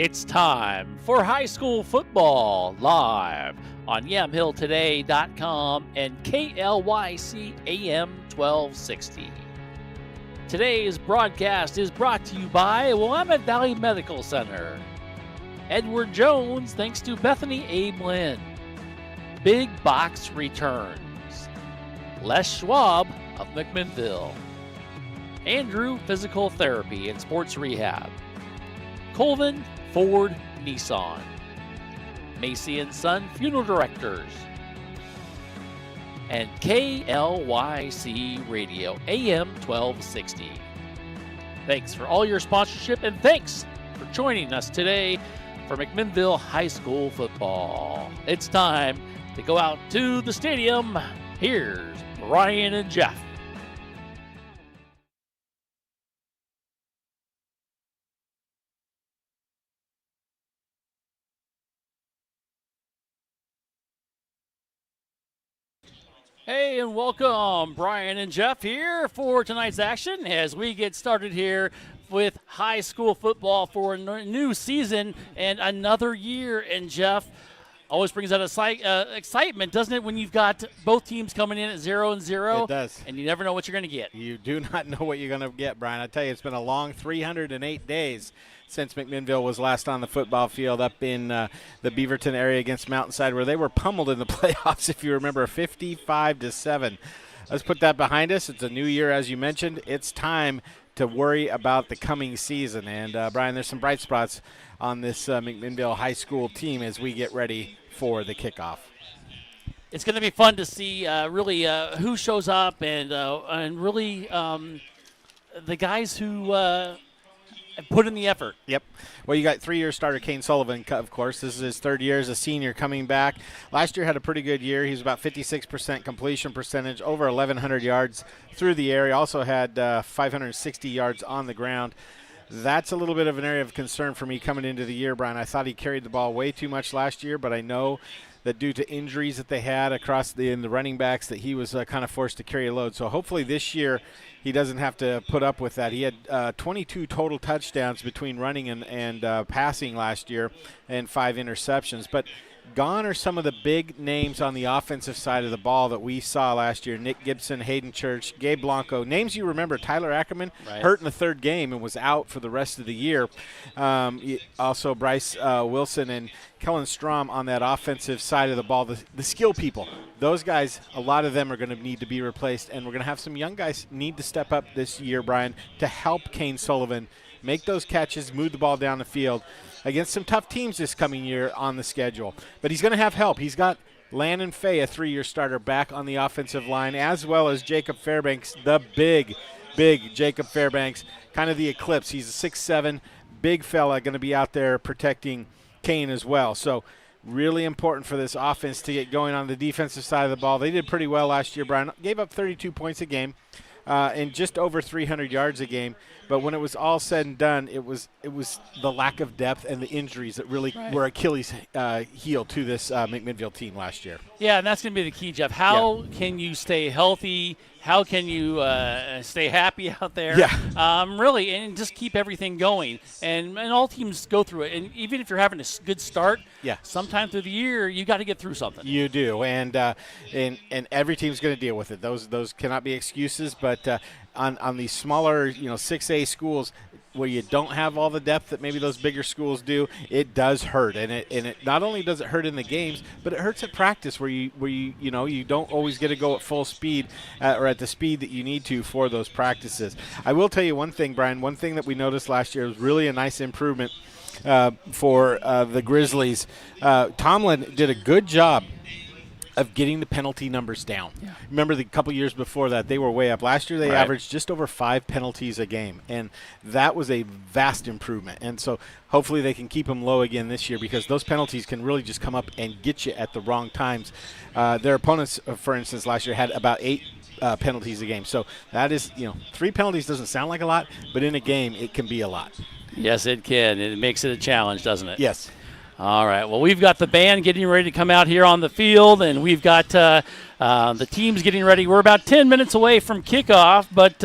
It's time for high school football live on YamhillToday.com and KLYC AM 1260. Today's broadcast is brought to you by Willamette Valley Medical Center. Edward Jones, thanks to Bethany Ablin. Big Box returns. Les Schwab of McMinnville. Andrew Physical Therapy and Sports Rehab. Colvin Ford Nissan. Macy & Son Funeral Directors. And KLYC Radio, AM 1260. Thanks for all your sponsorship, and thanks for joining us today for McMinnville High School football. It's time to go out to the stadium. Here's Brian and Jeff. Hey, and welcome, Brian and Jeff here for tonight's action as we get started here with high school football for a new season and another year. And Jeff, always brings out excitement, doesn't it, when you've got both teams coming in at 0-0? It does. And you never know what you're going to get. You do not know what you're going to get, Brian. I tell you, it's been a long 308 days since McMinnville was last on the football field up in the Beaverton area against Mountainside, where they were pummeled in the playoffs, if you remember, 55-7. Let's put that behind us. It's a new year, as you mentioned. It's time to worry about the coming season. And, Brian, there's some bright spots on this McMinnville high school team as we get ready for the kickoff. It's going to be fun to see really who shows up and really the guys who put in the effort. Yep. Well, you got 3-year starter Kane Sullivan, of course. This is his third year as a senior coming back. Last year had a pretty good year. He was about 56% completion percentage, over 1,100 yards through the air. He also had 560 yards on the ground. That's a little bit of an area of concern for me coming into the year, Brian. I thought he carried the ball way too much last year, but I know that due to injuries that they had across in the running backs that he was kind of forced to carry a load. So hopefully this year he doesn't have to put up with that. He had 22 total touchdowns between running and passing last year and 5 interceptions. But gone are some of the big names on the offensive side of the ball that we saw last year. Nick Gibson, Hayden Church, Gabe Blanco. Names you remember. Tyler Ackerman hurt in the third game and was out for the rest of the year. Also Bryce Wilson and Kellen Strom on that offensive side of the ball. The skill people. Those guys, a lot of them are going to need to be replaced, and we're going to have some young guys need to step up this year, Brian, to help Kane Sullivan make those catches, move the ball down the field against some tough teams this coming year on the schedule. But he's going to have help. He's got Landon Fay, a 3-year starter, back on the offensive line, as well as Jacob Fairbanks, the big Jacob Fairbanks, kind of the eclipse. He's a 6'7", big fella, going to be out there protecting Kane as well. So really important for this offense to get going on the defensive side of the ball. They did pretty well last year, Brian. Gave up 32 points a game and just over 300 yards a game. But when it was all said and done, it was the lack of depth and the injuries that really were Achilles' heel to this McMinnville team last year. Yeah, and that's going to be the key, Jeff. How can you stay healthy? How can you stay happy out there? Yeah. Really, and just keep everything going. And all teams go through it. And even if you're having a good start, sometime through the year, you got to get through something. You do, and every team's going to deal with it. Those cannot be excuses. But on these smaller, 6A schools, where you don't have all the depth that maybe those bigger schools do, it does hurt, and it not only does it hurt in the games, but it hurts at practice where you don't always get to go at full speed or at the speed that you need to for those practices. I will tell you one thing, Brian. One thing that we noticed last year was really a nice improvement for the Grizzlies. Tomlin did a good job of getting the penalty numbers down. Yeah. Remember the couple years before that, they were way up. Last year they averaged just over 5 penalties a game, and that was a vast improvement. And so hopefully they can keep them low again this year, because those penalties can really just come up and get you at the wrong times. Their opponents, for instance, last year had about 8 penalties a game. So that is, 3 penalties doesn't sound like a lot, but in a game it can be a lot. Yes, it can. It makes it a challenge, doesn't it? Yes. All right. Well, we've got the band getting ready to come out here on the field, and we've got The team's getting ready. We're about 10 minutes away from kickoff, but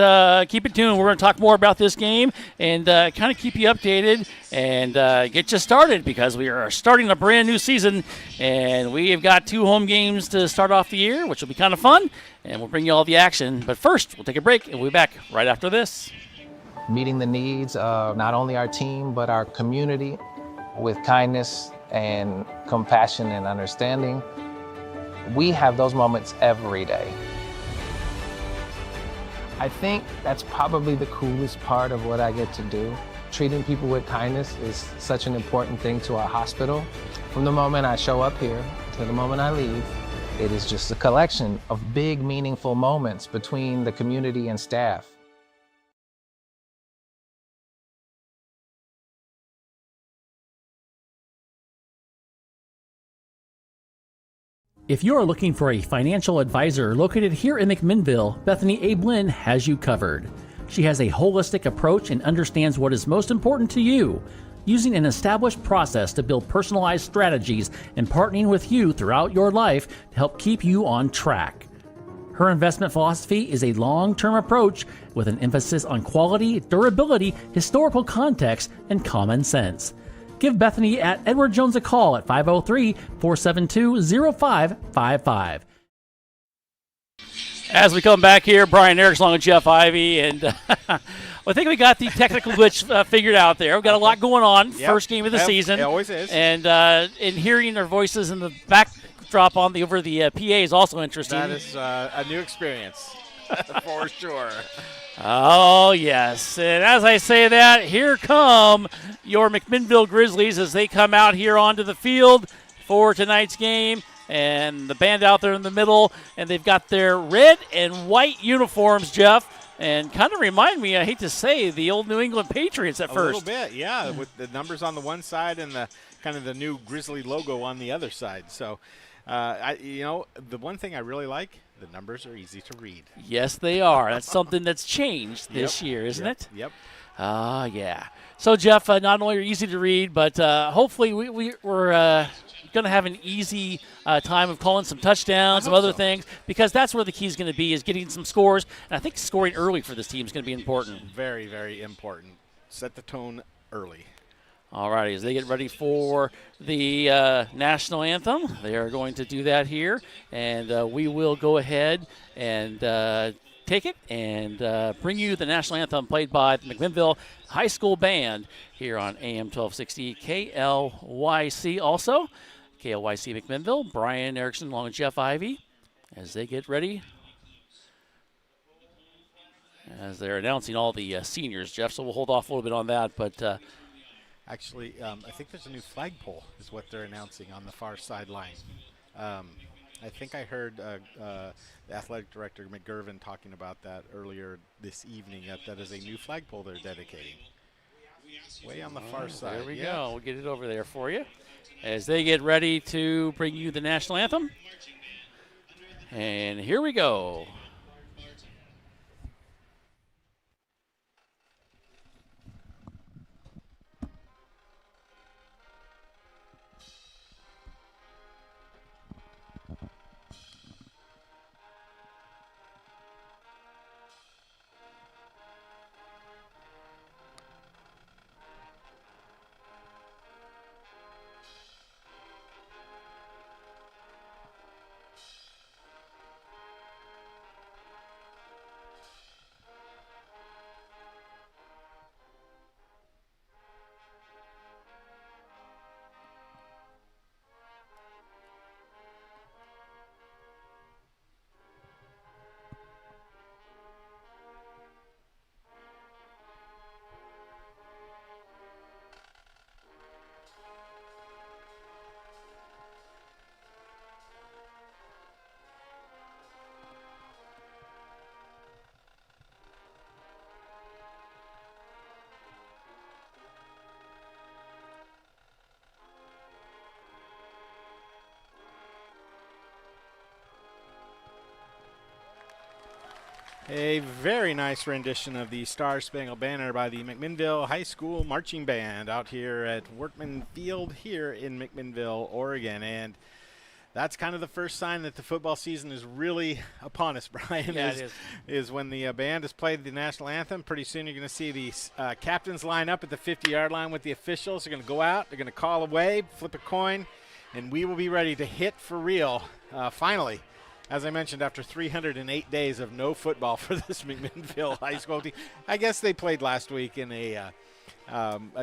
keep it tuned. We're going to talk more about this game and kind of keep you updated and get you started because we are starting a brand new season, and we have got 2 home games to start off the year, which will be kind of fun, and we'll bring you all the action. But first, we'll take a break, and we'll be back right after this. Meeting the needs of not only our team, but our community with kindness and compassion and understanding. We have those moments every day. I think that's probably the coolest part of what I get to do. Treating people with kindness is such an important thing to our hospital. From the moment I show up here to the moment I leave, it is just a collection of big, meaningful moments between the community and staff. If you are looking for a financial advisor located here in McMinnville, Bethany A. Blinn has you covered. She has a holistic approach and understands what is most important to you, using an established process to build personalized strategies and partnering with you throughout your life to help keep you on track. Her investment philosophy is a long-term approach with an emphasis on quality, durability, historical context, and common sense. Give Bethany at Edward Jones a call at 503-472-0555. As we come back here, Brian Erickson along with Jeff Ivy, and I think we got the technical glitch figured out there. We've got a lot going on. Yep. First game of the season. It always is. And in hearing their voices in the backdrop over the PA is also interesting. That is a new experience, for sure. Oh, yes. And as I say that, here come your McMinnville Grizzlies as they come out here onto the field for tonight's game. And the band out there in the middle, and they've got their red and white uniforms, Jeff, and kind of remind me, I hate to say, the old New England Patriots at first. A little bit, yeah, with the numbers on the one side and the kind of the new Grizzly logo on the other side. So, the one thing I really like, the numbers are easy to read. Yes, they are. That's something that's changed this year, isn't it? Yep. Yeah. So, Jeff, not only are easy to read, but hopefully we're going to have an easy time of calling some touchdowns, some other things, because that's where the key is going to be, is getting some scores. And I think scoring early for this team is going to be important. Very, very important. Set the tone early. All righty, as they get ready for the national anthem, they are going to do that here, and we will go ahead and take it and bring you the national anthem played by the McMinnville High School Band here on AM 1260 KLYC. Also, KLYC McMinnville, Brian Erickson along with Jeff Ivy as they get ready. As they're announcing all the seniors, Jeff, so we'll hold off a little bit on that, but actually, I think there's a new flagpole is what they're announcing on the far sideline. I think I heard the athletic director, McGurvin, talking about that earlier this evening, that is a new flagpole they're dedicating. Way on the far side. There we go. We'll get it over there for you as they get ready to bring you the national anthem. And here we go. A very nice rendition of the Star Spangled Banner by the McMinnville High School Marching Band out here at Workman Field here in McMinnville, Oregon. And that's kind of the first sign that the football season is really upon us, Brian. Yeah, it is when the band has played the national anthem. Pretty soon you're going to see the captains line up at the 50-yard line with the officials. They're going to go out. They're going to call away, flip a coin, and we will be ready to hit for real finally. As I mentioned, after 308 days of no football for this McMinnville high school team. I guess they played last week in a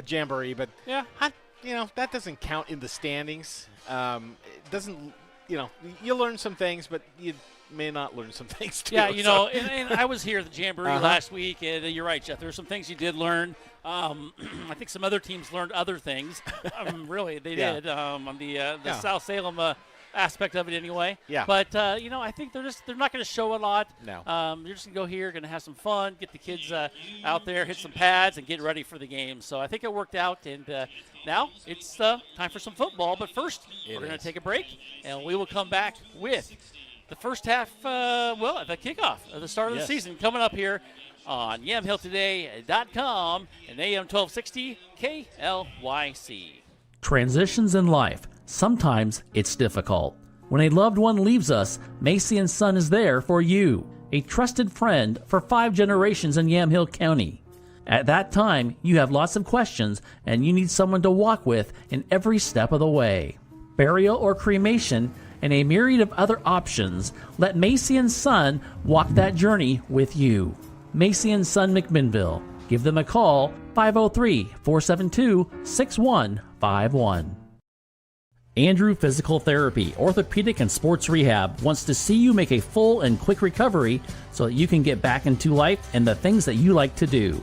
jamboree, but yeah, that doesn't count in the standings. It doesn't, you'll learn some things, but you may not learn some things too. Yeah, and I was here at the jamboree last week, and you're right, Jeff. There were some things you did learn. I think some other teams learned other things. Really, they did on the South Salem aspect of it anyway. Yeah. But I think they're not going to show a lot. No. You're just going to go here, going to have some fun, get the kids out there, hit some pads, and get ready for the game. So I think it worked out, and now it's time for some football. But first, we're going to take a break, and we will come back with the first half, at the kickoff of the start of the season coming up here on YamhillToday.com and AM 1260 KLYC. Transitions in life. Sometimes it's difficult. When a loved one leaves us, Macy & Son is there for you, a trusted friend for 5 generations in Yamhill County. At that time, you have lots of questions and you need someone to walk with in every step of the way. Burial or cremation and a myriad of other options, let Macy & Son walk that journey with you. Macy & Son McMinnville. Give them a call, 503-472-6151. Andrew Physical Therapy, Orthopedic and Sports Rehab wants to see you make a full and quick recovery so that you can get back into life and the things that you like to do.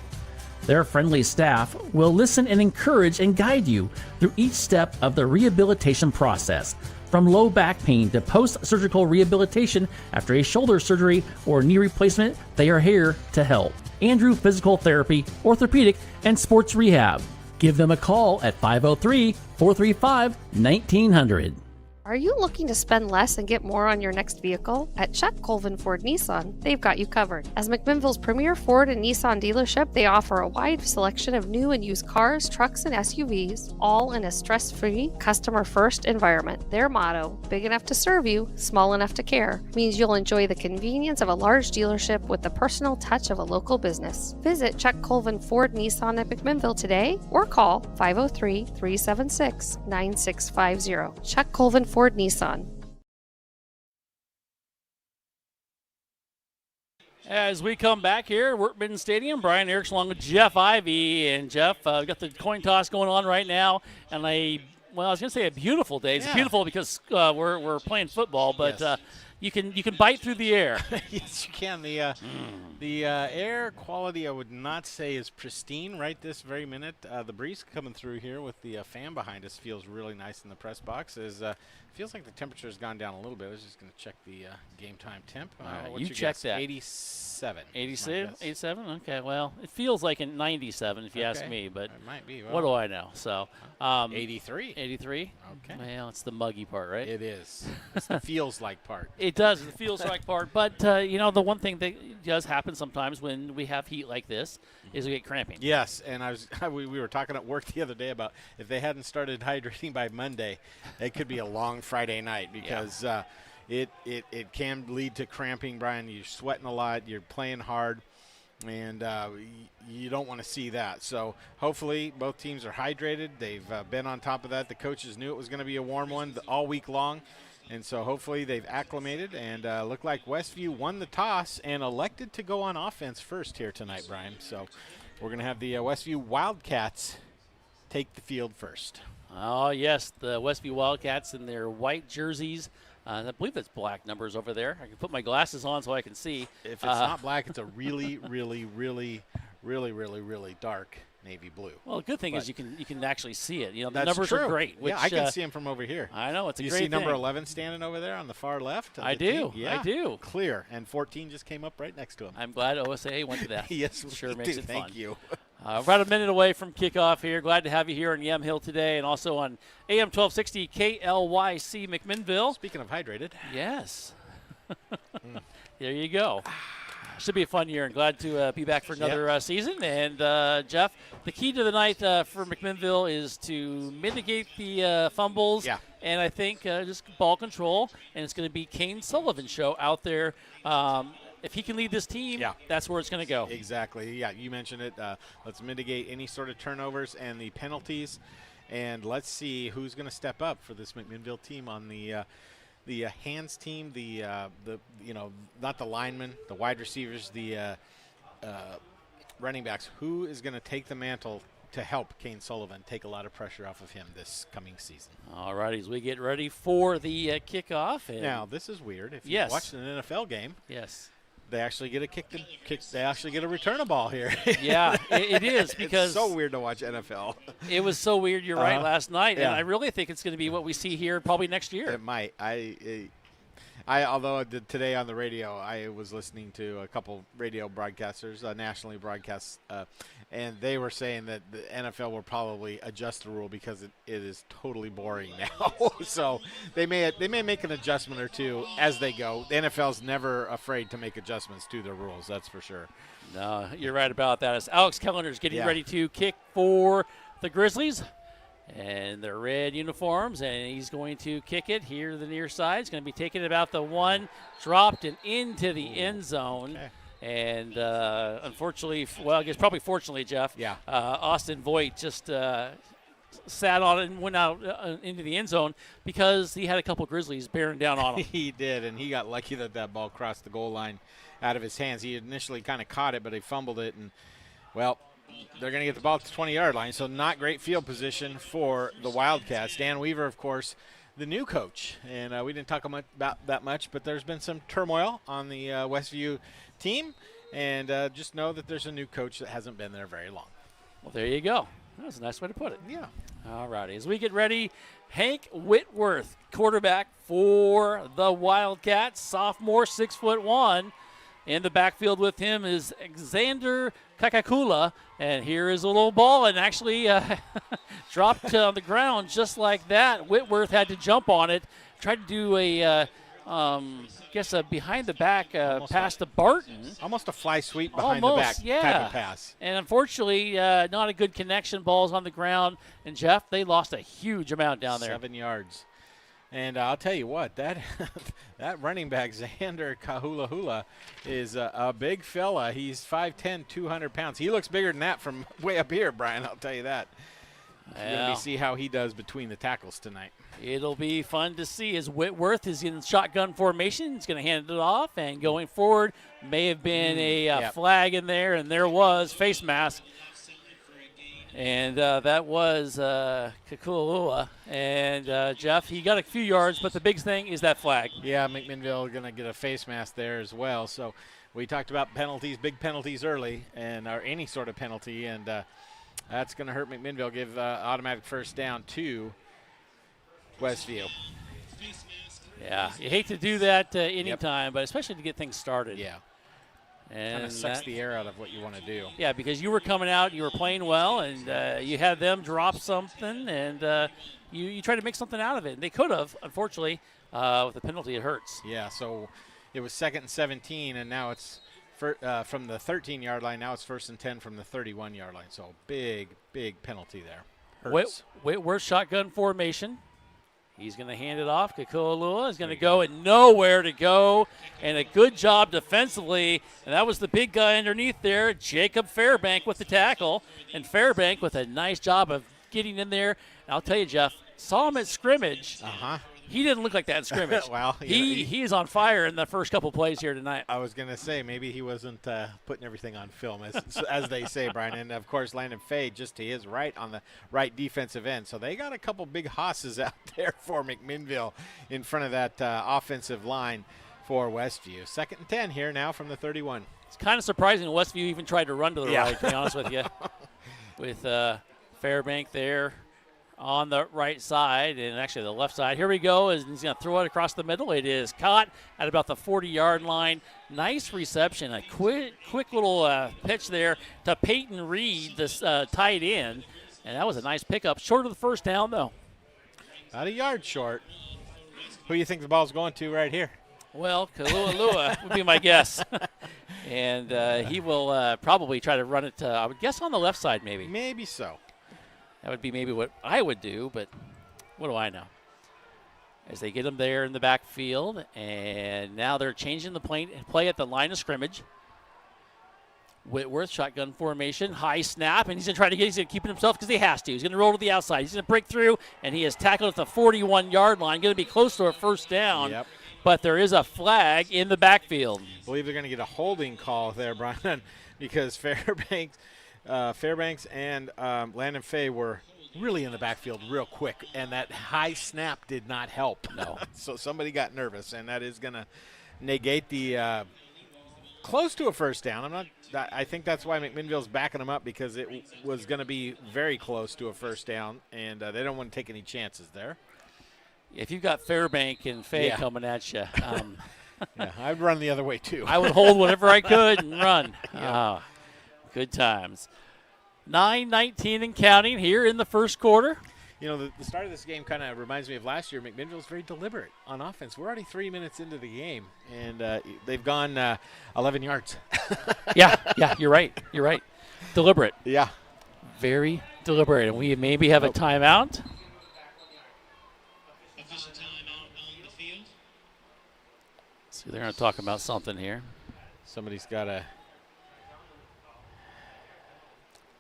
Their friendly staff will listen and encourage and guide you through each step of the rehabilitation process, from low back pain to post-surgical rehabilitation after a shoulder surgery or knee replacement. They are here to help. Andrew Physical Therapy, Orthopedic and Sports Rehab. Give them a call at 503-435-1900. Are you looking to spend less and get more on your next vehicle? At Chuck Colvin Ford Nissan, they've got you covered. As McMinnville's premier Ford and Nissan dealership, they offer a wide selection of new and used cars, trucks, and SUVs, all in a stress-free, customer-first environment. Their motto, big enough to serve you, small enough to care, means you'll enjoy the convenience of a large dealership with the personal touch of a local business. Visit Chuck Colvin Ford Nissan at McMinnville today or call 503-376-9650. Chuck Colvin Ford Nissan. As we come back here at Workman Stadium, Brian Erickson along with Jeff Ivey. And Jeff, we've got the coin toss going on right now. And I was going to say a beautiful day. It's beautiful because we're playing football, but you can bite through the air. Yes, you can. The air quality, I would not say, is pristine right this very minute. The breeze coming through here with the fan behind us feels really nice in the press box. Feels like the temperature has gone down a little bit. I was just going to check the game time temp. You check that. 87. 87? Okay, well, it feels like a 97 if you ask me, but it might be. What do I know? So 83. 83? Okay. Well, it's the muggy part, right? It is. It's the feels like part. It does. It feels like part. But, the one thing that does happen sometimes when we have heat like this is we get cramping. Yes, and we were talking at work the other day about if they hadn't started hydrating by Monday, it could be a long Friday night because it can lead to cramping, Brian. You're sweating a lot. You're playing hard. And you don't want to see that. So hopefully both teams are hydrated. They've been on top of that. The coaches knew it was going to be a warm one all week long. And so hopefully they've acclimated and looked like Westview won the toss and elected to go on offense first here tonight, Brian. So we're going to have the Westview Wildcats take the field first. Oh, yes, the Westview Wildcats in their white jerseys. I believe that's black numbers over there. I can put my glasses on so I can see. If it's not black, it's a really, really, really, really, really, really dark navy blue. Well, the good thing is you can actually see it. The that's numbers true. are great. Which, I can see them from over here. I know, it's a you great see thing. number 11 standing over there on the far left? I do. Yeah. I do. Clear. And 14 just came up right next to him. I'm glad OSA went to that. Yes, sure makes it fun. Thank you. About a minute away from kickoff here. Glad to have you here on Yamhill today and also on AM 1260 KLYC McMinnville. Speaking of hydrated. Yes. There you go. Should be a fun year and glad to be back for another season. And, Jeff, the key to the night for McMinnville is to mitigate the fumbles and I think just ball control, and it's going to be Kane Sullivan's show out there. If he can lead this team, that's where it's going to go. Exactly. Yeah, you mentioned it. Let's mitigate any sort of turnovers and the penalties, and let's see who's going to step up for this McMinnville team on the hands team. The not the linemen, the wide receivers, the running backs. Who is going to take the mantle to help Kane Sullivan take a lot of pressure off of him this coming season? All right, as we get ready for the kickoff. And now, this is weird. If you watch an NFL game, they actually get a kick. They actually get a return a ball here. Yeah, it is, because it's so weird to watch NFL. It was so weird. You're right. Last night, and I really think it's going to be what we see here probably next year. It might. Although today on the radio, I was listening to a couple radio broadcasters, nationally broadcast, and they were saying that the NFL will probably adjust the rule because it is totally boring now. So they may make an adjustment or two as they go. The NFL's never afraid to make adjustments to their rules, that's for sure. No, you're right about that. As Alex Kellerner's getting ready to kick for the Grizzlies. And their red uniforms, and he's going to kick it here to the near side. It's going to be taken about the one, dropped and into the end zone. Okay. And unfortunately, well, I guess probably fortunately, Jeff, Austin Voigt just sat on it and went out into the end zone because he had a couple Grizzlies bearing down on him. He did, and he got lucky that ball crossed the goal line out of his hands. He initially kind of caught it, but he fumbled it, and, well, they're going to get the ball at the 20-yard line, so not great field position for the Wildcats. Dan Weaver, of course, the new coach, and we didn't talk about that much, but there's been some turmoil on the Westview team, and just know that there's a new coach that hasn't been there very long. Well, there you go. That was a nice way to put it. Yeah. All righty. As we get ready, Hank Whitworth, quarterback for the Wildcats, sophomore, 6'1". In the backfield with him is Xander Kakakula, and here is a little ball, and actually dropped on the ground just like that. Whitworth had to jump on it, tried to do a behind the back pass to Barton. Almost a fly sweep behind the back type of pass. And unfortunately, not a good connection. Ball's on the ground, and Jeff, they lost a huge amount down there. 7 yards. And I'll tell you what, that running back, Xander Kahula is a big fella. He's 5'10", 200 pounds. He looks bigger than that from way up here, Brian, I'll tell you that. We're going to see how he does between the tackles tonight. It'll be fun to see as Whitworth is in shotgun formation. He's going to hand it off, and going forward may have been a flag in there, and there was face mask. And that was Kakulua. And, Jeff, he got a few yards, but the big thing is that flag. Yeah, McMinnville going to get a face mask there as well. So we talked about penalties, big penalties early, or any sort of penalty, and that's going to hurt McMinnville, give automatic first down to Westview. Yeah, you hate to do that anytime, but especially to get things started. Yeah. And kind of sucks the air out of what you want to do. Yeah, because you were coming out, you were playing well, and you had them drop something, and you tried to make something out of it. And they could have, unfortunately, with the penalty, it hurts. Yeah, so it was 2nd and 17, and now it's from the 13-yard line. Now it's 1st and 10 from the 31-yard line. So big penalty there. Hurts. Whitworth shotgun formation. He's going to hand it off. Kakulua is going to go and nowhere to go. And a good job defensively. And that was the big guy underneath there, Jacob Fairbank with the tackle. And Fairbank with a nice job of getting in there. And I'll tell you, Jeff, saw him at scrimmage. He didn't look like that in scrimmage. Well, he is on fire in the first couple plays here tonight. I was going to say maybe he wasn't putting everything on film, as they say, Brian. And, of course, Landon Fade just to his right on the right defensive end. So they got a couple big hosses out there for McMinnville in front of that offensive line for Westview. 2nd and 10 here now from the 31. It's kind of surprising Westview even tried to run to the right, to be honest with you, with Fairbank there on the right side, and actually the left side. Here we go, and he's going to throw it across the middle. It is caught at about the 40-yard line. Nice reception, a quick little pitch there to Peyton Reed, this tight end, and that was a nice pickup. Short of the first down, though. About a yard short. Who do you think the ball's going to right here? Well, Kalualua would be my guess. And he will probably try to run it, I would guess, on the left side maybe. Maybe so. That would be maybe what I would do, but what do I know? as they get him there in the backfield. And now they're changing the play at the line of scrimmage. Whitworth, shotgun formation, high snap, and he's going to try to get, he's going to keep it himself because he has to. He's going to roll to the outside. He's going to break through, and he is tackled at the 41-yard line, going to be close to a first down. Yep. But there is a flag in the backfield. I believe they're going to get a holding call there, Brian, because Fairbanks and Landon Fay were really in the backfield real quick, and that high snap did not help. No. So somebody got nervous, and that is going to negate the close to a first down. I think that's why McMinnville's backing them up, because it was going to be very close to a first down, and they don't want to take any chances there. If you've got Fairbank and Fay coming at you, yeah, I'd run the other way too. I would hold whatever I could and run. Yeah. Good times. 9:19 and counting here in the first quarter. You know, the start of this game kind of reminds me of last year. McMinnville's very deliberate on offense. We're already 3 minutes into the game, and they've gone 11 yards. Yeah, you're right. Deliberate. Yeah. Very deliberate. And we maybe have a timeout. Official timeout on the field. So they're going to talk about something here. Somebody's got to.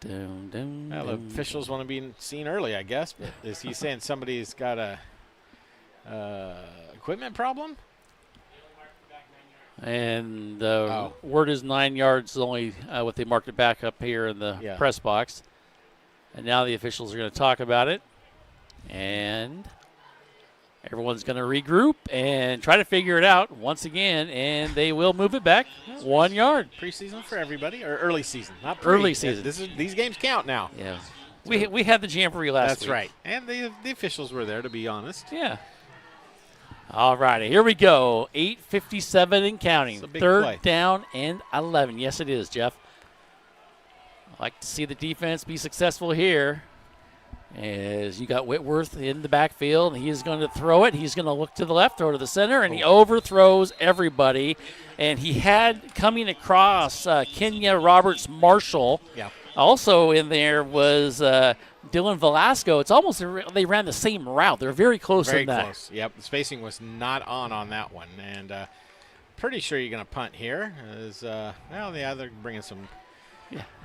Well, the officials want to be seen early, I guess. But is he saying somebody's got a equipment problem? And the word is 9 yards only, what they marked it back up here in the press box. And now the officials are going to talk about it. And everyone's going to regroup and try to figure it out once again, and they will move it back 1 yard. Preseason for everybody, or early season? Not early season. These games count now. Yeah. We had the jamboree last week. That's right. And the officials were there, to be honest. Yeah. All righty, here we go. 8:57 and counting. Third play. Down and 11. Yes, it is, Jeff. I like to see the defense be successful here. As you got Whitworth in the backfield, he is going to throw it. He's going to look to the left, throw to the center, and he overthrows everybody. And he had coming across Kenya Roberts Marshall. Yeah. Also in there was Dylan Velasco. It's almost they ran the same route. They're very close in that. Very close. Yep. The spacing was not on that one, and pretty sure you're going to punt here. They're bringing some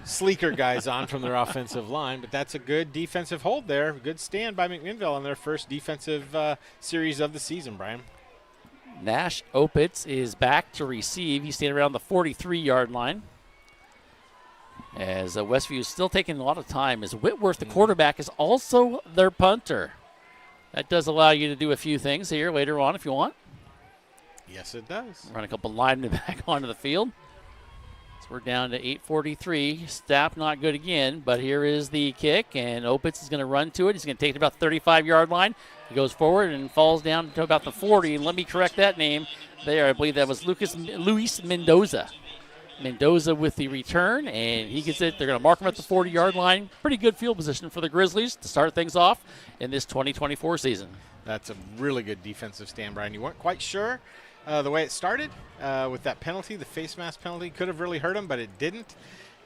sleeker guys on from their offensive line, but that's a good defensive hold there. Good stand by McMinnville on their first defensive series of the season, Brian. Nash Opitz is back to receive. He's standing around the 43-yard line. As Westview is still taking a lot of time, as Whitworth, the quarterback, is also their punter. That does allow you to do a few things here later on if you want. Yes, it does. Run a couple linemen back onto the field. So we're down to 8:43. Snap not good again, but here is the kick, and Opitz is going to run to it. He's going to take it about the 35-yard line. He goes forward and falls down to about the 40. And let me correct that name there. I believe that was Luis Mendoza. Mendoza with the return, and he gets it. They're going to mark him at the 40-yard line. Pretty good field position for the Grizzlies to start things off in this 2024 season. That's a really good defensive stand, Brian. You weren't quite sure the way it started with that penalty. The face mask penalty could have really hurt them, but it didn't.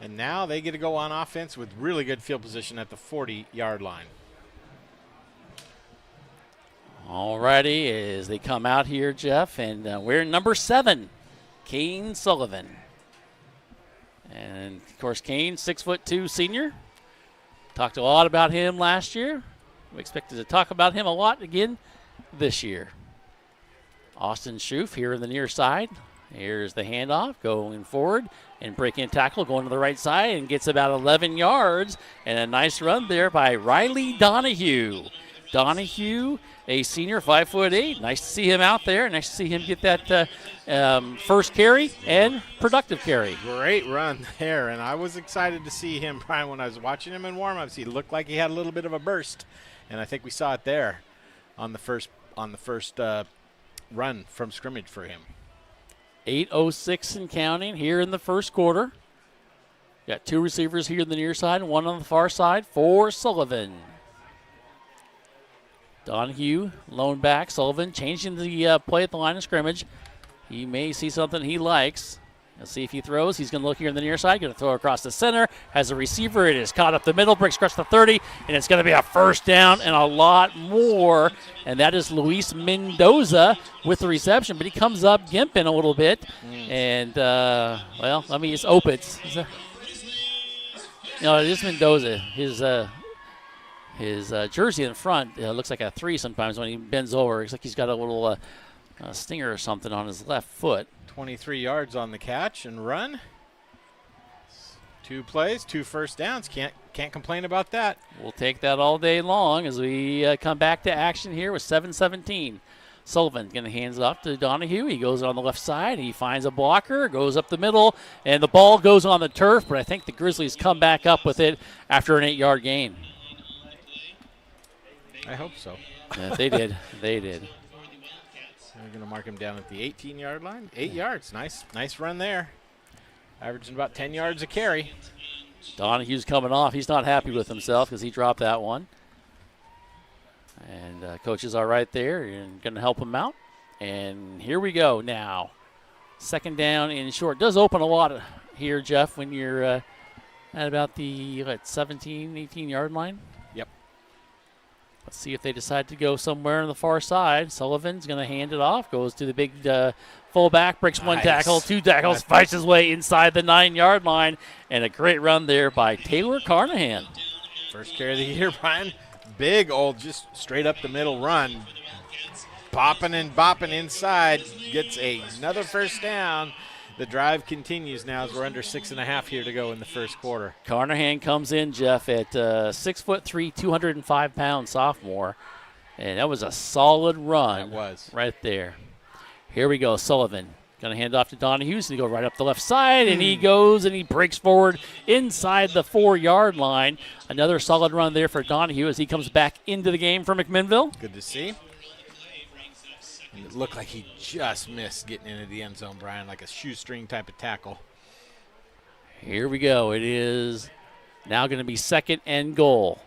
And now they get to go on offense with really good field position at the 40-yard line. All righty, as they come out here, Jeff, and we're number 7, Kane Sullivan. And, of course, Kane, 6'2" senior. Talked a lot about him last year. We expected to talk about him a lot again this year. Austin Schoof here in the near side. Here's the handoff going forward and breaking a tackle, going to the right side and gets about 11 yards. And a nice run there by Riley Donahue. Donahue, a senior, 5'8". Nice to see him out there. Nice to see him get that first carry and productive carry. Great run there, and I was excited to see him, Brian, when I was watching him in warm-ups. He looked like he had a little bit of a burst, and I think we saw it there on the first run from scrimmage for him. 8:06 and counting here in the first quarter. Got 2 receivers here in the near side and 1 on the far side for Sullivan. Donahue, lone back. Sullivan changing the play at the line of scrimmage. He may see something he likes. Let's see if he throws. He's going to look here on the near side. Going to throw across the center. Has a receiver. It is caught up the middle. Breaks across the 30. And it's going to be a first down and a lot more. And that is Luis Mendoza with the reception. But he comes up gimping a little bit. And, well, let me just open it. No, it is Mendoza. His jersey in front looks like a 3 sometimes when he bends over. It's like he's got a little stinger or something on his left foot. 23 yards on the catch and run. 2 plays, 2 first downs. Can't complain about that. We'll take that all day long as we come back to action here with 7:17. Sullivan going to hands it off to Donahue. He goes on the left side. He finds a blocker, goes up the middle, and the ball goes on the turf, but I think the Grizzlies come back up with it after an 8-yard gain. I hope so. Yeah, they did. They did. We're going to mark him down at the 18-yard line. 8 yards. Nice run there. Averaging about 10 yards a carry. Donahue's coming off. He's not happy with himself because he dropped that one. And coaches are right there and going to help him out. And here we go now. 2nd down and short. Does open a lot here, Jeff, when you're at about the 17, 18-yard line. Yep. Let's see if they decide to go somewhere on the far side. Sullivan's going to hand it off. Goes to the big fullback. Breaks 1 tackle, 2 tackles. Fights his way inside the 9-yard line. And a great run there by Taylor Carnahan. First carry of the year, Brian. Big old, just straight up the middle run. Popping and bopping inside. Gets another first down. The drive continues now as we're under 6.5 here to go in the first quarter. Carnahan comes in, Jeff, at 6'3", 205 pound sophomore. And that was a solid run. That was. Right there. Here we go, Sullivan. Going to hand off to Donahue. He's going to go right up the left side, and he goes and he breaks forward inside the 4-yard line. Another solid run there for Donahue as he comes back into the game for McMinnville. Good to see. And it looked like he just missed getting into the end zone, Brian, like a shoestring type of tackle. Here we go. It is now going to be 2nd and goal.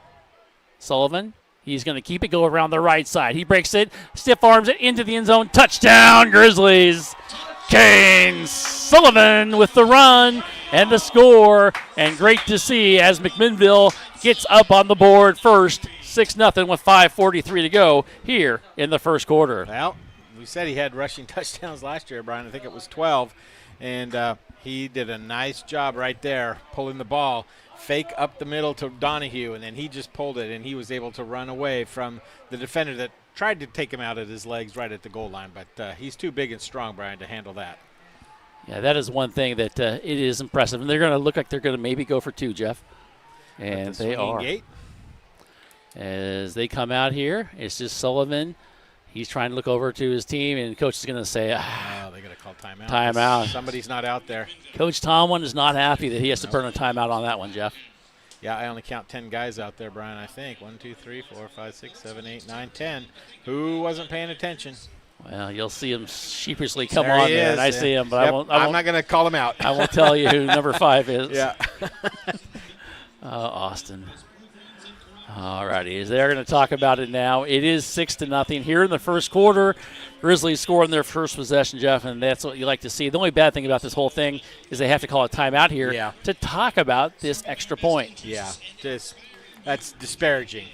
Sullivan. He's going to keep it, go around the right side. He breaks it, stiff arms it into the end zone. Touchdown, Grizzlies. Kane Sullivan with the run and the score. And great to see as McMinnville gets up on the board first, 6-0 with 5:43 to go here in the first quarter. Well, we said he had rushing touchdowns last year, Brian. I think it was 12. And he did a nice job right there pulling the ball. Fake up the middle to Donahue, and then he just pulled it, and he was able to run away from the defender that tried to take him out at his legs right at the goal line. But he's too big and strong, Brian, to handle that. Yeah, that is one thing that it is impressive. And they're going to look like they're going to maybe go for 2, Jeff. And they are. Gate. As they come out here, it's just Sullivan. He's trying to look over to his team, and coach is going to say, they got to call timeout. Timeout. Somebody's not out there. Coach Tomlin is not happy that he has to burn a timeout on that one, Jeff. Yeah, I only count 10 guys out there, Brian, I think. 1, 2, 3, 4, 5, 6, 7, 8, 9, 10. Who wasn't paying attention? Well, you'll see him sheepishly come there on he there, is. and I see him, but yep, I'm not going to call him out. I won't tell you who number 5 is. Yeah. Austin. All righty, they're going to talk about it now. It is 6-0 here in the first quarter. Grizzlies scoring their first possession, Jeff, and that's what you like to see. The only bad thing about this whole thing is they have to call a timeout here to talk about this extra point. Yeah, that's disparaging.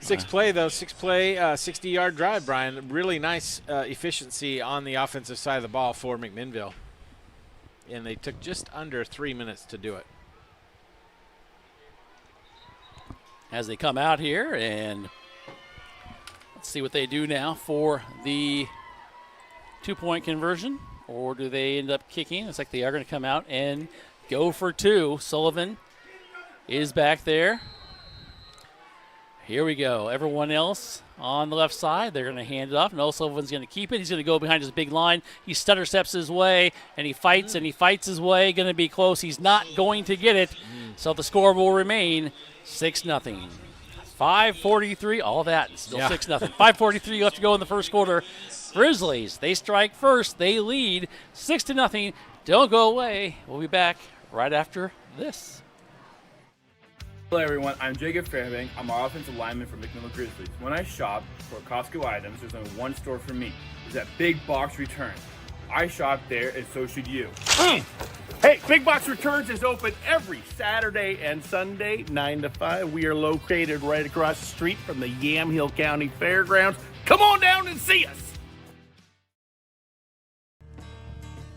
6-play, though. 60-yard drive, Brian. Really nice efficiency on the offensive side of the ball for McMinnville. And they took just under 3 minutes to do it. As they come out here, and let's see what they do now for the 2-point conversion. Or do they end up kicking? It's like they are going to come out and go for 2. Sullivan is back there. Here we go. Everyone else on the left side, they're going to hand it off. No, Sullivan's going to keep it. He's going to go behind his big line. He stutter steps his way, and he fights his way. Going to be close. He's not going to get it. So the score will remain 6-0. 5:43, all that, still 6-0. 5:43 left to go in the first quarter. Grizzlies, they strike first. They lead 6-0. Don't go away. We'll be back right after this. Hello everyone, I'm Jacob Fairbank. I'm our offensive lineman for McMinnville Grizzlies. When I shop for Costco items, there's only one store for me. It's at Big Box Returns. I shop there, and so should you. Hey, Big Box Returns is open every Saturday and Sunday, 9 to 5. We are located right across the street from the Yamhill County Fairgrounds. Come on down and see us.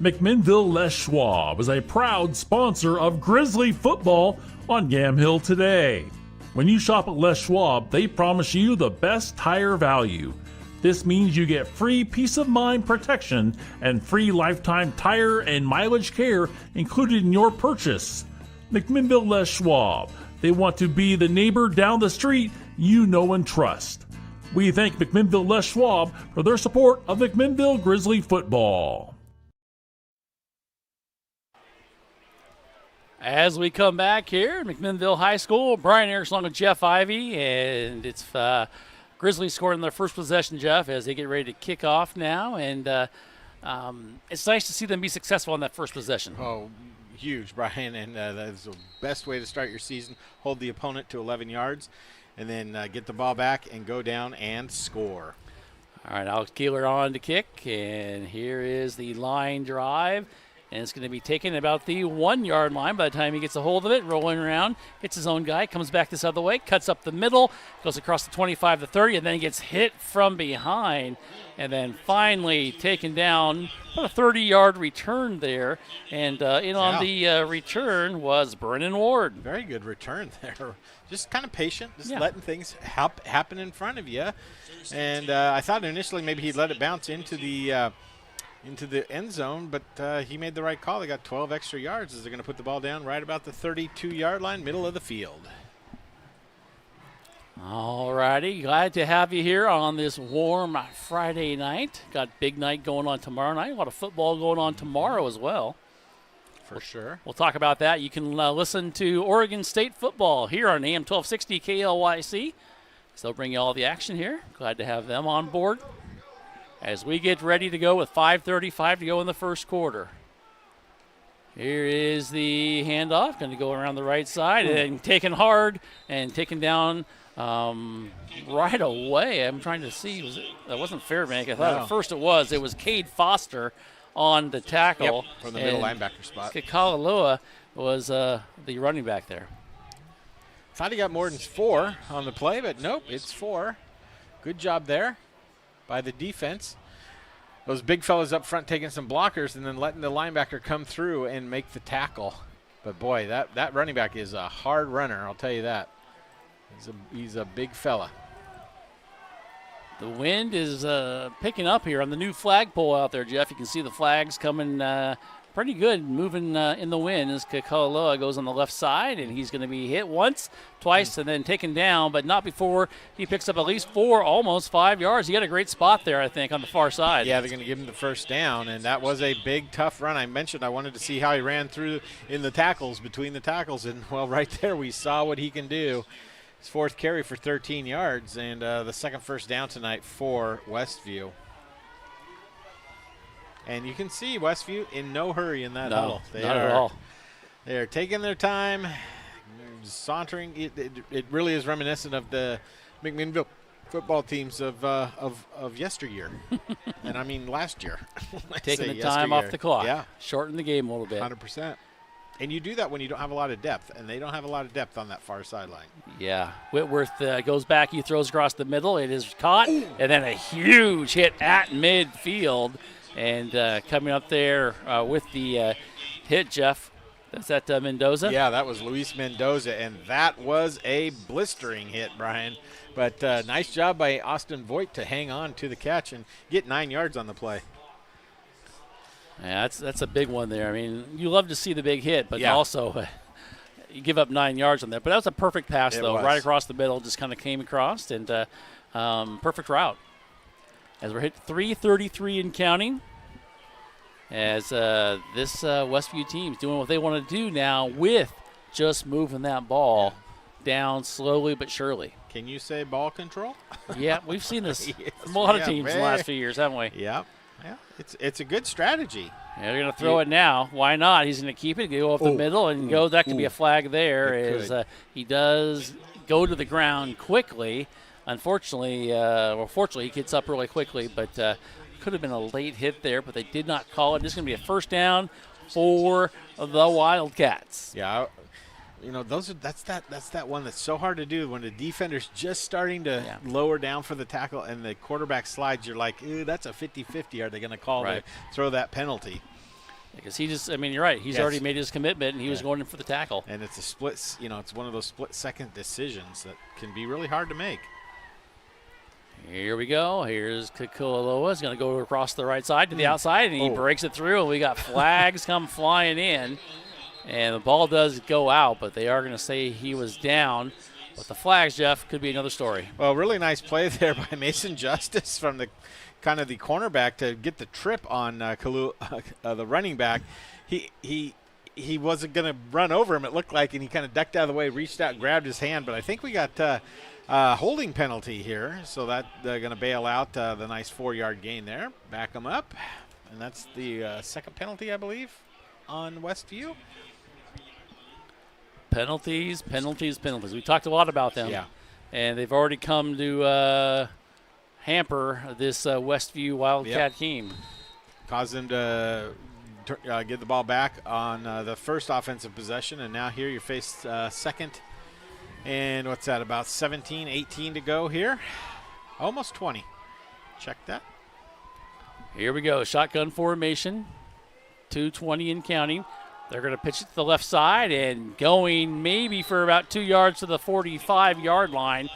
McMinnville Les Schwab is a proud sponsor of Grizzly football on Yamhill today. When you shop at Les Schwab, they promise you the best tire value. This means you get free peace of mind protection and free lifetime tire and mileage care included in your purchase. McMinnville Les Schwab. They want to be the neighbor down the street you know and trust. We thank McMinnville Les Schwab for their support of McMinnville Grizzly football. As we come back here at McMinnville High School, Brian Erickson along with Jeff Ivey, and it's Grizzlies scoring their first possession, Jeff, as they get ready to kick off now. And it's nice to see them be successful on that first possession. Oh, huge, Brian, and that's the best way to start your season. Hold the opponent to 11 yards, and then get the ball back and go down and score. All right, Alex Keeler on to kick, and here is the line drive. And it's going to be taken about the 1 yard line by the time he gets a hold of it, rolling around, hits his own guy, comes back this other way, cuts up the middle, goes across the 25 to 30, and then gets hit from behind, and then finally taken down. About a 30-yard return there, and on the return was Brennan Ward. Very good return there. Just kind of patient, just letting things happen in front of you. And I thought initially maybe he'd let it bounce into the end zone, but he made the right call. They got 12 extra yards as they're going to put the ball down right about the 32-yard line, middle of the field. All righty, glad to have you here on this warm Friday night. Got big night going on tomorrow night. A lot of football going on tomorrow as well. For sure. We'll talk about that. You can listen to Oregon State football here on AM 1260 KLYC. So they'll bring you all the action here. Glad to have them on board as we get ready to go with 5:35 to go in the first quarter. Here is the handoff, going to go around the right side and taken hard and taken down right away. I'm trying to see, that wasn't Fairbank. I thought at first it was. It was Cade Foster on the tackle. Yep, from the middle linebacker spot. Kakalaloa was the running back there. Thought he got more than 4 on the play, but nope, it's 4. Good job there by the defense. Those big fellas up front taking some blockers and then letting the linebacker come through and make the tackle. But boy, that running back is a hard runner, I'll tell you that. He's a big fella. The wind is picking up here on the new flagpole out there, Jeff. You can see the flags coming pretty good, moving in the wind as Kakaloa goes on the left side, and he's going to be hit once, twice, and then taken down, but not before he picks up at least 4, almost 5 yards. He got a great spot there, I think, on the far side. Yeah, they're going to give him the first down, and that was a big, tough run. I mentioned I wanted to see how he ran through in the tackles, between the tackles, and, well, right there we saw what he can do. His 4th carry for 13 yards, and the second first down tonight for Westview. And you can see Westview in no hurry in that huddle. Not at all. They're taking their time, sauntering. It really is reminiscent of the McMinnville football teams of yesteryear. And I mean last year. Taking the time off the clock. Yeah. Shorten the game a little bit. 100%. And you do that when you don't have a lot of depth, and they don't have a lot of depth on that far sideline. Yeah. Whitworth goes back. He throws across the middle. It is caught. Ooh. And then a huge hit at midfield. And coming up there with the hit, Jeff, is that Mendoza? Yeah, that was Luis Mendoza, and that was a blistering hit, Brian. But nice job by Austin Voigt to hang on to the catch and get 9 yards on the play. Yeah, that's a big one there. I mean, you love to see the big hit, but also you give up 9 yards on that. But that was a perfect pass, though, right across the middle, just kind of came across, and perfect route. As we're hit 3:33 and counting, as this Westview team's doing what they want to do now with just moving that ball down slowly but surely. Can you say ball control? Yeah, we've seen this from a lot of teams in the last few years, haven't we? Yeah. Yeah, it's a good strategy. Yeah, they're going to throw it now. Why not? He's going to keep it, go up the middle, and go. That could be a flag there. As he does go to the ground quickly. Unfortunately, fortunately, he gets up really quickly, but Could have been a late hit there, but they did not call it. This is going to be a first down for the Wildcats. Yeah, that's that one that's so hard to do when the defender's just starting to lower down for the tackle and the quarterback slides. You're like, ooh, that's a 50-50. Are they going to call to throw that penalty? Because you're right. He's already made his commitment, and he was going in for the tackle. And it's a split, it's one of those split-second decisions that can be really hard to make. Here we go. Here's Kakoloa. He's going to go across the right side to the outside, and he breaks it through, and we got flags come flying in. And the ball does go out, but they are going to say he was down. But the flags, Jeff, could be another story. Well, really nice play there by Mason Justice from the cornerback to get the trip on the running back. He wasn't going to run over him, it looked like, and he kind of ducked out of the way, reached out, grabbed his hand. But I think we got holding penalty here, so that they're going to bail out the nice 4-yard gain there. Back them up, and that's the second penalty, I believe, on Westview. Penalties. We talked a lot about them. Yeah. And they've already come to hamper this Westview Wildcat team. Cause them to get the ball back on the first offensive possession, and now here you face second. And what's that, about 17, 18 to go here? Almost 20. Check that. Here we go. Shotgun formation. 2:20 and counting. They're going to pitch it to the left side and going maybe for about 2 yards to the 45-yard line.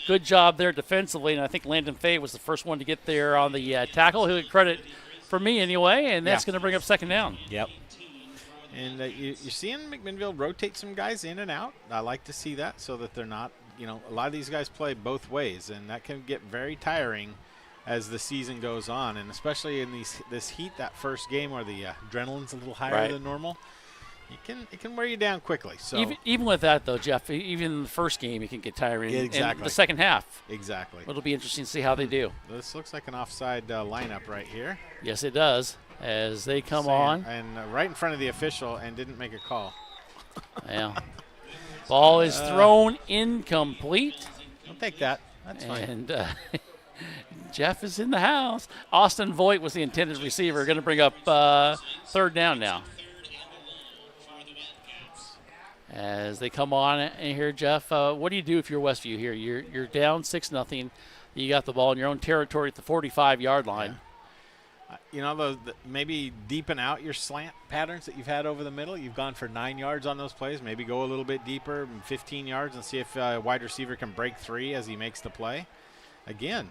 Good job there defensively, and I think Landon Fay was the first one to get there on the tackle. He'll get credit for me anyway, and that's going to bring up second down. Yep. And you're seeing McMinnville rotate some guys in and out. I like to see that so that they're not, a lot of these guys play both ways, and that can get very tiring as the season goes on, and especially in this heat, that first game where the adrenaline's a little higher than normal. It can wear you down quickly. So even with that, though, Jeff, even in the first game, it can get tiring. Exactly. In the second half. Exactly. It'll be interesting to see how they do. This looks like an offside lineup right here. Yes, it does, as they come on. And right in front of the official and didn't make a call. Yeah. Ball is thrown incomplete. I'll take that. That's fine. And Jeff is in the house. Austin Voigt was the intended receiver. Going to bring up third down now. As they come on here, Jeff, what do you do if you're Westview here? You're down 6-0. You got the ball in your own territory at the 45-yard line. Yeah. Maybe deepen out your slant patterns that you've had over the middle. You've gone for 9 yards on those plays. Maybe go a little bit deeper, 15 yards, and see if a wide receiver can break 3 as he makes the play. Again,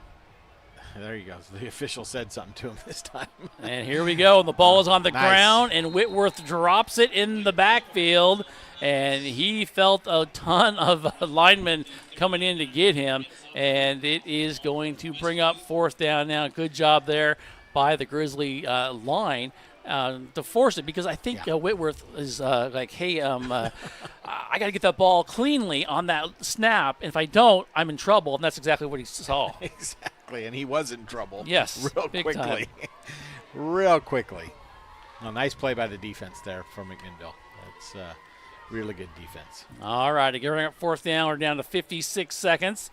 there you go. The official said something to him this time. And here we go. The ball is on the ground, and Whitworth drops it in the backfield. And he felt a ton of linemen coming in to get him. And it is going to bring up fourth down now. Good job there by the Grizzly line to force it, because I think Whitworth is like, hey, I got to get that ball cleanly on that snap. And if I don't, I'm in trouble. And that's exactly what he saw. Exactly. And he was in trouble. Yes. Real quickly. Real quickly. Well, nice play by the defense there for McMinnville. That's really good defense. All right, getting up fourth down. We're down to 56 seconds.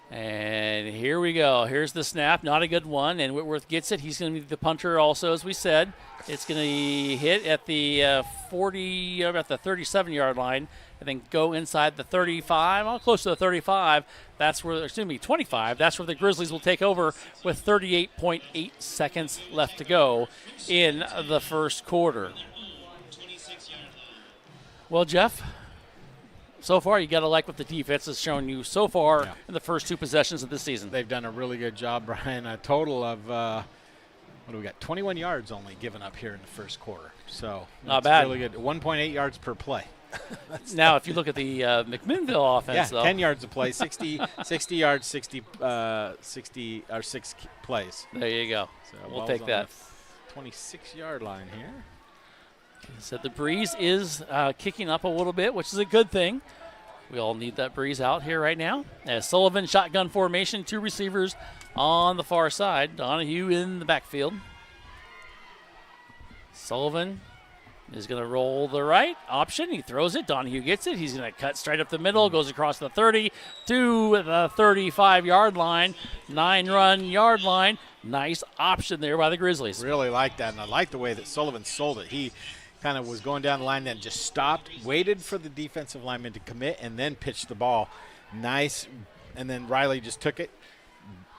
And here we go. Here's the snap. Not a good one. And Whitworth gets it. He's going to be the punter also, as we said. It's going to hit at the about the 37-yard line, and then go inside the 35, close to the 35. 25. That's where the Grizzlies will take over with 38.8 seconds left to go in the first quarter. Well, Jeff, so far you got to like what the defense has shown you so far in the first 2 possessions of this season. They've done a really good job, Brian. A total of, what do we got, 21 yards only given up here in the first quarter. So not bad. Really good. 1.8 yards per play. Now, if you look at the McMinnville offense, though. 10 yards a play, 60 yards, 60 or 6 plays. There you go. So we'll take that. 26-yard line here. So the breeze is kicking up a little bit, which is a good thing. We all need that breeze out here right now. As Sullivan, shotgun formation, 2 receivers on the far side. Donahue in the backfield. Sullivan is going to roll the right option. He throws it. Donahue gets it. He's going to cut straight up the middle, goes across the 30 to the 35-yard line, 9-run yard line. Nice option there by the Grizzlies. Really like that, and I like the way that Sullivan sold it. He kind of was going down the line, then just stopped, waited for the defensive lineman to commit, and then pitched the ball. Nice. And then Riley just took it,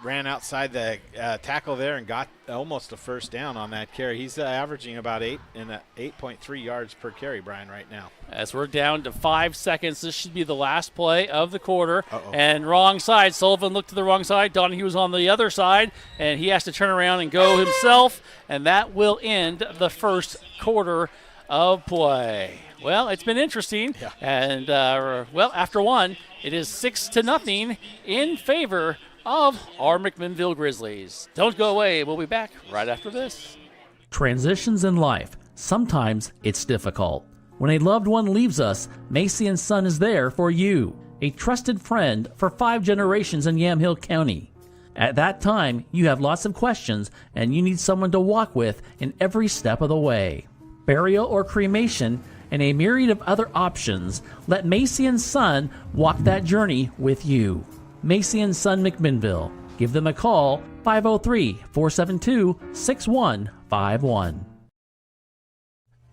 ran outside the tackle there, and got almost a first down on that carry. He's averaging about 8.3 yards per carry, Brian, right now. As we're down to 5 seconds, this should be the last play of the quarter. Uh-oh. And wrong side. Sullivan looked to the wrong side. Donahue was on the other side, and he has to turn around and go himself, and that will end the first quarter of play. Well, it's been interesting, yeah. And after one, it is 6-0 in favor of our McMinnville Grizzlies. Don't go away. We'll be back right after this. Transitions in life. Sometimes it's difficult. When a loved one leaves us, Macy & Son is there for you, a trusted friend for 5 generations in Yamhill County. At that time, you have lots of questions and you need someone to walk with in every step of the way. Burial or cremation, and a myriad of other options, let Macy & Son walk that journey with you. Macy & Son McMinnville. Give them a call, 503-472-6151.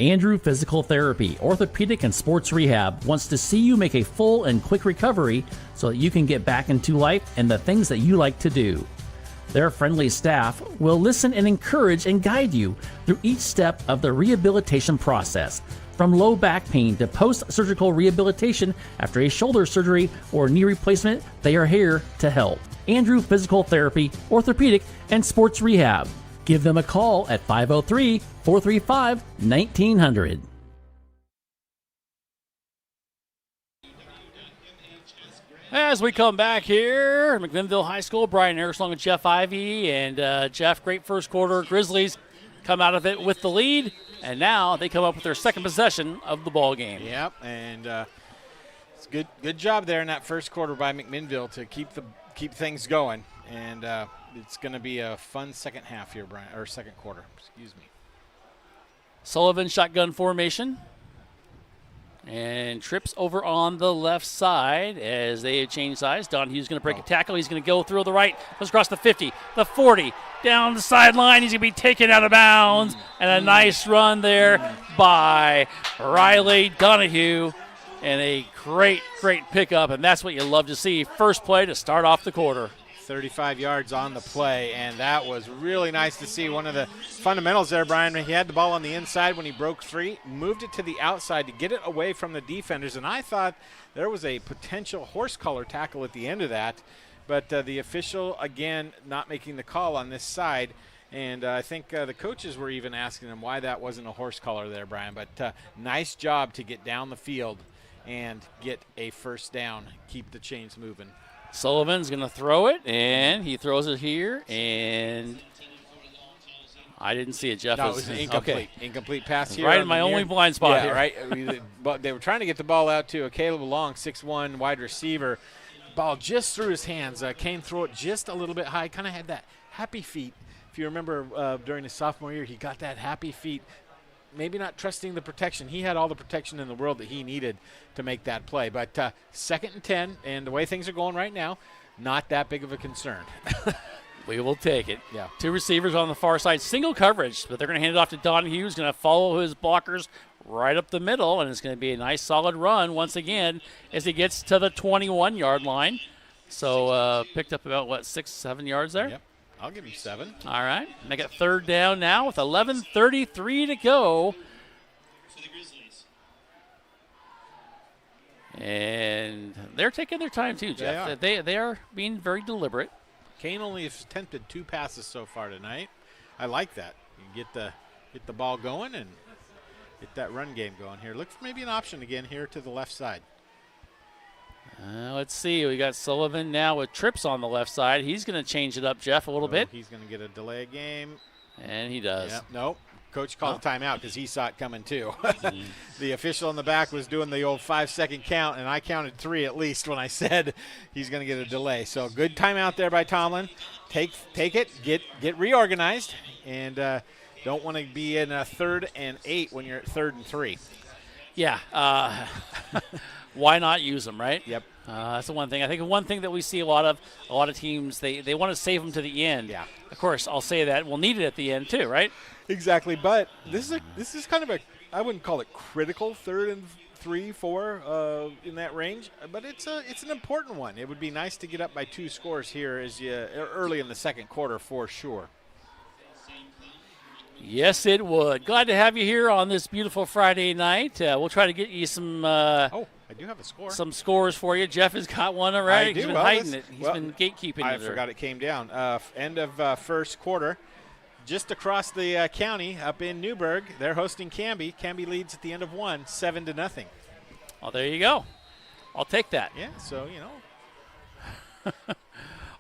Andrew Physical Therapy, Orthopedic and Sports Rehab wants to see you make a full and quick recovery so that you can get back into life and the things that you like to do. Their friendly staff will listen and encourage and guide you through each step of the rehabilitation process. From low back pain to post-surgical rehabilitation after a shoulder surgery or knee replacement, they are here to help. Andrew Physical Therapy, Orthopedic, and Sports Rehab. Give them a call at 503-435-1900. As we come back here, McMinnville High School, Brian Harris along with Jeff Ivey. And Jeff, great first quarter. Grizzlies come out of it with the lead, and now they come up with their second possession of the ball game. Yep, and it's good job there in that first quarter by McMinnville to keep things going. And it's going to be a fun second half here, Brian, or second quarter. Excuse me. Sullivan shotgun formation. And trips over on the left side as they change sides. Donahue's going to break a tackle. He's going to go through the right. Goes across the 50, the 40, down the sideline. He's going to be taken out of bounds. And a nice run there by Riley Donahue. And a great pickup. And that's what you love to see. First play to start off the quarter. 35 yards on the play, and that was really nice to see. One of the fundamentals there, Brian, he had the ball on the inside when he broke free, moved it to the outside to get it away from the defenders, and I thought there was a potential horse collar tackle at the end of that, but the official, again, not making the call on this side, and I think the coaches were even asking him why that wasn't a horse collar there, Brian, but nice job to get down the field and get a first down, keep the chains moving. Sullivan's going to throw it, and he throws it here, and I didn't see it, Jeff. No, it was incomplete. Okay. Incomplete pass here. Right in my only blind spot here. Right. But they were trying to get the ball out to a Caleb Long, 6'1", wide receiver. Ball just through his hands. Came through it just a little bit high. Kind of had that happy feet. If you remember during his sophomore year, he got that happy feet. Maybe not trusting the protection. He had all the protection in the world that he needed to make that play. But 2nd and 10, and the way things are going right now, not that big of a concern. We will take it. Yeah. 2 receivers on the far side. Single coverage, but they're going to hand it off to Donahue, who's going to follow his blockers right up the middle, and it's going to be a nice solid run once again as he gets to the 21-yard line. So picked up about, 6-7 yards there? Yep. I'll give him 7. All right. Make it 3rd down now with 11:33 to go. And they're taking their time too, Jeff. They are being very deliberate. Kane only has attempted 2 passes so far tonight. I like that. You get the ball going and get that run game going here. Look for maybe an option again here to the left side. Let's see. We got Sullivan now with trips on the left side. He's going to change it up, Jeff, a little bit. He's going to get a delay game. And he does. Yep. Nope. Coach called a timeout because he saw it coming too. The official in the back was doing the old 5-second count, and I counted 3 at least when I said he's going to get a delay. So good timeout there by Tomlin. Take it, get reorganized, and don't want to be in a 3rd and 8 when you're at 3rd and 3. Yeah. Why not use them, right? Yep. That's the one thing. I think one thing that we see a lot of teams, they want to save them to the end. Yeah. Of course, I'll say that we'll need it at the end too, right? Exactly. But this is kind of I wouldn't call it critical 3rd and 3, 4 in that range, but it's an important one. It would be nice to get up by 2 scores here early in the second quarter for sure. Yes, it would. Glad to have you here on this beautiful Friday night. We'll try to get you some. I do have a score. Some scores for you. Jeff has got one already. I do. He's been hiding it. He's been gatekeeping it. I forgot it came down. End of first quarter. Just across the county, up in Newburgh, they're hosting Canby. Canby leads at the end of 1, 7-0. Oh, there you go. I'll take that. Yeah. So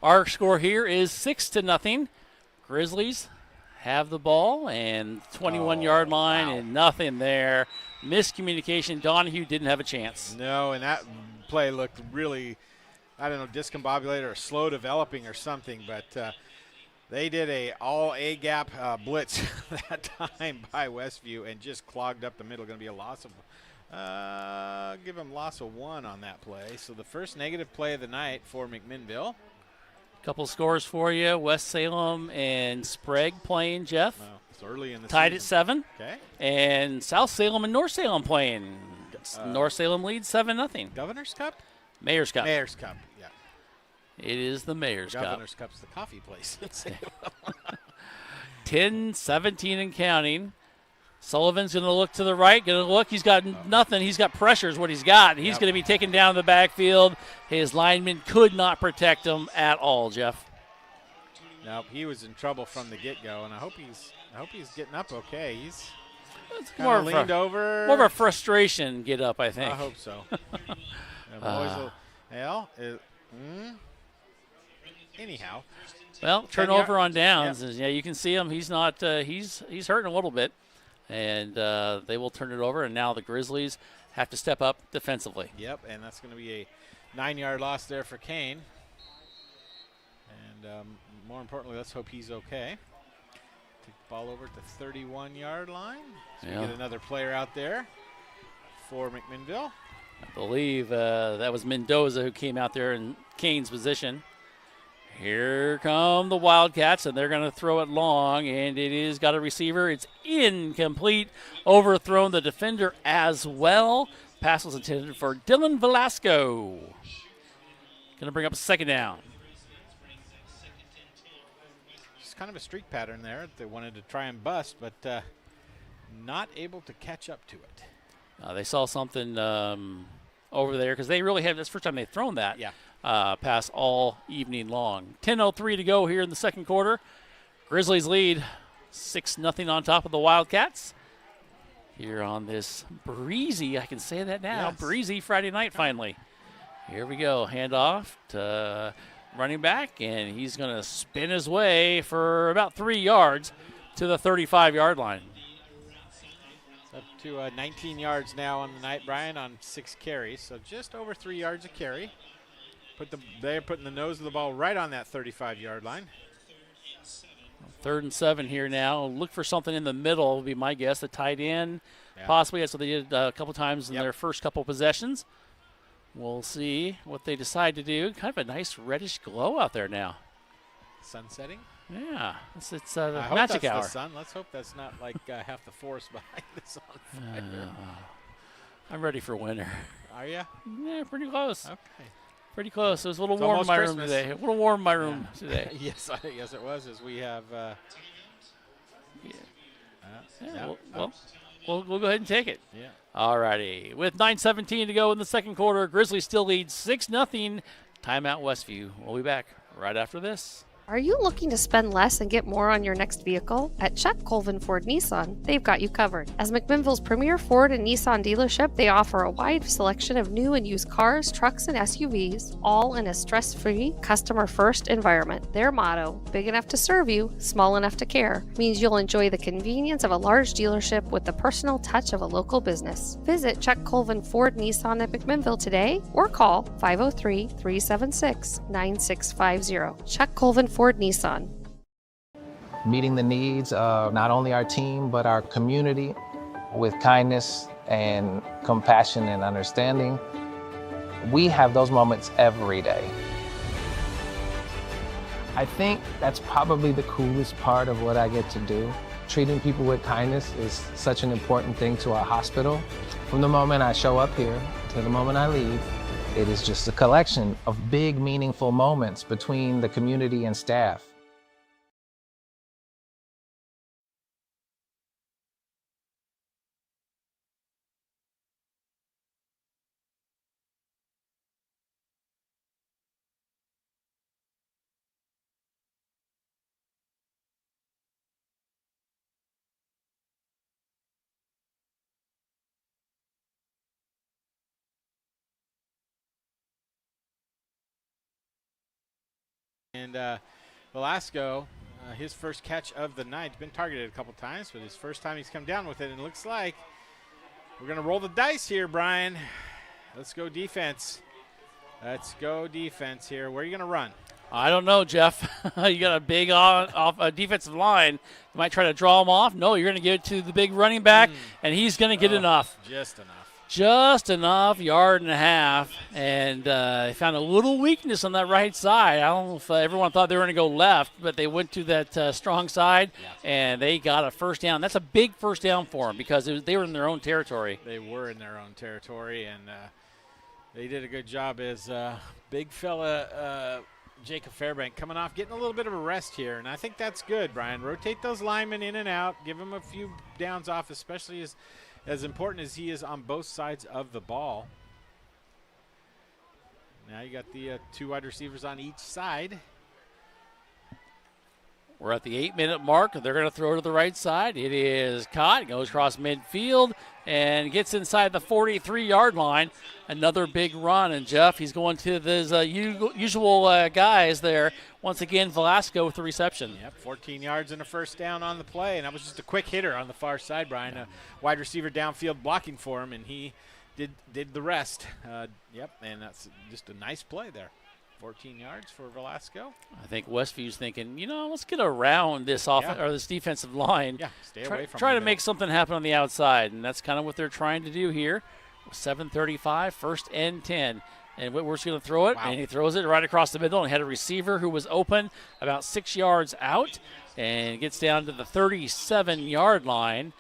Our score here is 6-0. Grizzlies have the ball and 21-yard line and nothing there. Miscommunication. Donahue didn't have a chance. No, and that play looked really, I don't know, discombobulated or slow developing or something, but they did a all A-gap blitz that time by Westview and just clogged up the middle. Going to be a loss of, give them loss of 1 on that play. So the first negative play of the night for McMinnville. Couple scores for you. West Salem and Sprague playing, Jeff. It's early in the Tied season. at 7. Okay. And South Salem and North Salem playing. North Salem leads 7-0. Governor's Cup? Mayor's Cup. Mayor's Cup, yeah. It is the Mayor's Cup. Governor's Cup's the coffee place. 10-17 and counting. Sullivan's going to look to the right. Going to look. He's got nothing. He's got pressure is what he's got. He's going to be taken down in the backfield. His lineman could not protect him at all, Jeff. Nope, he was in trouble from the get-go, and I hope he's getting up okay. He's more leaned over. More of a frustration get up, I think. I hope so. Anyhow. Well, turnover on downs. Yeah, you can see him. He's not. He's hurting a little bit, and they will turn it over. And now the Grizzlies have to step up defensively. Yep, and that's going to be a 9-yard loss there for Kane. And more importantly, let's hope he's okay. Take the ball over at the 31-yard line. So we get another player out there for McMinnville. I believe that was Mendoza who came out there in Kane's position. Here come the Wildcats, and they're going to throw it long, and it is got a receiver. It's incomplete, overthrown the defender as well. Pass was intended for Dylan Velasco. Going to bring up a second down. Just kind of a streak pattern there. They wanted to try and bust, but not able to catch up to it. They saw something over there because they really have. That's the first time they've thrown that. Yeah. Pass all evening long. 10:03 to go here in the second quarter. Grizzlies lead 6-0 on top of the Wildcats. Here on this breezy, I can say that now, breezy Friday night finally. Here we go. Handoff to running back, and he's going to spin his way for about 3 yards to the 35-yard line. Up to 19 yards now on the night, Brian, on 6 carries. So just over 3 yards a carry. They're putting the nose of the ball right on that 35-yard line. 3rd and 7 here now. Look for something in the middle would be my guess. The tight end, possibly. That's what they did a couple times in their first couple possessions. We'll see what they decide to do. Kind of a nice reddish glow out there now. Sun setting? Yeah. It's the I hope magic that's hour. The sun. Let's hope that's not like half the forest behind us on fire. I'm ready for winter. Are you? Yeah, pretty close. Okay. Pretty close. It was a little warm in my room today. A little warm in my room today. Yes, it was. As we have. We'll go ahead and take it. Yeah. All righty. With 9:17 to go in the second quarter, Grizzlies still lead 6-0. Timeout Westview. We'll be back right after this. Are you looking to spend less and get more on your next vehicle? At Chuck Colvin Ford Nissan, they've got you covered. As McMinnville's premier Ford and Nissan dealership, they offer a wide selection of new and used cars, trucks, and SUVs, all in a stress-free, customer-first environment. Their motto, big enough to serve you, small enough to care, means you'll enjoy the convenience of a large dealership with the personal touch of a local business. Visit Chuck Colvin Ford Nissan at McMinnville today or call 503-376-9650. Chuck Colvin Ford Nissan. Meeting the needs of not only our team, but our community with kindness and compassion and understanding. We have those moments every day. I think that's probably the coolest part of what I get to do. Treating people with kindness is such an important thing to our hospital. From the moment I show up here to the moment I leave, it is just a collection of big, meaningful moments between the community and staff. And Velasco, his first catch of the night, been targeted a couple times, but his first time he's come down with it, and it looks like we're going to roll the dice here, Brian. Let's go defense. Let's go defense here. Where are you going to run? I don't know, Jeff. You got a big off a defensive line. You might try to draw him off. No, you're going to give it to the big running back, and he's going to get enough. Just enough. Just enough, yard and a half, and they found a little weakness on that right side. I don't know if everyone thought they were going to go left, but they went to that strong side, and they got a first down. That's a big first down for them because they were in their own territory. They were in their own territory, and they did a good job as big fella Jacob Fairbank coming off, getting a little bit of a rest here, and I think that's good, Brian. Rotate those linemen in and out, give them a few downs off, especially as important as he is on both sides of the ball. Now you got the two wide receivers on each side. We're at the 8-minute mark. They're going to throw to the right side. It is caught, goes across midfield, and gets inside the 43-yard line. Another big run, and Jeff, he's going to his usual guys there. Once again, Velasco with the reception. Yep, 14 yards and a first down on the play, and that was just a quick hitter on the far side, Brian. A wide receiver downfield blocking for him, and he did the rest. Yep, and that's just a nice play there. 14 yards for Velasco. I think Westview's thinking, let's get around this or this defensive line. Yeah, stay away from try to make something happen on the outside, and that's kind of what they're trying to do here. 7:35, first and 10. And Whitworth's going to throw it, and he throws it right across the middle and had a receiver who was open about 6 yards out and gets down to the 37-yard line.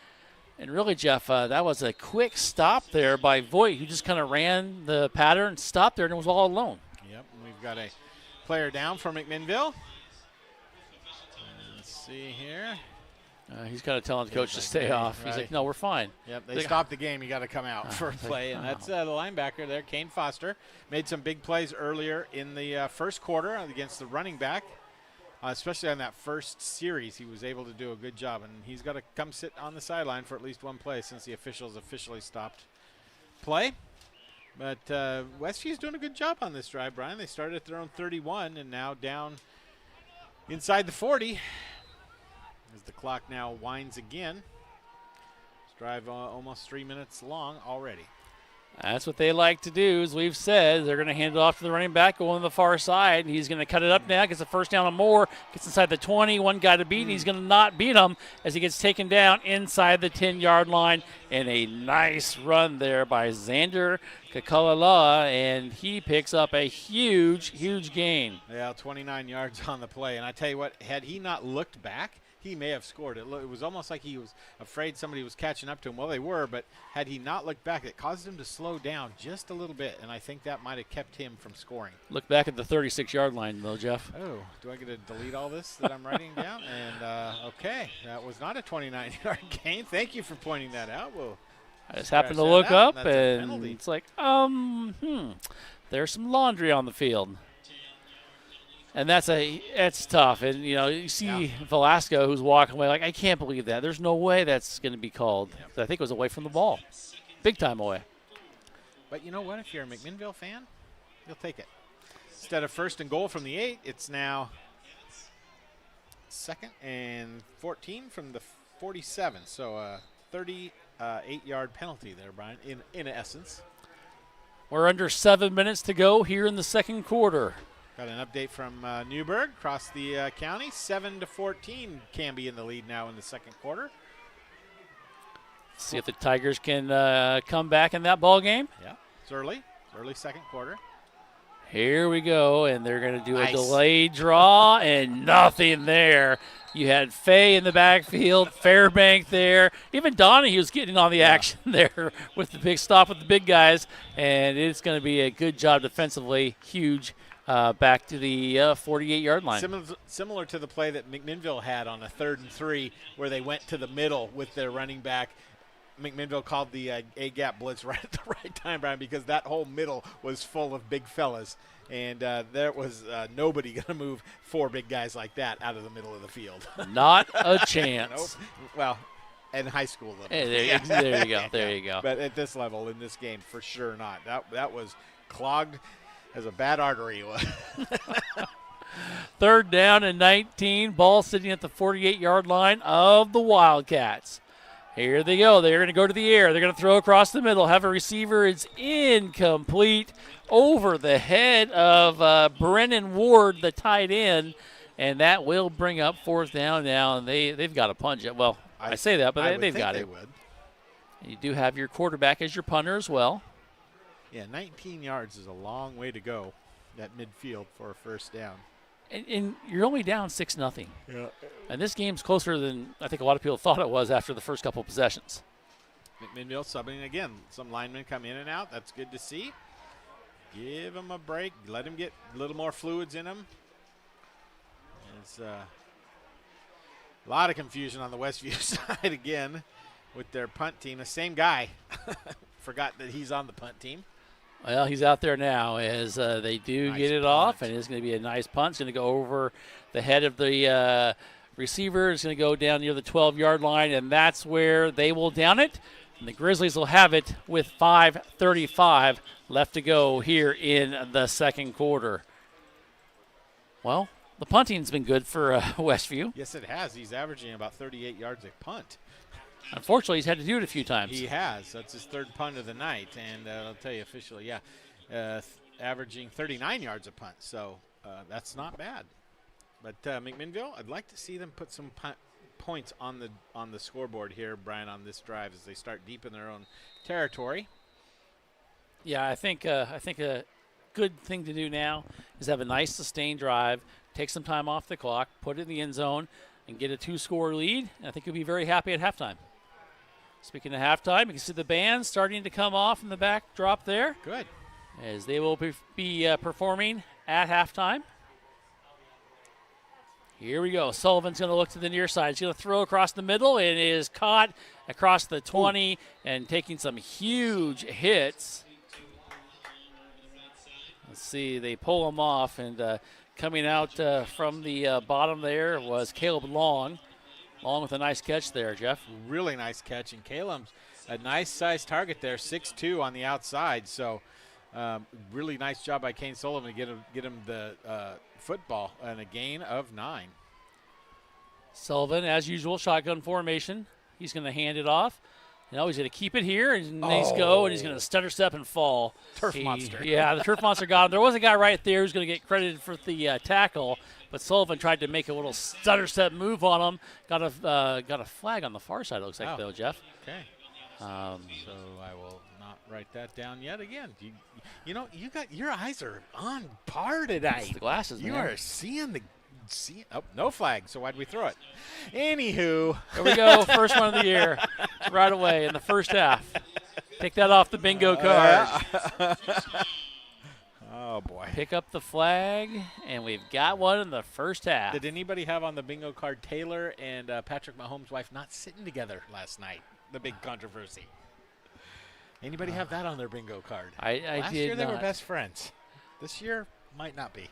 And really, Jeff, that was a quick stop there by Voigt, who just kind of ran the pattern, stopped there, and was all alone. Yep, we've got a player down for McMinnville. Let's see here. He's kind of telling the coach to stay off. He's like, no, we're fine. Yep, they stopped the game. You got to come out for a play. And that's the linebacker there, Kane Foster. Made some big plays earlier in the first quarter against the running back. Especially on that first series, he was able to do a good job. And he's got to come sit on the sideline for at least one play since the officials officially stopped play. But Westview's doing a good job on this drive, Brian. They started at their own 31 and now down inside the 40. As the clock now winds again. This drive almost 3 minutes long already. That's what they like to do, as we've said. They're going to hand it off to the running back going to the far side. And he's going to cut it up now, gets a first down and more, gets inside the 20, one guy to beat, and he's going to not beat him as he gets taken down inside the 10-yard line. And a nice run there by Xander Kakalala, and he picks up a huge, huge gain. Yeah, 29 yards on the play. And I tell you what, had he not looked back, he may have scored. It was almost like he was afraid somebody was catching up to him. Well, they were, but had he not looked back, it caused him to slow down just a little bit, and I think that might have kept him from scoring. Look back at the 36-yard line, though, Jeff. Oh, do I get to delete all this that I'm writing down? And, okay, that was not a 29-yard gain. Thank you for pointing that out. I just happened to look up, and it's like, there's some laundry on the field. And it's tough. And, you see Velasco who's walking away like, I can't believe that. There's no way that's going to be called. I think it was away from the ball. Big time away. But you know what? If you're a McMinnville fan, you'll take it. Instead of 1st and goal from the 8, it's now 2nd and 14 from the 47. So a 38-yard penalty there, Brian, in essence. We're under 7 minutes to go here in the second quarter. Got an update from Newburgh across the county. 7-14, Canby in the lead now in the second quarter. See if the Tigers can come back in that ball game. Yeah, it's early second quarter. Here we go, and they're going to do Nice. a delayed draw, and nothing there. You had Fay in the backfield, Fairbank there. Even Donahue's getting on the action there with the big stop with the big guys, and it's going to be a good job defensively. Huge back to the 48-yard line. Similar to the play that McMinnville had on a 3rd and 3 where they went to the middle with their running back. McMinnville called the A-gap blitz right at the right time, Brian, because that whole middle was full of big fellas. And there was nobody going to move 4 big guys like that out of the middle of the field. Not a chance. Nope. Well, in high school level. Hey, there you go. There you go. But at this level, in this game, for sure not. That was clogged as a bad artery. 3rd down and 19. Ball sitting at the 48-yard line of the Wildcats. Here they go. They're going to go to the air. They're going to throw across the middle. Have a receiver. It's incomplete over the head of Brennan Ward, the tight end, and that will bring up 4th down now, and they've got to punch it. Well, I say that, but they've got it. Would. You do have your quarterback as your punter as well. Yeah, 19 yards is a long way to go at midfield for a 1st down. And you're only down 6-0. Yeah. And this game's closer than I think a lot of people thought it was after the first couple of possessions. McMinnville subbing again. Some linemen come in and out. That's good to see. Give them a break. Let them get a little more fluids in them. It's a lot of confusion on the Westview side again with their punt team. The same guy. Forgot that he's on the punt team. Well, he's out there now as they do Nice get it punt. off, and it's going to be a nice punt. It's going to go over the head of the receiver. It's going to go down near the 12-yard line, and that's where they will down it. And the Grizzlies will have it with 5:35 left to go here in the 2nd quarter. Well, the punting's been good for Westview. Yes, it has. He's averaging about 38 yards a punt. Unfortunately, he's had to do it a few times. He has. That's his 3rd punt of the night. And I'll tell you officially, averaging 39 yards a punt. So that's not bad. But McMinnville, I'd like to see them put some points on the scoreboard here, Brian, on this drive as they start deep in their own territory. Yeah, I think a good thing to do now is have a nice sustained drive, take some time off the clock, put it in the end zone, and get a 2-score lead. And I think you'll be very happy at halftime. Speaking of halftime, you can see the band starting to come off in the backdrop there. Good. As they will be performing at halftime. Here we go. Sullivan's going to look to the near side. He's going to throw across the middle and is caught across the 20 and taking some huge hits. Let's see. They pull him off, and coming out from the bottom there was Caleb Long. Long with a nice catch there, Jeff. Really nice catch. And Caleb's a nice size target there, 6'2" on the outside. So really nice job by Kane Sullivan to get him the football and a gain of 9. Sullivan, as usual, shotgun formation. He's going to hand it off. You know, he's going to keep it here, and he's go, and he's going to stutter step and fall. Turf monster. Yeah, the turf monster got him. There was a guy right there who's going to get credited for the tackle, but Sullivan tried to make a little stutter step move on him. Got a flag on the far side, it looks like, though, Jeff. Okay. So I will not write that down yet again. You know, your eyes are on par tonight. It's the glasses, You man. are seeing no flag, so why'd we throw it? Anywho. There we go, first one of the year, right away in the first half. Take that off the bingo card. Oh, boy. Pick up the flag, and we've got one in the first half. Did anybody have on the bingo card Taylor and Patrick Mahomes' wife not sitting together last night? The big controversy. Anybody have that on their bingo card? I Last did year they were not. best friends. This year might not be.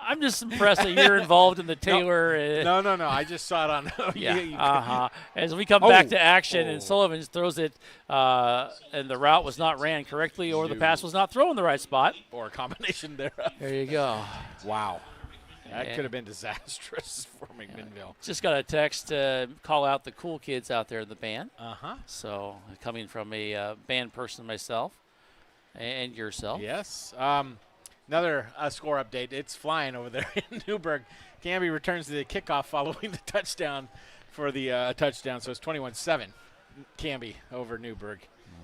I'm just impressed that you're involved in the Taylor. No. I just saw it on. Yeah. As we come back to action, and Sullivan throws it, and the route was not ran correctly, or the pass was not thrown in the right spot. Or a combination thereof. There you go. Wow. That could have been disastrous for McMinnville. Just got a text to call out the cool kids out there in the band. Uh-huh. So coming from a band person myself and yourself. Yes. Another score update. It's flying over there in Newburgh. Canby returns to the kickoff following the touchdown for the touchdown, so it's 21-7. Canby over Newburgh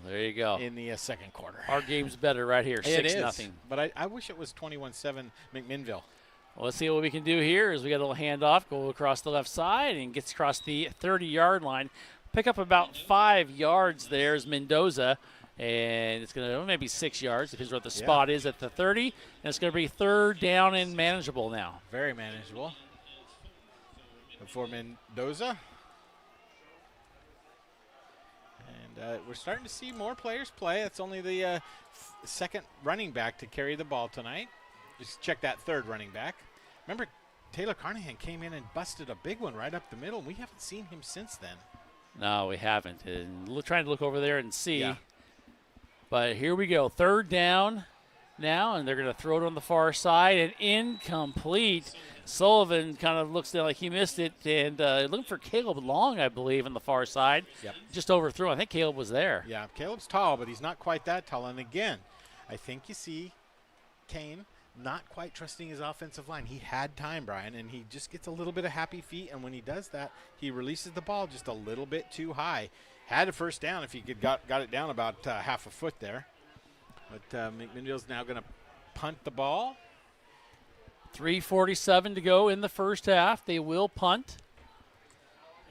There you go. in the second quarter. Our game's better right here, It 6-0. But I wish it was 21-7 McMinnville. Well, let's see what we can do here as we got a little handoff, go across the left side and gets across the 30-yard line. Pick up about 5 yards there is Mendoza, and it's going to maybe 6 yards, depends what the spot is at the 30, and it's going to be third down and manageable now. Very manageable. For Mendoza. And we're starting to see more players play. It's only the second running back to carry the ball tonight. Just check that third running back. Remember, Taylor Carnahan came in and busted a big one right up the middle, and we haven't seen him since then. No, we haven't. And trying to look over there and see. Yeah. But here we go. Third down now, and they're going to throw it on the far side, and incomplete. Sullivan kind of looks like he missed it, and looking for Caleb Long, I believe, on the far side. Yep. Just overthrew. I think Caleb was there. Yeah, Caleb's tall, but he's not quite that tall. And again, I think you see Kane not quite trusting his offensive line. He had time, Brian, and he just gets a little bit of happy feet, and when he does that, he releases the ball just a little bit too high. Had a first down if he could got it down about half a foot there. But McMinnville's now going to punt the ball. 3:47 to go in the first half. They will punt.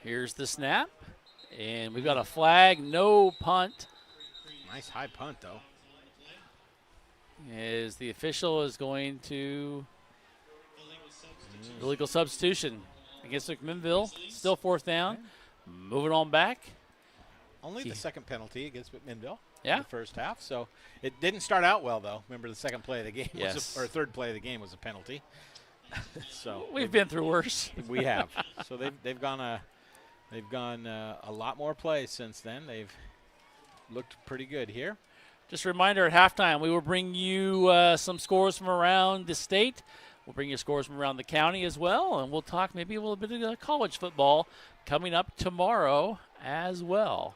Here's the snap, and we've got a flag, no punt. Nice high punt, though. As the official is going to illegal substitution against McMinnville. Still fourth down. Moving on back. Only the second penalty against McMinnville Yeah. in the first half. So it didn't start out well, though. Remember, the second play of the game Yes. or third play of the game was a penalty. So We've been through worse. we have. So they've gone a lot more plays since then. They've looked pretty good here. Just a reminder, at halftime, we will bring you some scores from around the state. We'll bring you scores from around the county as well, and we'll talk maybe a little bit of college football coming up tomorrow as well.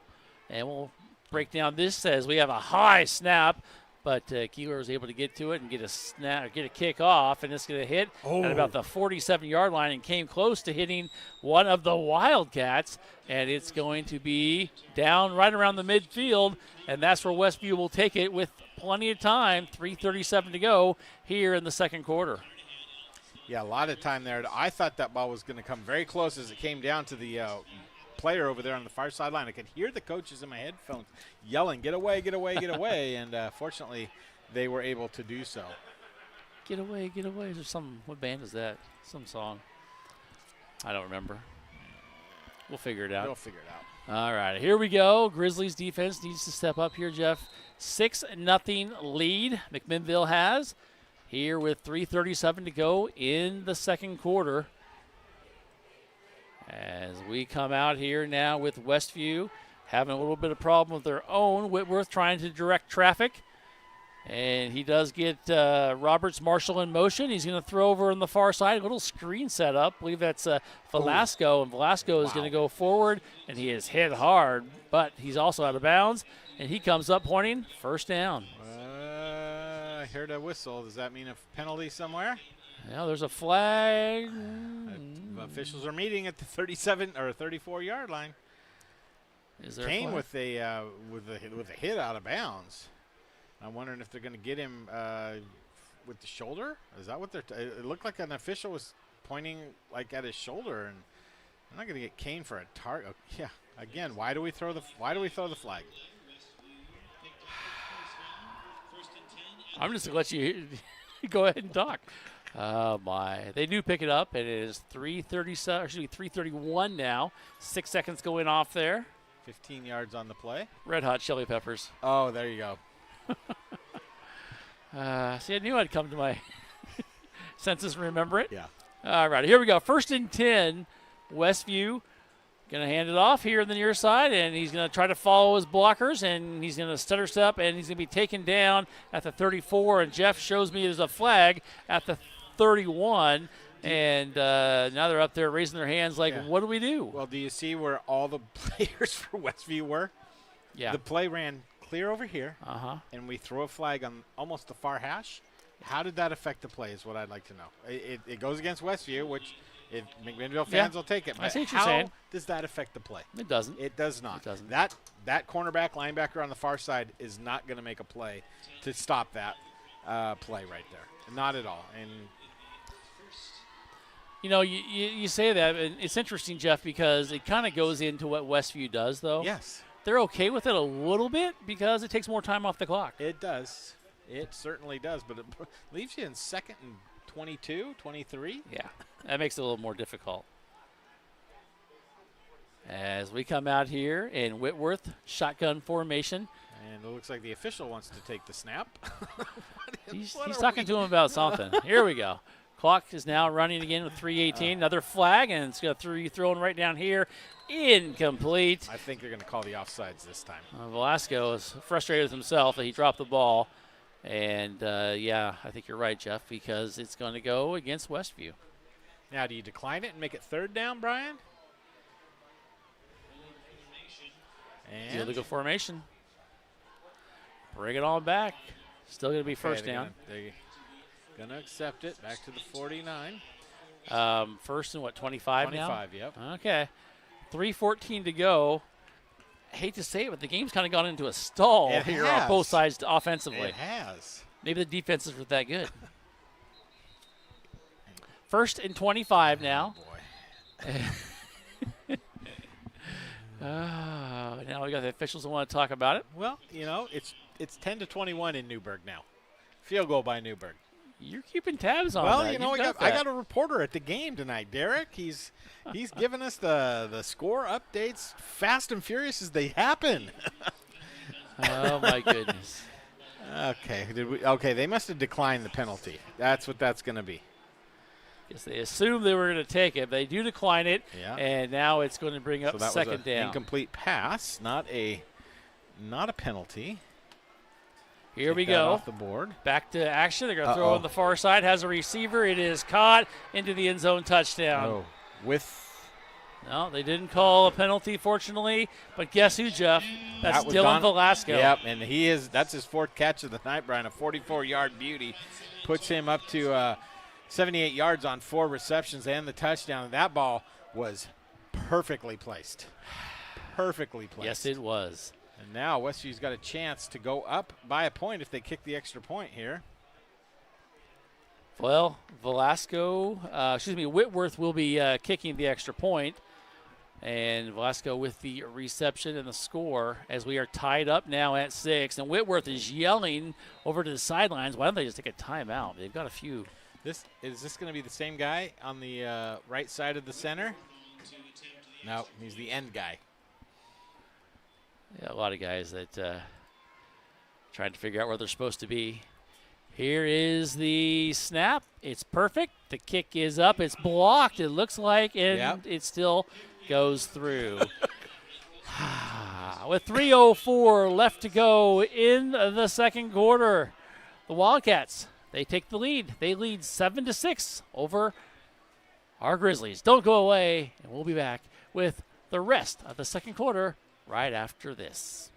And we'll break down this as we have a high snap, but Keeler was able to get to it and get a snap, or get a kick off, and it's going to hit at about the 47-yard line and came close to hitting one of the Wildcats, and it's going to be down right around the midfield, and that's where Westview will take it with plenty of time, 3:37 to go here in the second quarter. Yeah, a lot of time there. I thought that ball was going to come very close as it came down to the player over there on the far sideline. I could hear the coaches in my headphones yelling, "Get away, get away, get away!" And fortunately, they were able to do so. Get away, get away. Is there some, what band is that? Some song. I don't remember. We'll figure it out. We'll figure it out. All right, here we go. Grizzlies defense needs to step up here, Jeff. 6-0 lead McMinnville has here with 3:37 to go in the second quarter. As we come out here now with Westview having a little bit of problem with their own. Whitworth trying to direct traffic. And he does get Roberts Marshall in motion. He's going to throw over on the far side. A little screen set up. I believe that's Velasco. And Velasco is going to go forward. And he is hit hard. But he's also out of bounds. And he comes up pointing first down. I heard a whistle. Does that mean a penalty somewhere? Yeah, there's a flag. Officials are meeting at the 37 or 34-yard line. Is there Kane a flag? with a hit out of bounds. I'm wondering if they're going to get him with the shoulder. Is that what they're? It looked like an official was pointing like at his shoulder, and I'm not going to get Kane for a target. Yeah. Again, why do we throw the flag? I'm just going to let you go ahead and talk. Oh, my. They do pick it up, and it is 3:31 now. 6 seconds going off there. 15 yards on the play. Red Hot Chili Peppers. Oh, there you go. See, I knew I'd come to my senses and remember it. Yeah. All right, here we go. 1st and 10. Westview going to hand it off here on the near side, and he's going to try to follow his blockers, and he's going to stutter step, and he's going to be taken down at the 34. And Jeff shows me there's a flag at the 31. And now they're up there raising their hands like, what do we do? Well, do you see where all the players for Westview were? Yeah. The play ran clear over here, Uh-huh. and we throw a flag on almost the far hash. How did that affect the play is what I'd like to know. It goes against Westview, which McMinnville fans will take it. I But see what you're how saying. does that affect the play? It doesn't. It does not. It doesn't. That cornerback, linebacker on the far side is not going to make a play to stop that play right there. Not at all. And You know, you say that, and it's interesting, Jeff, because it kind of goes into what Westview does, though. yes, They're okay with it a little bit because it takes more time off the clock. it does. It certainly does. But it leaves you in 2nd and 22, 23. Yeah, that makes it a little more difficult. As we come out here in Whitworth, shotgun formation. And it looks like the official wants to take the snap. He's talking to him about something. Here we go. Clock is now running again with 3:18. Another flag, and it's going to be thrown right down here. Incomplete. I think they're going to call the offsides this time. Velasco is frustrated with himself that he dropped the ball. And, yeah, I think you're right, Jeff, because it's going to go against Westview. Now, do you decline it and make it 3rd down, Brian? And Illegal formation. Bring it on back. Still going to be first they're down. They're going to accept it. Back to the 49. First and, 25 now? 25, yep. Okay. 3:14 to go. I hate to say it, but the game's kind of gone into a stall It here has. on both sides offensively. It has. Maybe the defense isn't that good. First and 25 now. Boy. Now we got the officials that want to talk about it. Well, you know, it's 10-21 in Newburgh now. Field goal by Newburgh. You're keeping tabs on Well, that. you know, You've I that. got a reporter at the game tonight, Derek. He's giving us the score updates fast and furious as they happen. Oh, my goodness. Okay, okay, they must have declined the penalty. That's what that's going to be. Guess they assumed they were going to take it. They do decline it, Yeah. and now it's going to bring up So that second was an down. incomplete pass, not a penalty. Here we Take that go. off the board. Back to action. They're going to throw on the far side. Has a receiver. It is caught into the end zone touchdown. Oh, with No, they didn't call a penalty, fortunately. But guess who, Jeff? That's that was Dylan Velasco. Yep, and that's his 4th catch of the night, Brian. A 44-yard beauty puts him up to 78 yards on 4 receptions and the touchdown. That ball was perfectly placed. Perfectly placed. Yes, it was. And now Westview's got a chance to go up by a point if they kick the extra point here. Well, Whitworth will be kicking the extra point. And Velasco with the reception and the score as we are tied up now at 6. And Whitworth is yelling over to the sidelines. Why don't they just take a timeout? They've got a few. Is this going to be the same guy on the right side of the center? No, he's the end guy. Yeah, a lot of guys that trying to figure out where they're supposed to be. Here is the snap. It's perfect. The kick is up. It's blocked, it looks like, and it still goes through. With 3:04 left to go in the second quarter, the Wildcats, they take the lead. They lead 7-6 over our Grizzlies. Don't go away, and we'll be back with the rest of the second quarter right after this.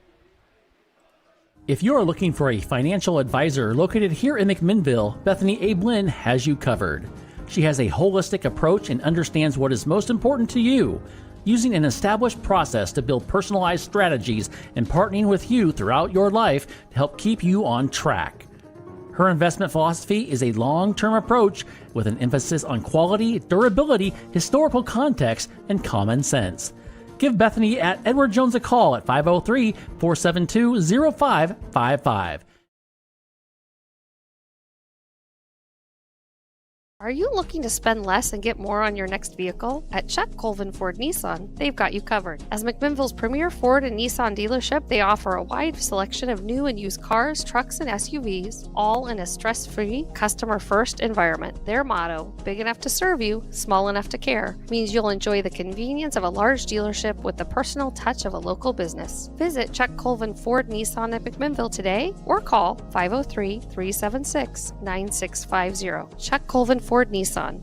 If you are looking for a financial advisor located here in McMinnville, Bethany Ablin has you covered. She has a holistic approach and understands what is most important to you, using an established process to build personalized strategies and partnering with you throughout your life to help keep you on track. Her investment philosophy is a long-term approach with an emphasis on quality, durability, historical context, and common sense. Give Bethany at Edward Jones a call at 503-472-0555. Are you looking to spend less and get more on your next vehicle? At Chuck Colvin Ford Nissan, they've got you covered. As McMinnville's premier Ford and Nissan dealership, they offer a wide selection of new and used cars, trucks, and SUVs, all in a stress-free, customer-first environment. Their motto, big enough to serve you, small enough to care, means you'll enjoy the convenience of a large dealership with the personal touch of a local business. Visit Chuck Colvin Ford Nissan at McMinnville today or call 503-376-9650. Chuck Colvin Ford Nissan.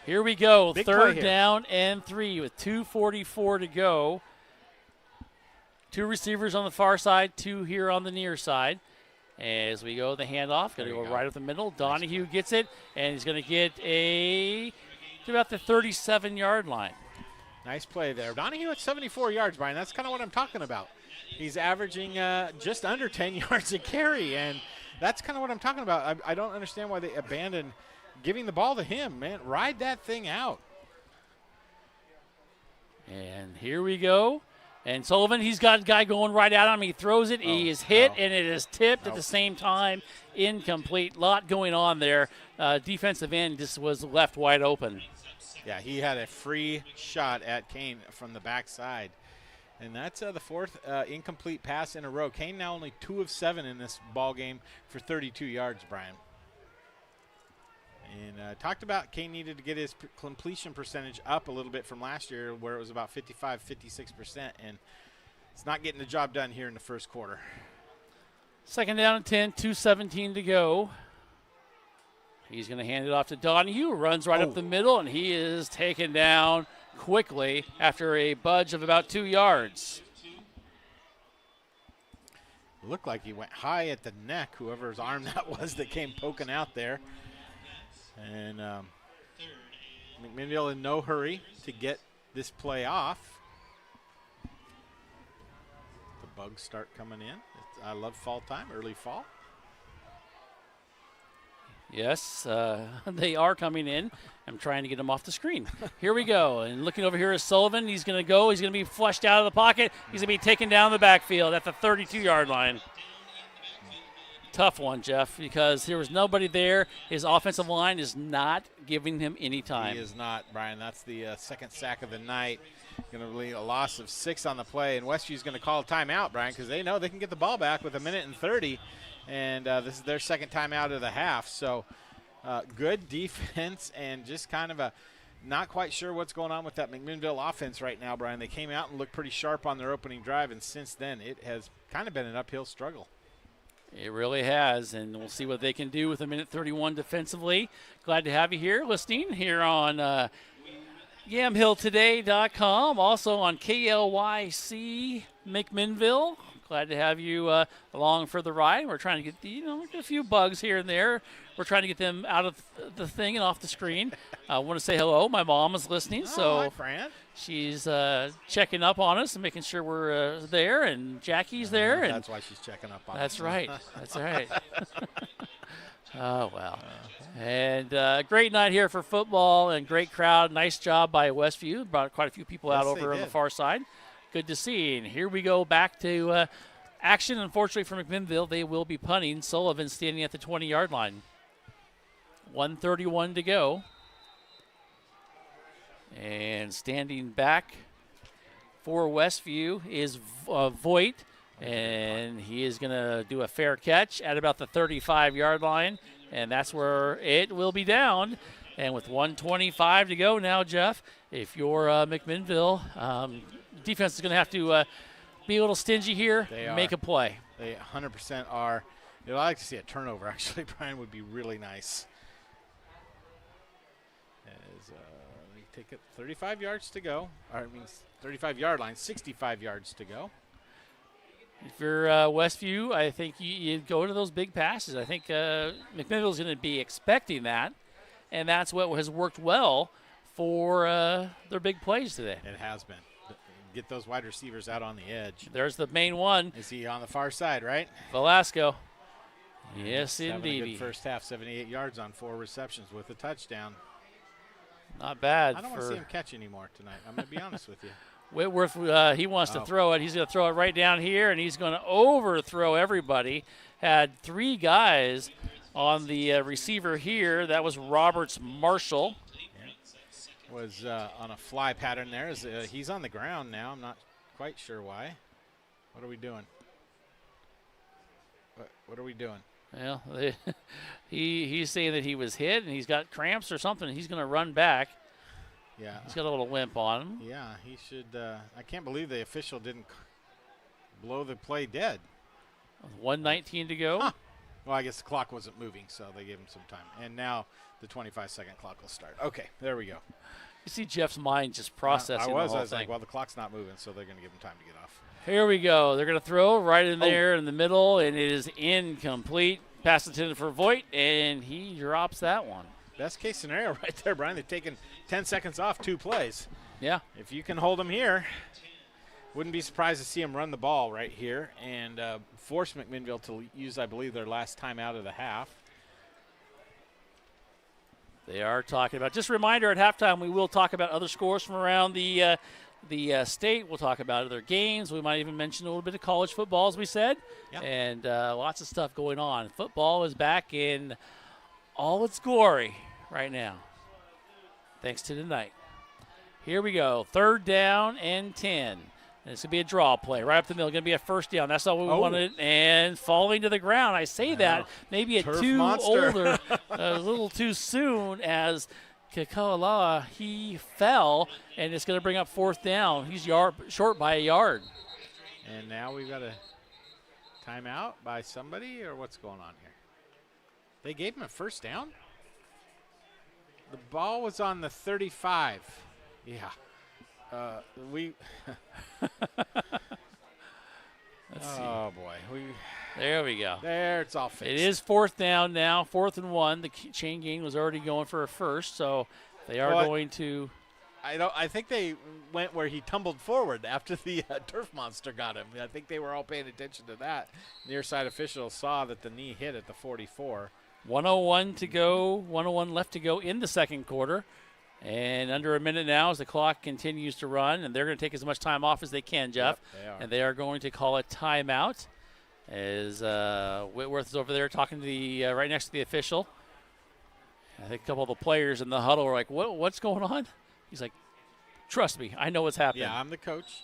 Here we go. Big play Third here. down and 3 with 2:44 to go. 2 receivers on the far side, 2 here on the near side. As we go, the handoff, going to go right up the middle. Donahue gets it, and he's going to get to about the 37-yard line. Nice play there. Donahue at 74 yards, Brian. That's kind of what I'm talking about. He's averaging just under 10 yards a carry, and that's kind of what I'm talking about. I don't understand why they abandoned giving the ball to him, man. Ride that thing out. And here we go. And Sullivan, he's got a guy going right at him. He throws it. He is hit, and it is tipped at the same time. Incomplete. Lot going on there. Defensive end just was left wide open. Yeah, he had a free shot at Kane from the backside. And that's the 4th incomplete pass in a row. Kane now only 2 of 7 in this ball game for 32 yards, Brian. And talked about Kane needed to get his completion percentage up a little bit from last year where it was about 55-56%, and it's not getting the job done here in the first quarter. Second down and 10, 2:17 to go. He's going to hand it off to Donahue, runs right up the middle, and he is taken down quickly after a budge of about 2 yards. It looked like he went high at the neck, whoever's arm that was that came poking out there. And McMinnville in no hurry to get this play off. The bugs start coming in. I love fall time, early fall. Yes, they are coming in. I'm trying to get them off the screen. Here we go. And looking over here is Sullivan. He's going to go. He's going to be flushed out of the pocket. He's going to be taken down the backfield at the 32-yard line. Tough one, Jeff, because there was nobody there. His offensive line is not giving him any time. He is not, Brian. That's the second sack of the night. Going to leave a loss of 6 on the play. And Westview's going to call a timeout, Brian, because they know they can get the ball back with 1:30. And this is their second timeout of the half. So good defense and just kind of a not quite sure what's going on with that McMinnville offense right now, Brian. They came out and looked pretty sharp on their opening drive, and since then it has kind of been an uphill struggle. It really has, and we'll see what they can do with 1:31 defensively. Glad to have you here listening here on YamhillToday.com, also on KLYC McMinnville. Glad to have you along for the ride. We're trying to get a few bugs here and there. We're trying to get them out of the thing and off the screen. I want to say hello. My mom is listening, Hi, Fran. she's checking up on us and making sure we're there, and Jackie's there. And that's why she's checking up on us. That's right. That's right. Oh, well. And great night here for football and great crowd. Nice job by Westview. Brought quite a few people out over on the far side. Good to see. And here we go back to action. Unfortunately for McMinnville, they will be punting. Sullivan standing at the 20-yard line. 1:31 to go. And standing back for Westview is Voigt. And he is going to do a fair catch at about the 35-yard line. And that's where it will be down. And with 1:25 to go now, Jeff, if you're McMinnville, defense is going to have to be a little stingy here, make a play. They 100% are. I'd like to see a turnover, actually, Brian, would be really nice. As they take it 35 yards to go. Or it means 35-yard line, 65 yards to go. If you're Westview, I think you go to those big passes. I think McMinnville is going to be expecting that, and that's what has worked well for their big plays today. It has been. Get those wide receivers out on the edge. There's the main one. Is he on the far side, right? Velasco. Yes, having indeed. a good first half, 78 yards on 4 receptions with a touchdown. Not bad. I don't want to see him catch anymore tonight. I'm going to be honest with you. Whitworth, he wants to throw it. He's going to throw it right down here, and he's going to overthrow everybody. Had 3 guys on the receiver here. That was Roberts Marshall. Was on a fly pattern there. He's on the ground now. I'm not quite sure why. What are we doing? What are we doing? Well, he's saying that he was hit and he's got cramps or something. He's going to run back. Yeah. He's got a little limp on him. Yeah, he should. I can't believe the official didn't blow the play dead. 1:19 to go. Huh. Well, I guess the clock wasn't moving, so they gave him some time. And now the 25-second clock will start. Okay, there we go. You see Jeff's mind just processing I was the whole thing. like, well, the clock's not moving, so they're going to give him time to get off. Here we go. They're going to throw right in there in the middle, and it is incomplete. Pass intended for Voigt, and he drops that one. Best case scenario right there, Brian. They've taken 10 seconds off 2 plays. Yeah. If you can hold them here, wouldn't be surprised to see them run the ball right here and force McMinnville to use, I believe, their last time out of the half. They are talking about. Just a reminder, at halftime, we will talk about other scores from around the state. We'll talk about other games. We might even mention a little bit of college football, as we said. Yep. And lots of stuff going on. Football is back in all its glory right now, thanks to tonight. Here we go. 3rd down and 10. And it's going to be a draw play right up the middle. Going to be a first down. That's all we wanted. And falling to the ground. I say that maybe a too older, a little too soon as Kaka'ala, he fell, and it's going to bring up 4th down. He's short by a yard. And now we've got a timeout by somebody, or what's going on here? They gave him a first down? The ball was on the 35. Yeah. Let's see. Oh, boy. There we go. There, it's all fixed. It is 4th down now, 4th and 1. The chain gang was already going for a first, so they are going to. I think they went where he tumbled forward after the turf monster got him. I think they were all paying attention to that. Near side officials saw that the knee hit at the 44. 1:01 to go, 1:01 left to go in the second quarter. And under a minute now as the clock continues to run, and they're going to take as much time off as they can, Jeff. Yep, they are. And they are going to call a timeout as Whitworth is over there talking to the right next to the official. I think a couple of the players in the huddle are like, what's going on? He's like, trust me, I know what's happening. Yeah, I'm the coach.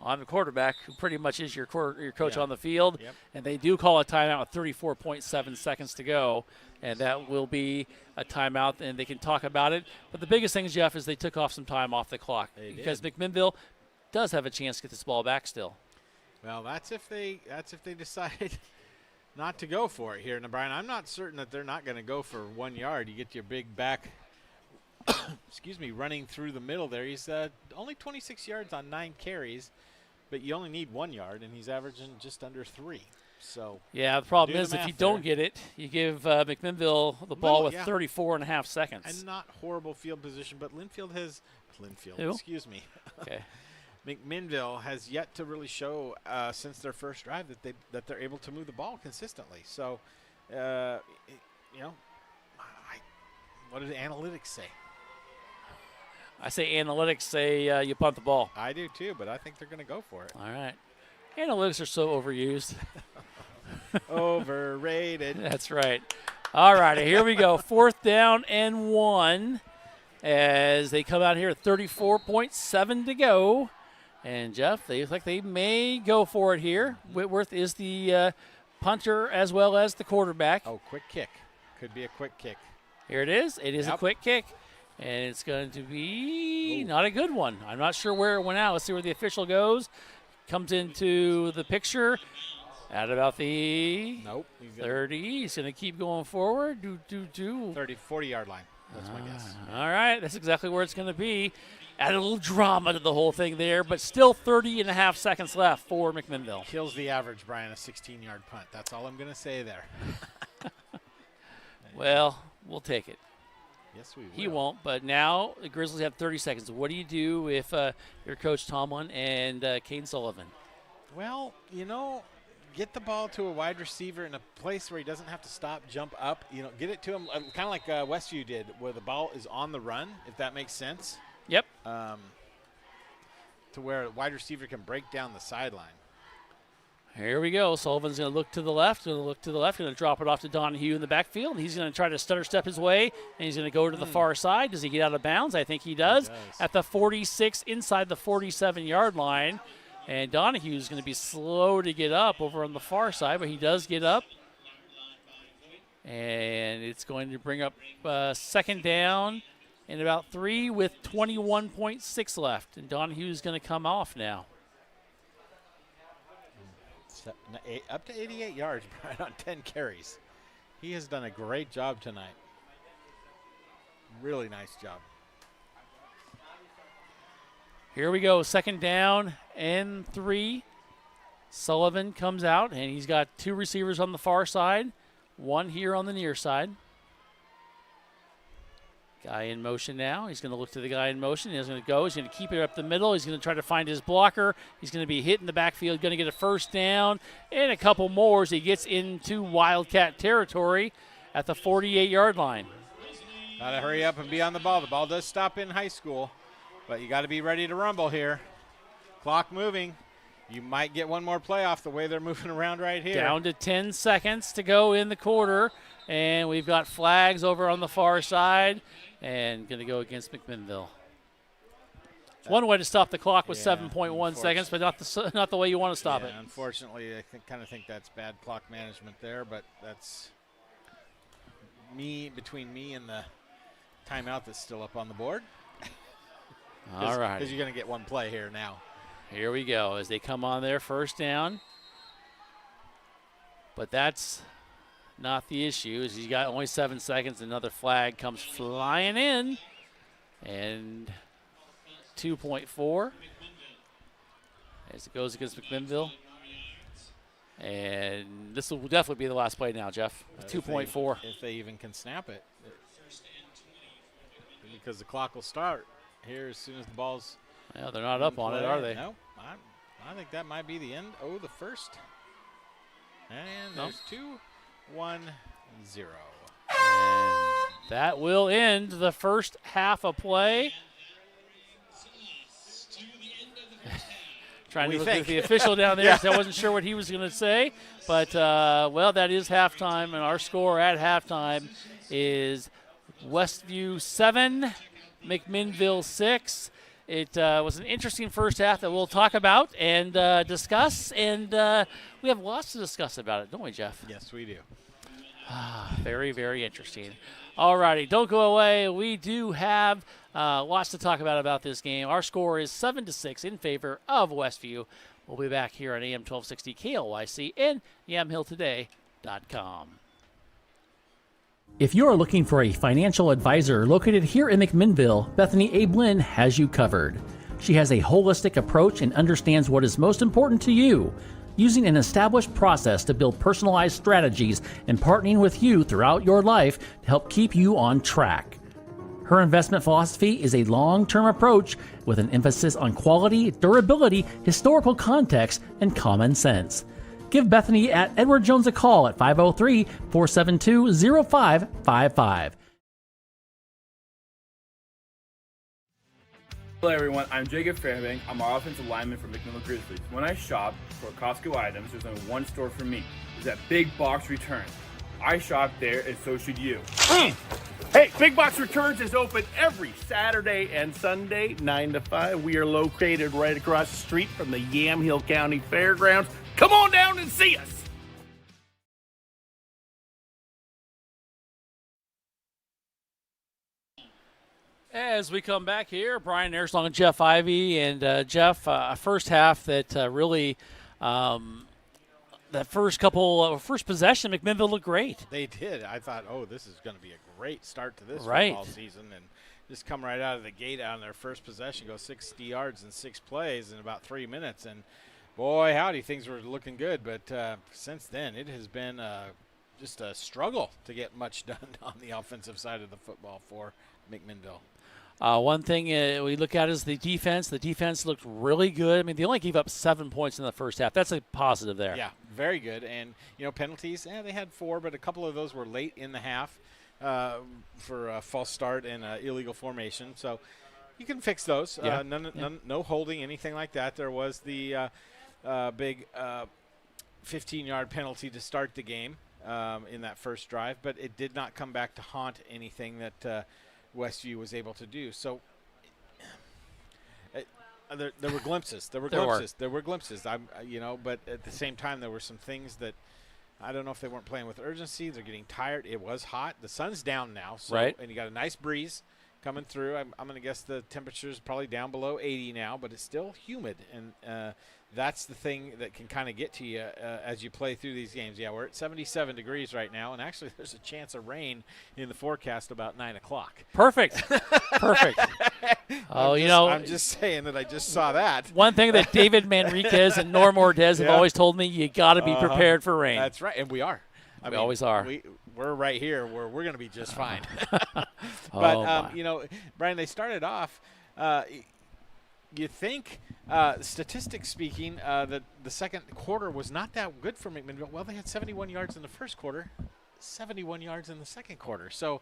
I'm the quarterback, who pretty much is your coach on the field. Yep. And they do call a timeout with 34.7 seconds to go. And that will be a timeout, and they can talk about it. But the biggest thing, Jeff, is they took off some time off the clock because McMinnville does have a chance to get this ball back still. Well, that's if they decide not to go for it here. Now, Brian, I'm not certain that they're not going to go for 1 yard. You get your big back, running through the middle there. He's only 26 yards on 9 carries, but you only need 1 yard, and he's averaging just under 3. So yeah, the problem is if you don't get it, you give McMinnville the ball with 34.5 seconds. And not horrible field position, but Linfield, Who? Excuse me. Okay. McMinnville has yet to really show since their first drive that they're able to move the ball consistently. So, what do the analytics say? I say analytics say you punt the ball. I do too, but I think they're going to go for it. All right. Analytics are so overused. Overrated. That's right. All right, here we go. 4th down and 1 as they come out here at 34.7 to go. And, Jeff, they look like they may go for it here. Whitworth is the punter as well as the quarterback. Oh, quick kick. Could be a quick kick. Here it is. It is a quick kick. And it's going to be not a good one. I'm not sure where it went out. Let's see where the official goes. Comes into the picture at about the 30. He's going to keep going forward. 40-yard line. That's my guess. All right. That's exactly where it's going to be. Add a little drama to the whole thing there, but still 30.5 seconds left for McMinnville. Kills the average, Brian, a 16-yard punt. That's all I'm going to say there. Well, we'll take it. Yes, we will. He won't, but now the Grizzlies have 30 seconds. What do you do if you're Coach Tomlin and Kane Sullivan? Well, get the ball to a wide receiver in a place where he doesn't have to stop, jump up. Get it to him, kind of like Westview did, where the ball is on the run, if that makes sense. Yep. To where a wide receiver can break down the sideline. Here we go. Sullivan's going to look to the left, going to drop it off to Donahue in the backfield. He's going to try to stutter step his way, and he's going to go to the far side. Does he get out of bounds? I think he does. At the 46, inside the 47-yard line. And Donahue's going to be slow to get up over on the far side, but he does get up. And it's going to bring up 2nd down and about 3 with 21.6 left. And Donahue's going to come off now. Up to 88 yards, Brian, on 10 carries. He has done a great job tonight. Really nice job. Here we go, 2nd down and 3. Sullivan comes out, and he's got 2 receivers on the far side, 1 here on the near side. Guy in motion now. He's going to look to the guy in motion. He's going to go. He's going to keep it up the middle. He's going to try to find his blocker. He's going to be hit in the backfield, going to get a 1st down and a couple more as he gets into Wildcat territory at the 48-yard line. Got to hurry up and be on the ball. The ball does stop in high school, but you got to be ready to rumble here. Clock moving. You might get one more play off the way they're moving around right here. Down to 10 seconds to go in the quarter, and we've got flags over on the far side and going to go against McMinnville. One way to stop the clock was 7.1 seconds, but not the way you want to stop it. Unfortunately, I kind of think that's bad clock management there, but that's between me and the timeout that's still up on the board. All right. Because you're going to get one play here now. Here we go as they come on their 1st down. But that's not the issue. As he's got only 7 seconds. Another flag comes flying in. And 2.4 as it goes against McMinnville. And this will definitely be the last play now, Jeff. 2.4. If they even can snap it. Because the clock will start here as soon as the ball's. Yeah, they're not up on it, are they? No, I think that might be the end. Oh, the 1st. And there's 2-1-0. And that will end the first half of play. Trying to look at the official down there, so I wasn't sure what he was going to say. But, well, that is halftime, and our score at halftime is Westview 7, McMinnville 6. It was an interesting first half that we'll talk about and discuss, and we have lots to discuss about it, don't we, Jeff? Yes, we do. Very, very interesting. All righty, don't go away. We do have lots to talk about this game. Our score is 7-6 in favor of Westview. We'll be back here on AM 1260 KLYC and YamHillToday.com. If you're looking for a financial advisor located here in McMinnville, Bethany A. Blinn has you covered. She has a holistic approach and understands what is most important to you, using an established process to build personalized strategies and partnering with you throughout your life to help keep you on track. Her investment philosophy is a long-term approach with an emphasis on quality, durability, historical context, and common sense. Give Bethany at Edward Jones a call at 503-472-0555. Hello everyone, I'm Jacob Fairbank. I'm our offensive lineman for McMinnville Grizzlies. When I shop for Costco items, there's only one store for me. It's that Big Box Returns. I shop there and so should you. Hey, Big Box Returns is open every Saturday and Sunday, 9 to 5. We are located right across the street from the Yamhill County Fairgrounds. Come on down and see us. As we come back here, Brian Earslong and Jeff Ivey. And Jeff, a first half that really, that first possession, McMinnville looked great. They did. I thought, oh, this is going to be a great start to this football season. And just come right out of the gate on their first possession, go 60 yards in 6 plays in about 3 minutes. And boy, howdy, things were looking good. But since then, it has been just a struggle to get much done on the offensive side of the football for McMinnville. One thing we look at is the defense. The defense looked really good. I mean, they only gave up 7 points in the first half. That's a positive there. Yeah, very good. And, penalties, they had 4, but a couple of those were late in the half for a false start and illegal formation. So you can fix those. Yeah. No holding, anything like that. There was the big 15-yard penalty to start the game in that first drive, but it did not come back to haunt anything that Westview was able to do. So there were glimpses. There were glimpses. But at the same time, there were some things that I don't know if they weren't playing with urgency. They're getting tired. It was hot. The sun's down now, so right. And you got a nice breeze coming through. I'm going to guess the temperature is probably down below 80 now, but it's still humid, and that's the thing that can kind of get to you as you play through these games. Yeah, we're at 77 degrees right now, and actually there's a chance of rain in the forecast about 9 o'clock. Perfect. Perfect. Oh, I'm just saying that I just saw that. One thing that David Manriquez and Norm Ordez have always told me, you got to be prepared for rain. That's right, and we are. We always are. We're right here where we're going to be just fine. But, Brian, they started off, you think, statistics speaking, that the second quarter was not that good for McMinnville. Well, they had 71 yards in the first quarter, 71 yards in the second quarter. So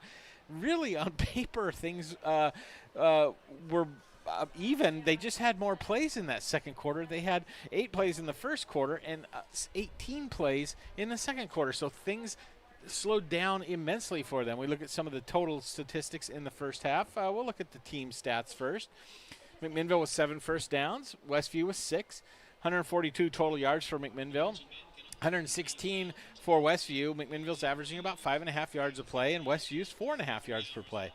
really on paper things were even. They just had more plays in that second quarter. They had 8 plays in the first quarter and 18 plays in the second quarter. So things slowed down immensely for them. We look at some of the total statistics in the first half. We'll look at the team stats first. McMinnville was 7 first downs. Westview was 6. 142 total yards for McMinnville. 116 for Westview. McMinnville's averaging about 5.5 yards a play, and Westview's 4.5 yards per play.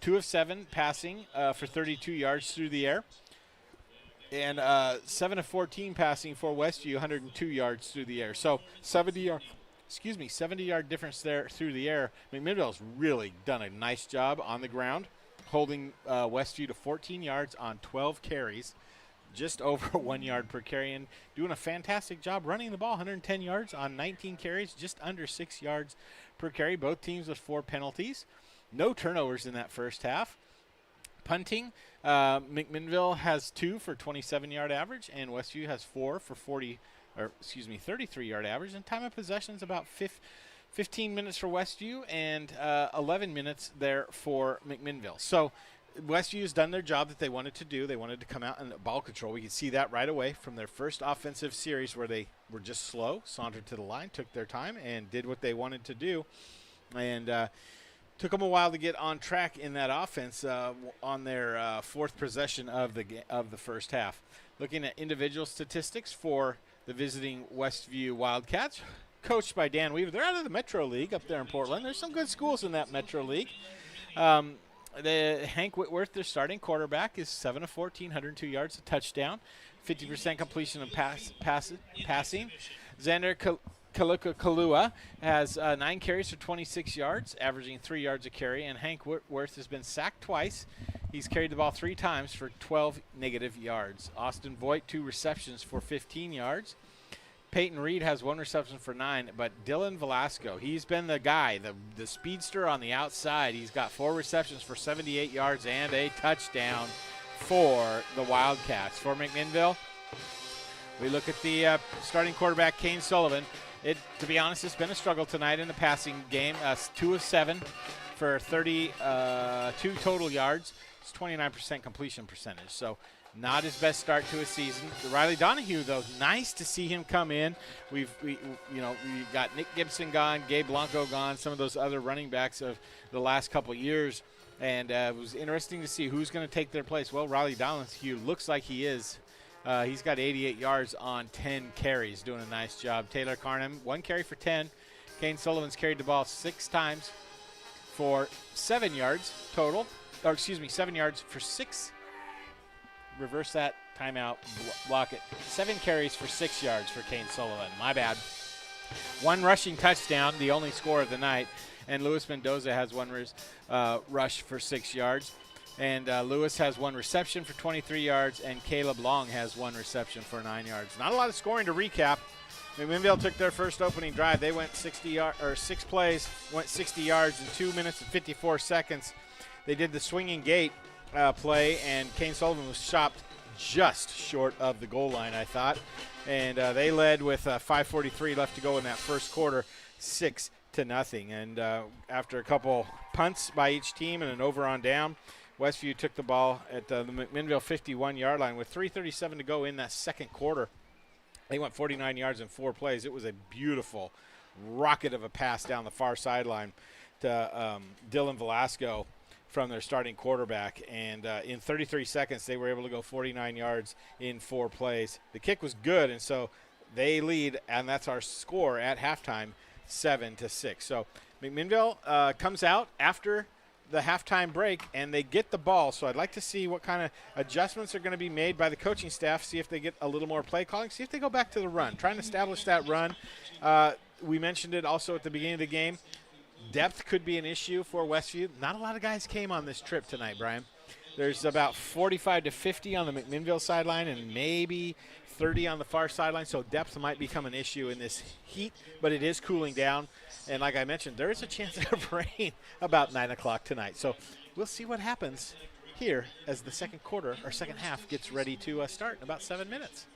2 of 7 passing for 32 yards through the air. And 7 of 14 passing for Westview, 102 yards through the air. So 70-yard difference there through the air. McMinnville's really done a nice job on the ground, holding Westview to 14 yards on 12 carries, just over 1 yard per carry, and doing a fantastic job running the ball, 110 yards on 19 carries, just under 6 yards per carry. Both teams with 4 penalties. No turnovers in that first half. Punting, McMinnville has 2 for 27-yard average, and Westview has 4 for 33-yard average. And time of possession is about 15 minutes for Westview and 11 minutes there for McMinnville. So Westview's done their job that they wanted to do. They wanted to come out in ball control. We could see that right away from their first offensive series where they were just slow, sauntered to the line, took their time, and did what they wanted to do. And took them a while to get on track in that offense on their fourth possession of the first half. Looking at individual statistics for the visiting Westview Wildcats, coached by Dan Weaver. They're out of the Metro League up there in Portland. There's some good schools in that Metro League. Hank Whitworth, their starting quarterback, is 7 of 14, 102 yards, a touchdown, 50% completion of passing. Xander Kalua has 9 carries for 26 yards, averaging 3 yards a carry, and Hank Whitworth has been sacked twice. He's carried the ball 3 times for 12 negative yards. Austin Voigt, 2 receptions for 15 yards. Peyton Reed has 1 reception for 9, but Dylan Velasco, he's been the guy, the speedster on the outside. He's got 4 receptions for 78 yards and a touchdown for the Wildcats. For McMinnville, we look at the starting quarterback, Kane Sullivan. To be honest, it's been a struggle tonight in the passing game. 2 of 7 for 32 total yards. It's 29% completion percentage. So not his best start to a season. Riley Donahue, though, nice to see him come in. We got Nick Gibson gone, Gabe Blanco gone, some of those other running backs of the last couple of years, and it was interesting to see who's going to take their place. Well, Riley Donahue looks like he is. He's got 88 yards on 10 carries, doing a nice job. Taylor Carnham, 1 carry for 10. Kane Sullivan's carried the ball 6 times for 7 yards total. 7 yards for 6. Reverse that, timeout, block it. 7 carries for 6 yards for Kane Sullivan. My bad. 1 rushing touchdown, the only score of the night. And Luis Mendoza has 1 rush for 6 yards. And Lewis has 1 reception for 23 yards, and Caleb Long has 1 reception for 9 yards. Not a lot of scoring to recap. McMinnville took their first opening drive. They went 6 plays, went 60 yards in 2 minutes and 54 seconds. They did the swinging gate play, and Kane Sullivan was stopped just short of the goal line, I thought. And they led with 5:43 left to go in that first quarter, 6-0. And after a couple punts by each team and an over on down, Westview took the ball at the McMinnville 51-yard line with 3:37 to go in that second quarter. They went 49 yards in 4 plays. It was a beautiful rocket of a pass down the far sideline to Dylan Velasco from their starting quarterback. And in 33 seconds, they were able to go 49 yards in 4 plays. The kick was good, and so they lead, and that's our score at halftime, 7-6. So McMinnville comes out after the halftime break, and they get the ball. So I'd like to see what kind of adjustments are going to be made by the coaching staff, see if they get a little more play calling, see if they go back to the run, trying to establish that run. We mentioned it also at the beginning of the game. Depth could be an issue for Westview. Not a lot of guys came on this trip tonight, Brian. There's about 45 to 50 on the McMinnville sideline and maybe 30 on the far sideline, so depth might become an issue in this heat, but it is cooling down. And like I mentioned, there is a chance of rain about 9 o'clock tonight. So we'll see what happens here as the second half gets ready to start in about 7 minutes.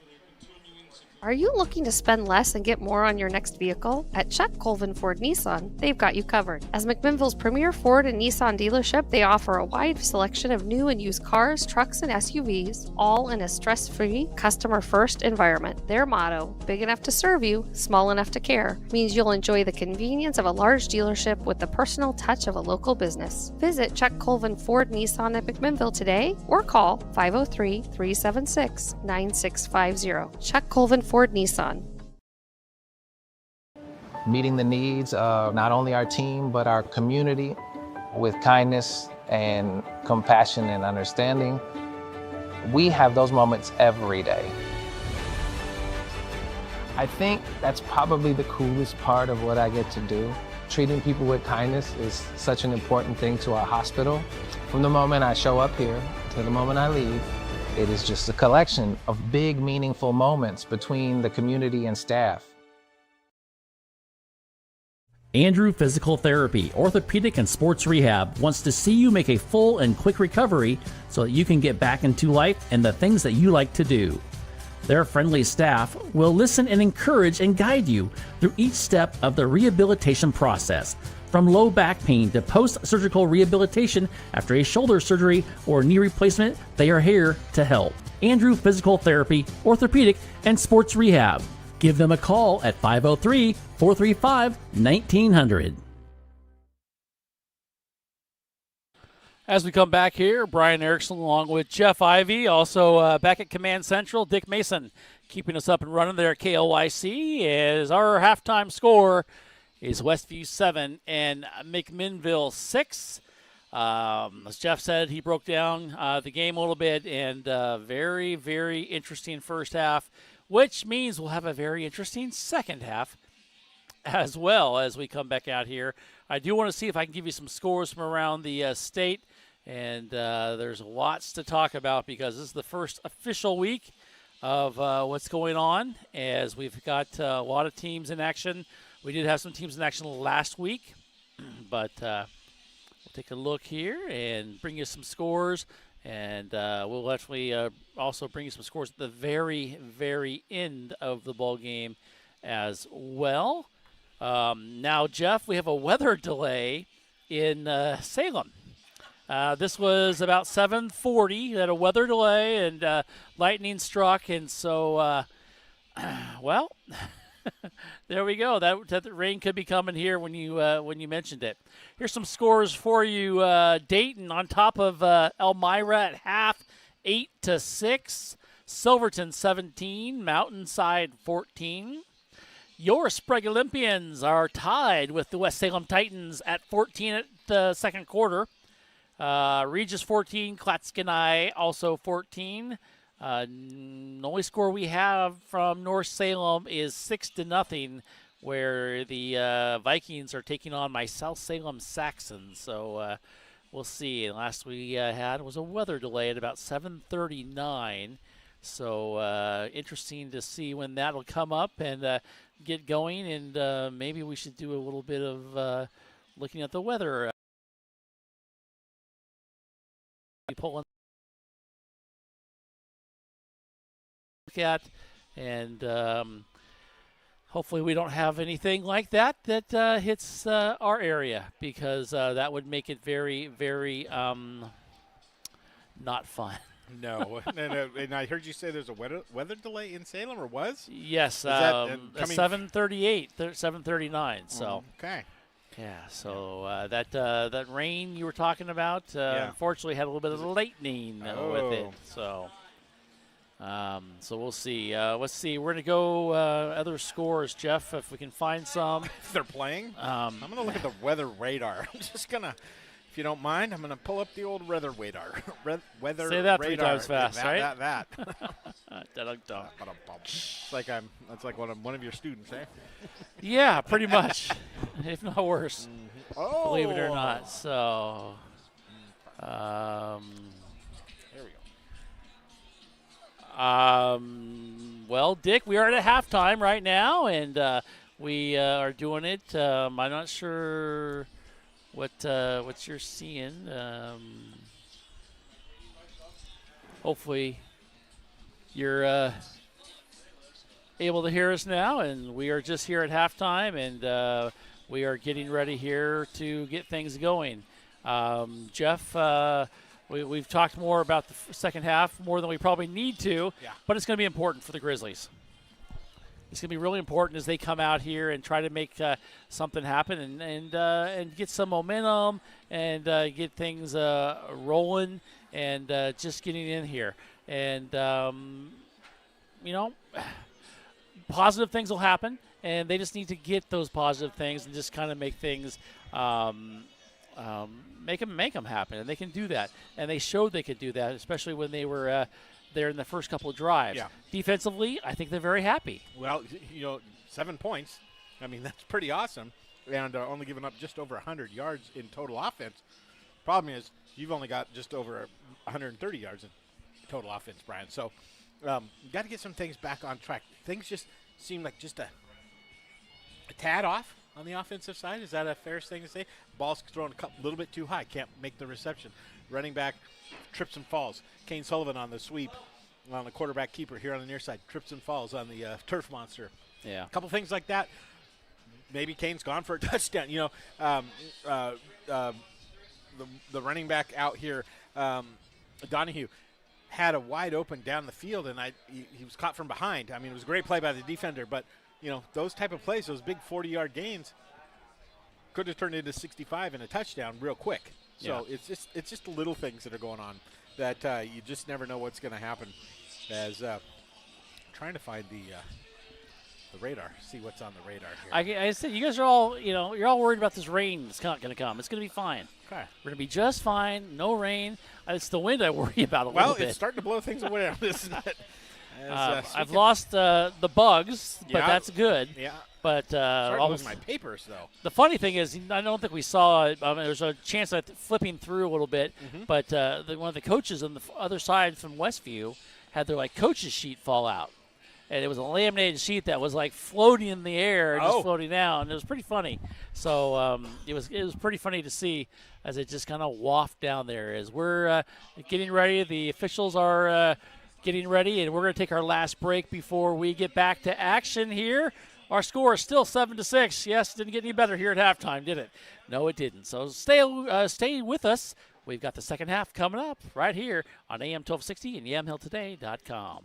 Are you looking to spend less and get more on your next vehicle? At Chuck Colvin Ford Nissan, they've got you covered. As McMinnville's premier Ford and Nissan dealership, they offer a wide selection of new and used cars, trucks, and SUVs, all in a stress-free, customer-first environment. Their motto, big enough to serve you, small enough to care, means you'll enjoy the convenience of a large dealership with the personal touch of a local business. Visit Chuck Colvin Ford Nissan at McMinnville today or call 503-376-9650. Chuck Colvin Ford Nissan. Meeting the needs of not only our team, but our community with kindness and compassion and understanding. We have those moments every day. I think that's probably the coolest part of what I get to do. Treating people with kindness is such an important thing to our hospital. From the moment I show up here to the moment I leave, it is just a collection of big, meaningful moments between the community and staff. Andrew Physical Therapy, Orthopedic and Sports Rehab wants to see you make a full and quick recovery so that you can get back into life and the things that you like to do. Their friendly staff will listen and encourage and guide you through each step of the rehabilitation process, from low back pain to post-surgical rehabilitation after a shoulder surgery or knee replacement. They are here to help. Andrew Physical Therapy, Orthopedic and Sports Rehab. Give them a call at 503-435-1900. As we come back here, Brian Erickson along with Jeff Ivey, also back at Command Central, Dick Mason keeping us up and running there at KLYC. As our halftime score is Westview 7 and McMinnville 6. As Jeff said, he broke down the game a little bit, and very, very interesting first half, which means we'll have a very interesting second half as well as we come back out here. I do want to see if I can give you some scores from around the state, and there's lots to talk about because this is the first official week of what's going on, as we've got a lot of teams in action. We did have some teams in action last week, but we'll take a look here and bring you some scores, and we'll actually also bring you some scores at the very, very end of the ball game as well. Now, Jeff, we have a weather delay in Salem. This was about 7:40. We had a weather delay, and lightning struck, and so, well, there we go. That rain could be coming here when you mentioned it. Here's some scores for you. Dayton on top of Elmira at half, 8-6. Silverton 17, Mountainside 14. Your Sprague Olympians are tied with the West Salem Titans at 14 at the second quarter. Regis 14, Klatskanai also 14. The only score we have from North Salem is 6-0, where the Vikings are taking on my South Salem Saxons. So we'll see. And last we had was a weather delay at about 7:39. So interesting to see when that'll come up and get going. And maybe we should do a little bit of looking at the weather. Pulling look at, and hopefully we don't have anything like that hits our area, because that would make it very, very not fun. No. And I heard you say there's a weather delay in Salem, or was? Yes, coming 7:38, 7:39. So okay. Yeah, so that rain you were talking about, unfortunately had a little bit of lightning with it. So we'll see. Let's see. We're going to go other scores, Jeff, if we can find some. If they're playing? I'm going to look at the weather radar. I'm just going to, if you don't mind, I'm going to pull up the old weather radar. Weather Say that radar. 3 times fast, right? That. Da-dum-dum. It's like that's like one of your students, eh? Yeah, pretty much, if not worse. Oh. Believe it or not. So, There we go. well, Dick, we are at halftime right now, and we are doing it. I'm not sure what you're seeing. Hopefully, you're able to hear us now, and we are just here at halftime, and we are getting ready here to get things going. Jeff, we've talked more about the second half, more than we probably need to, but it's going to be important for the Grizzlies. It's going to be really important as they come out here and try to make something happen and get some momentum and get things rolling and just getting in here. And, positive things will happen, and they just need to get those positive things and just kind of make things make them happen, and they can do that. And they showed they could do that, especially when they were there in the first couple of drives. Yeah. Defensively, I think they're very happy. Well, 7 points. I mean, that's pretty awesome. And only giving up just over 100 yards in total offense. Problem is, you've only got just over 130 yards in total offense, Brian. So you got to get some things back on track. Things just seem like just a tad off on the offensive side. Is that a fair thing to say? Ball's thrown a little bit too high. Can't make the reception. Running back trips and falls. Kane Sullivan on the sweep on the quarterback keeper here on the near side. Trips and falls on the turf monster. Yeah. A couple things like that. Maybe Kane's gone for a touchdown. The running back out here, Donahue, had a wide open down the field, and he was caught from behind. I mean, it was a great play by the defender, but, those type of plays, those big 40-yard gains, could have turned into 65 and a touchdown real quick. So it's just the little things that are going on that you just never know what's going to happen. As trying to find the radar, see what's on the radar here. I said you guys are all, you're all worried about this rain that's going to come. It's going to be fine. Okay. We're going to be just fine. No rain. It's the wind I worry about a little bit. Well, it's starting to blow things away, isn't it? I've lost the bugs, but that's good. Yeah. But almost my papers, though. The funny thing is, I don't think we saw it. There's a chance of flipping through a little bit, but one of the coaches on the other side from Westview had their coach's sheet fall out, and it was a laminated sheet that was floating in the air, just floating down. And it was pretty funny. So it was pretty funny to see as it just kind of wafted down there. As we're getting ready, the officials are getting ready, and we're going to take our last break before we get back to action here. Our score is still 7-6. Yes, didn't get any better here at halftime, did it? No, it didn't. So stay with us. We've got the second half coming up right here on AM 1260 and YamhillToday.com.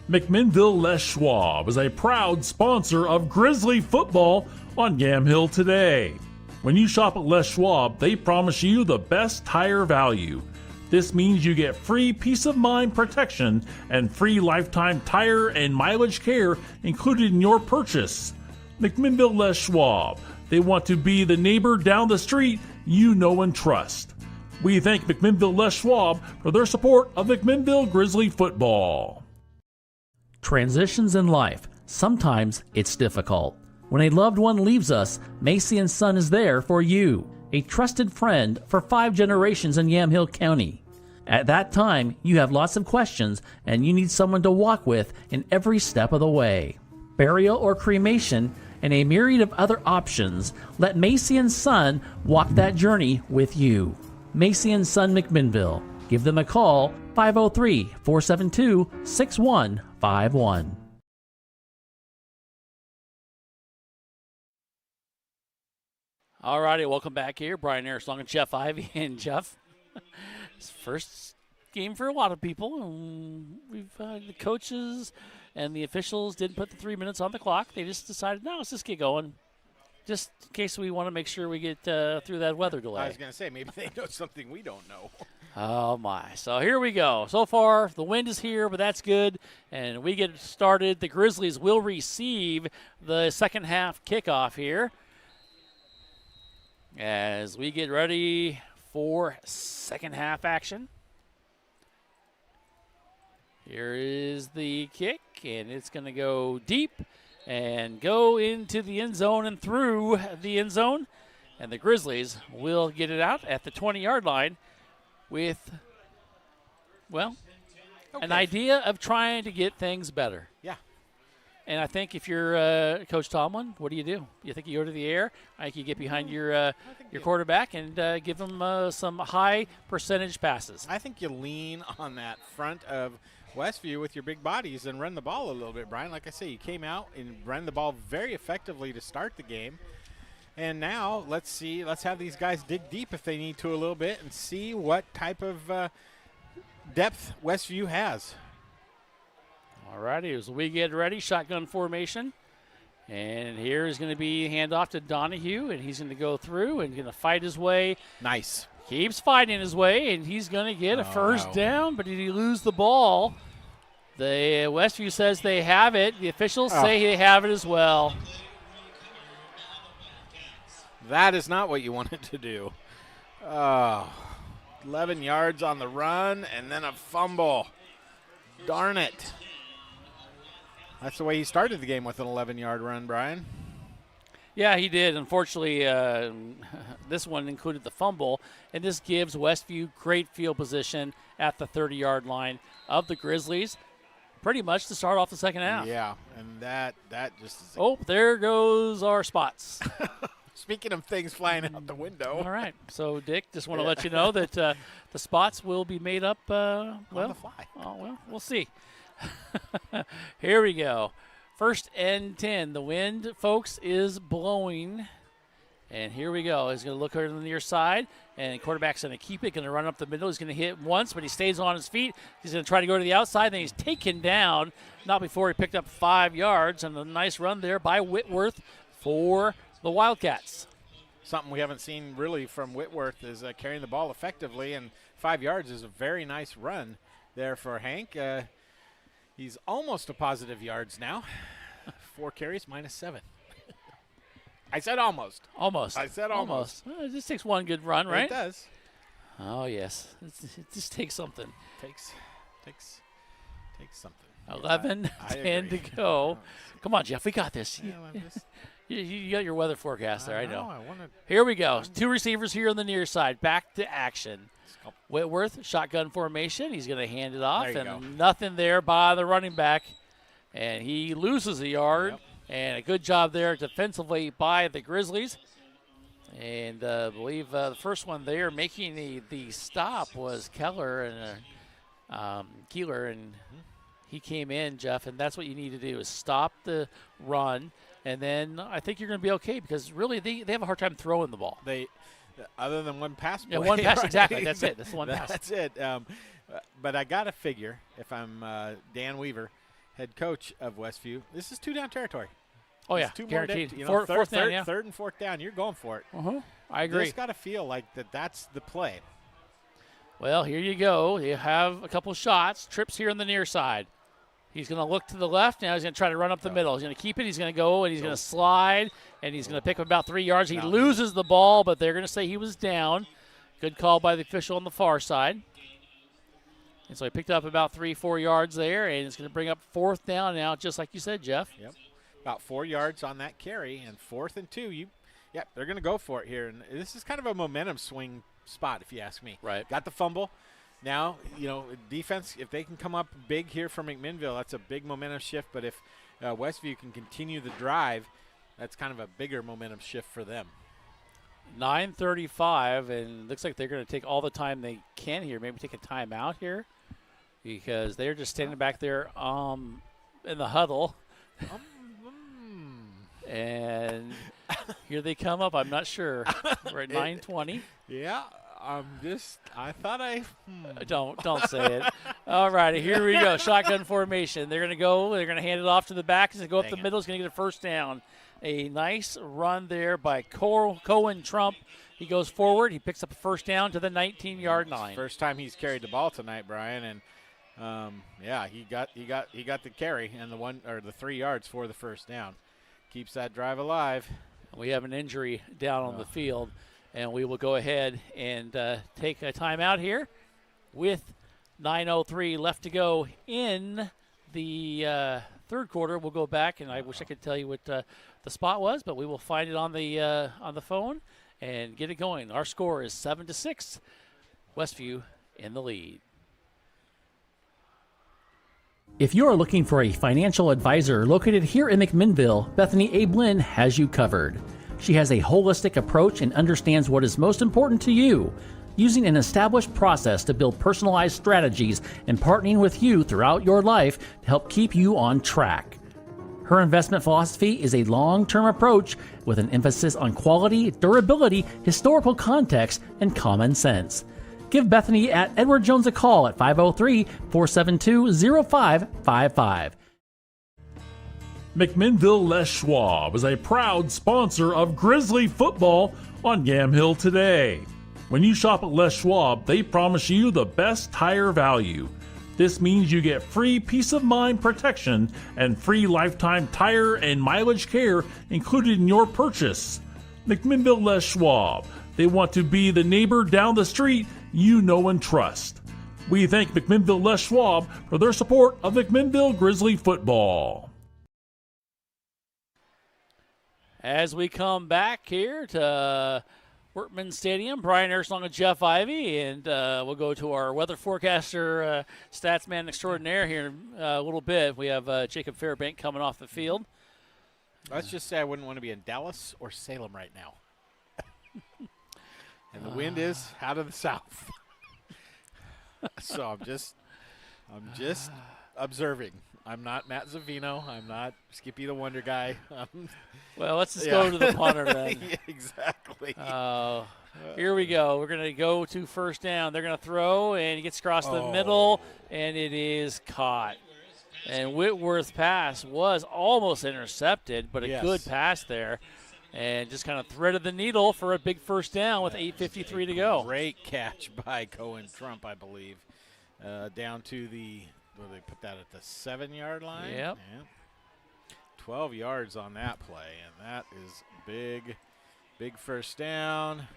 McMinnville Les Schwab is a proud sponsor of Grizzly football on Yamhill Today. When you shop at Les Schwab, they promise you the best tire value. This means you get free peace of mind protection and free lifetime tire and mileage care included in your purchase. McMinnville Les Schwab. They want to be the neighbor down the street you know and trust. We thank McMinnville Les Schwab for their support of McMinnville Grizzly football. Transitions in life. Sometimes it's difficult. When a loved one leaves us, Macy & Son is there for you. A trusted friend for 5 generations in Yamhill County. At that time, you have lots of questions and you need someone to walk with in every step of the way. Burial or cremation and a myriad of other options, let Macy & Son walk that journey with you. Macy & Son McMinnville. Give them a call, 503-472-6151. All righty, welcome back here. Brian Arislong and Jeff Ivey. And Jeff, it's first game for a lot of people. We've the coaches and the officials didn't put the 3 minutes on the clock. They just decided, no, let's just get going, just in case we want to make sure we get through that weather delay. I was going to say, maybe they know something we don't know. Oh, my. So here we go. So far, the wind is here, but that's good. And we get started. The Grizzlies will receive the second half kickoff here. as we get ready for second half action. Here is the kick, and it's going to go deep and go into the end zone and through the end zone. And the Grizzlies will get it out at the 20-yard line with, well, an idea of trying to get things better. Yeah. And I think if you're Coach Tomlin, what do? You think you go to the air? I think you get behind your quarterback and give him some high percentage passes. I think you lean on that front of Westview with your big bodies and run the ball a little bit, Brian. Like I say, you came out and ran the ball very effectively to start the game. And now let's have these guys dig deep if they need to a little bit and see what type of depth Westview has. All righty, as we get ready, shotgun formation. And here is going to be handoff to Donahue, and he's going to go through and going to fight his way. Nice. Keeps fighting his way, and he's going to get a first down, but did he lose the ball? The Westview says they have it. The officials say they have it as well. That is not what you wanted to do. 11 yards on the run and then a fumble. Darn it. That's the way he started the game, with an 11-yard run, Brian. Yeah, he did. Unfortunately, this one included the fumble, and this gives Westview great field position at the 30-yard line of the Grizzlies, pretty much to start off the second half. Yeah, and that just is there goes our spots. Speaking of things flying out the window. All right. So, Dick, just want to let you know that the spots will be made up, on the fly. Oh, well, we'll see. Here we go. First and 10. The wind, folks, is blowing. And here we go. He's going to look over on the near side, and the quarterback's going to keep it, going to run up the middle. He's going to hit once, but he stays on his feet. He's going to try to go to the outside, then he's taken down, not before he picked up 5 yards, and a nice run there by Whitworth for the Wildcats. Something we haven't seen really from Whitworth is carrying the ball effectively, and 5 yards is a very nice run there for Hank. He's almost to positive yards now. 4 carries, -7. I said almost. Almost. I said almost. Well, it just takes one good run, right? It does. Oh, yes. It just takes something. Takes something. 11, I 10 agree. to go. Come on, Jeff. We got this. Yeah, I'm just, You got your weather forecast there, I know. I want to. Here we go. 2 receivers here on the near side. Back to action. Whitworth, shotgun formation. He's going to hand it off, and nothing there by the running back. And he loses a yard. Yep. And a good job there defensively by the Grizzlies. And I believe the first one there making the stop was Keeler, and he came in, Jeff, and that's what you need to do is stop the run. And then I think you're going to be okay, because really they have a hard time throwing the ball. Other than one pass play. Yeah, one pass, right? exactly. That's it. That's the one pass. That's it. But I got to figure, if I'm Dan Weaver, head coach of Westview, this is 2-down territory. Oh, yeah, Two guaranteed. More Fourth down, yeah. Third and fourth down, you're going for it. I agree. It's got to feel like that's the play. Well, here you go. You have a couple shots. Trips here on the near side. He's going to look to the left. Now he's going to try to run up the middle. He's going to keep it. He's going to go, and he's going to slide, and he's going to pick up about 3 yards. He loses the ball, but they're going to say he was down. Good call by the official on the far side. And so he picked up about 3-4 yards there, and it's going to bring up 4th down now, just like you said, Jeff. Yep. About 4 yards on that carry, and 4th and 2. They're going to go for it here. And this is kind of a momentum swing spot, if you ask me. Right. Got the fumble. Now, defense, if they can come up big here for McMinnville, that's a big momentum shift. But if Westview can continue the drive, that's kind of a bigger momentum shift for them. 9:35, and looks like they're going to take all the time they can here. Maybe take a timeout here, because they're just standing back there in the huddle. And here they come up. I'm not sure. We're at 9:20. Yeah, I thought Don't say it. All righty, here we go. Shotgun formation. They're going to go. They're going to hand it off to the back. He's going to go up the middle. He's going to get a first down. A nice run there by Cohen Trump. He goes forward. He picks up a first down to the 19-yard line. First time he's carried the ball tonight, Brian, and he got the carry and the 3 yards for the first down. Keeps that drive alive. We have an injury down on the field. And we will go ahead and take a timeout here with 9:03 left to go in the third quarter. We'll go back, and I wish I could tell you what the spot was, but we will find it on the phone and get it going. Our score is 7-6. Westview in the lead. If you are looking for a financial advisor located here in McMinnville, Bethany A. Blinn has you covered. She has a holistic approach and understands what is most important to you, using an established process to build personalized strategies and partnering with you throughout your life to help keep you on track. Her investment philosophy is a long-term approach with an emphasis on quality, durability, historical context, and common sense. Give Bethany at Edward Jones a call at 503-472-0555. McMinnville Les Schwab is a proud sponsor of Grizzly football on Yamhill today. When you shop at Les Schwab, they promise you the best tire value. This means you get free peace of mind protection and free lifetime tire and mileage care included in your purchase. McMinnville Les Schwab. They want to be the neighbor down the street you know and trust. We thank McMinnville Les Schwab for their support of McMinnville Grizzly football. As we come back here to Workman Stadium, Brian Earslong and Jeff Ivey, and we'll go to our weather forecaster, stats man extraordinaire here in a little bit. We have Jacob Fairbank coming off the field. Let's just say I wouldn't want to be in Dallas or Salem right now. And the wind is out of the south. So I'm just observing. I'm not Matt Zavino. I'm not Skippy the Wonder Guy. Well, let's just go to the punter then. Yeah, exactly. Here we go. We're going to go to first down. They're going to throw, and he gets across the middle, and it is caught. And Whitworth's pass was almost intercepted, but a good pass there. And just kind of threaded the needle for a big first down with 8:53 to go. Great catch by Cohen Trump, I believe. Down to the, what do they put that at the 7-yard line? Yep. Yeah. 12 yards on that play, and that is big first down.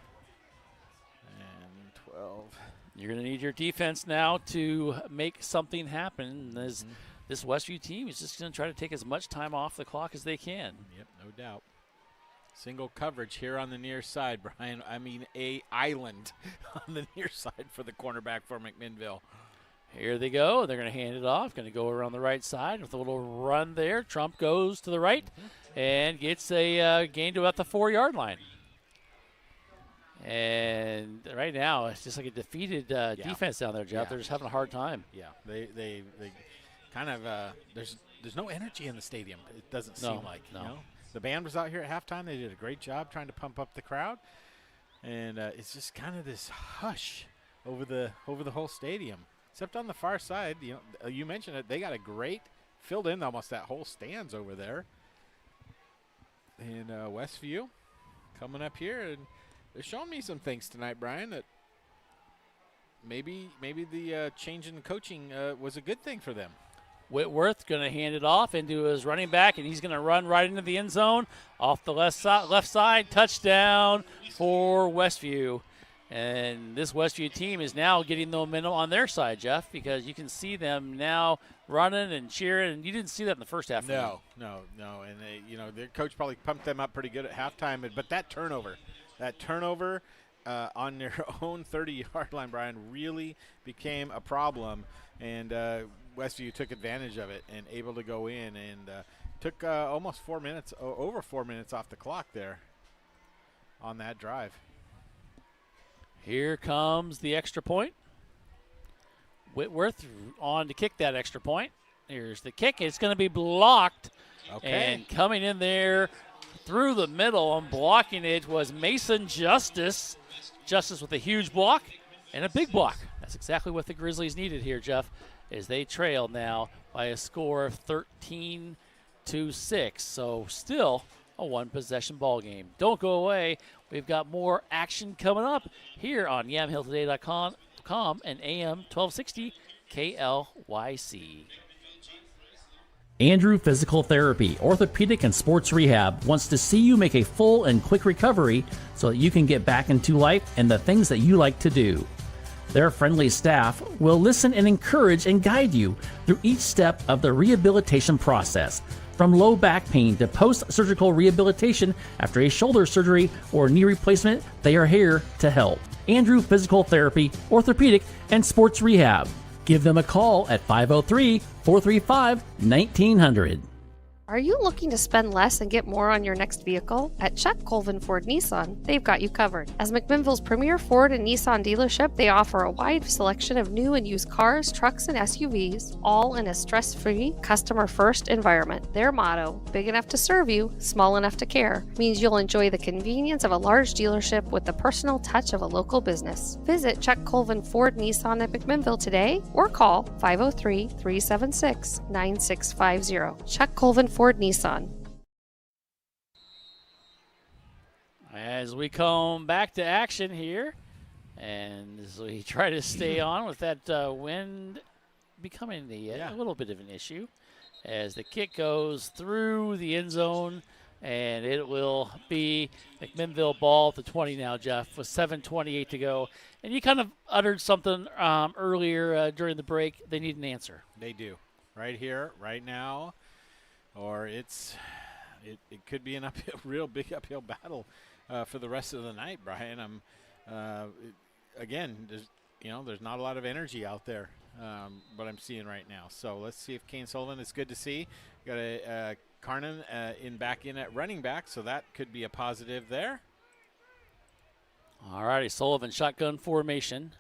And 12. You're going to need your defense now to make something happen. This Westview team is just going to try to take as much time off the clock as they can. Yep, no doubt. Single coverage here on the near side, Brian. I mean, a island on the near side for the cornerback for McMinnville. Here they go. They're going to hand it off. Going to go around the right side with a little run there. Trump goes to the right and gets a gain to about the 4-yard line. And right now, it's just like a defeated defense down there, Jeff. They're just having a hard time. Yeah, they kind of there's no energy in the stadium. It doesn't seem like. No. You know? The band was out here at halftime. They did a great job trying to pump up the crowd, and it's just kind of this hush over the whole stadium. Except on the far side, you mentioned it. They got a great filled in almost that whole stands over there. And Westview coming up here, and they're showing me some things tonight, Brian, that maybe the change in the coaching was a good thing for them. Whitworth going to hand it off into his running back, and he's going to run right into the end zone off the left side. Touchdown for Westview. And this Westview team is now getting the momentum on their side, Jeff, because you can see them now running and cheering. And you didn't see that in the first half. No. And their coach probably pumped them up pretty good at halftime. But that turnover on their own 30-yard line, Brian, really became a problem. And Westview took advantage of it and able to go in and took almost 4 minutes, over 4 minutes off the clock there on that drive. Here comes the extra point. Whitworth on to kick that extra point. Here's the kick. It's going to be blocked. Okay. And coming in there through the middle and blocking it was Mason Justice. Justice with a huge block and a big block. That's exactly what the Grizzlies needed here, Jeff, as they trail now by a score of 13-6. So still a one-possession ball game. Don't go away. We've got more action coming up here on YamhillToday.com and AM 1260 KLYC. Andrew Physical Therapy, Orthopedic and Sports Rehab wants to see you make a full and quick recovery so that you can get back into life and the things that you like to do. Their friendly staff will listen and encourage and guide you through each step of the rehabilitation process, from low back pain to post-surgical rehabilitation after a shoulder surgery or knee replacement. They are here to help. Andrew Physical Therapy, Orthopedic and Sports Rehab. Give them a call at 503-435-1900. Are you looking to spend less and get more on your next vehicle? At Chuck Colvin Ford Nissan, they've got you covered. As McMinnville's premier Ford and Nissan dealership, they offer a wide selection of new and used cars, trucks, and SUVs, all in a stress-free, customer-first environment. Their motto, big enough to serve you, small enough to care, means you'll enjoy the convenience of a large dealership with the personal touch of a local business. Visit Chuck Colvin Ford Nissan at McMinnville today or call 503-376-9650. Chuck Colvin Ford Nissan. As we come back to action here, and as we try to stay on with that wind becoming a little bit of an issue, as the kick goes through the end zone, and it will be McMinnville ball at the 20 now, Jeff, with 7:28 to go. And you kind of uttered something earlier during the break. They need an answer. They do. Right here, right now. Or it could be an real big uphill battle for the rest of the night, Brian. Again, there's not a lot of energy out there, what I'm seeing right now. So let's see if Kane Sullivan is good to see. Got a Carnan back in at running back, so that could be a positive there. All righty, Sullivan shotgun formation.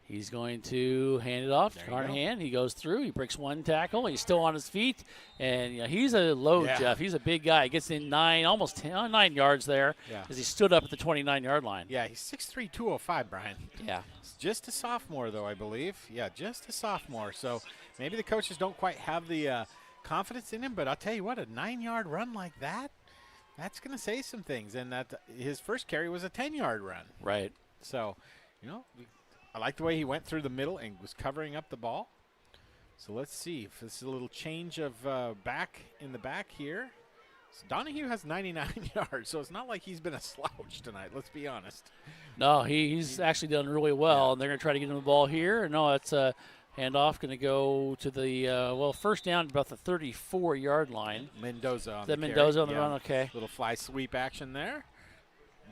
He's going to hand it off to Carnahan. He goes through. He breaks one tackle. He's still on his feet. And he's a load, Jeff. He's a big guy. He gets in almost 9 yards there as he stood up at the 29-yard line. Yeah, he's 6'3", 205, Brian. Yeah. He's just a sophomore, though, I believe. Yeah, just a sophomore. So maybe the coaches don't quite have the confidence in him. But I'll tell you what, a 9-yard run like that, that's going to say some things. And that his first carry was a 10-yard run. Right. So, I like the way he went through the middle and was covering up the ball. So let's see if this is a little change of back in the back here. So Donahue has 99 yards, so it's not like he's been a slouch tonight, let's be honest. No, he's actually done really well, and they're going to try to get him the ball here. No, it's a handoff going to go to the, first down about the 34-yard line. Mendoza on the Mendoza on the run, okay. Little fly sweep action there.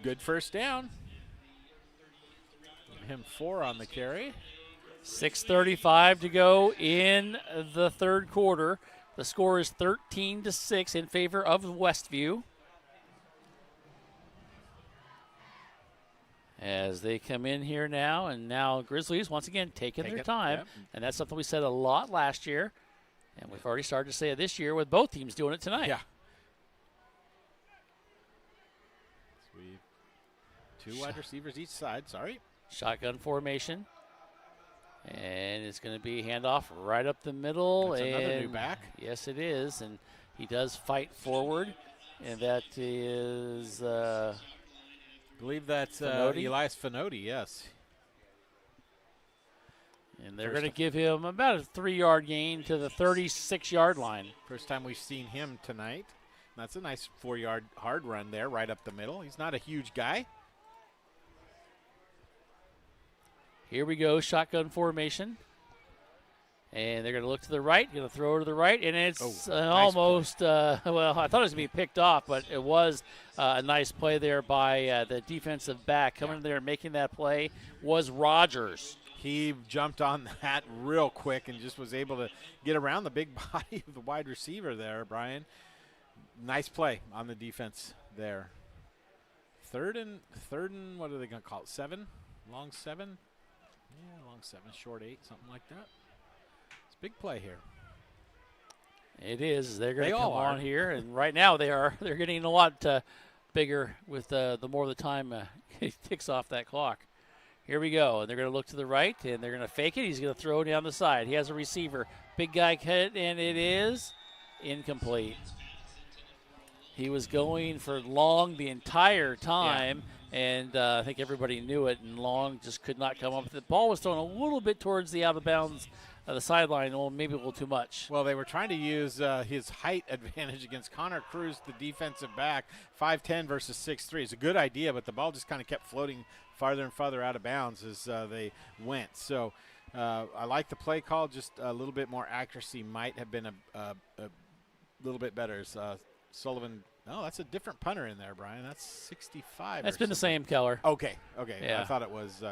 Good first down. Him 4 on the carry. 6:35 to go in the third quarter. The score is 13-6 in favor of Westview. As they come in here now, and now Grizzlies once again taking their time. Yep. And that's something we said a lot last year. And we've already started to say it this year with both teams doing it tonight. Yeah. Sweet. 2 wide receivers each side, sorry. Shotgun formation. And it's going to be handoff right up the middle. That's and another new back. Yes, it is. And he does fight forward. And that is I believe that's Elias Finotti, yes. And they're going to give him about a 3-yard gain to the 36-yard line. First time we've seen him tonight. That's a nice 4-yard hard run there, right up the middle. He's not a huge guy. Here we go, shotgun formation. And they're going to look to the right, going to throw to the right, and it's almost, I thought it was going to be picked off, but it was a nice play there by the defensive back. Coming in there and making that play was Rogers. He jumped on that real quick and just was able to get around the big body of the wide receiver there, Brian. Nice play on the defense there. Third and what are they going to call it, 7? Long 7? Yeah, long 7, short 8, something like that. It's a big play here. It is. They're going to come on here, and right now they're getting a lot bigger with the more the time it ticks off that clock. Here we go, and they're going to look to the right, and they're going to fake it. He's going to throw down the side. He has a receiver. Big guy cut, and it is incomplete. He was going for Long the entire time. Yeah. And I think everybody knew it, and Long just could not come up with it. The ball was thrown a little bit towards the out-of-bounds the sideline, well, maybe a little too much. Well, they were trying to use his height advantage against Connor Cruz, the defensive back, 5'10" versus 6'3". It's a good idea, but the ball just kind of kept floating farther and farther out of bounds as they went. So I like the play call. Just a little bit more accuracy might have been a little bit better. Sullivan. No, that's a different punter in there, Brian. That's 65. That's been the same, Keller. Okay. Yeah. I thought it was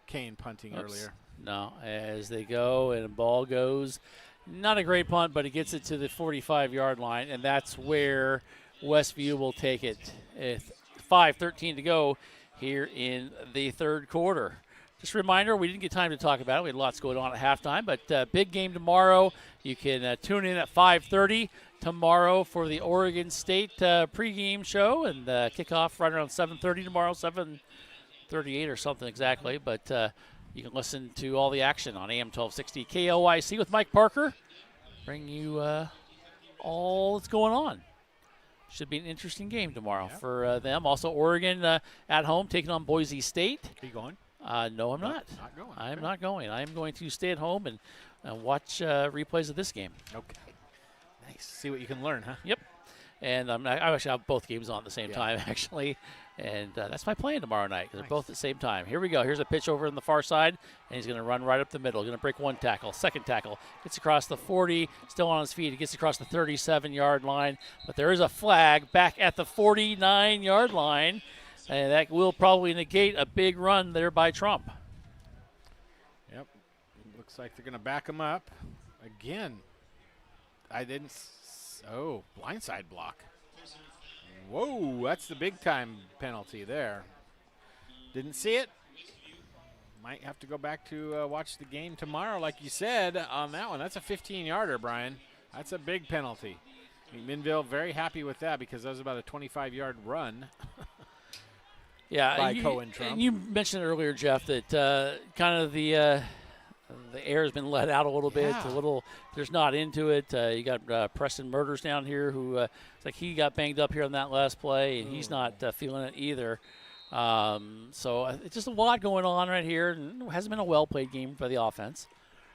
Kane punting earlier. No, as they go and the ball goes. Not a great punt, but it gets it to the 45-yard line, and that's where Westview will take it. 5:13 to go here in the third quarter. Just a reminder, we didn't get time to talk about it. We had lots going on at halftime, but big game tomorrow. You can tune in at 5:30 tomorrow for the Oregon State pregame show, and kickoff right around 7:30 tomorrow, 7:38 or something exactly. But you can listen to all the action on AM 1260 KLYC with Mike Parker. Bring you all that's going on. Should be an interesting game tomorrow for them. Also, Oregon at home taking on Boise State. Are you going? No, I'm not. Not going. I'm not going. I'm going to stay at home and watch replays of this game. Okay. Nice. See what you can learn, huh? Yep. And I actually have both games on at the same time, actually. And that's my plan tomorrow night because they're both at the same time. Here we go. Here's a pitch over on the far side, and he's going to run right up the middle. Going to break one tackle, second tackle. Gets across the 40, still on his feet. He gets across the 37-yard line. But there is a flag back at the 49-yard line, and that will probably negate a big run there by Trump. Yep. Looks like they're going to back him up. Again, blindside block. Whoa, that's the big-time penalty there. Didn't see it. Might have to go back to watch the game tomorrow, like you said, on that one. That's a 15-yarder, Brian. That's a big penalty. McMinnville very happy with that because that was about a 25-yard run. Yeah, by Cohen Trump. And you mentioned earlier, Jeff, that kind of the air has been let out a little bit. Yeah. There's not into it. You got Preston Murders down here who it's like he got banged up here on that last play, and he's not feeling it either. So it's just a lot going on right here. And it hasn't been a well-played game for the offense.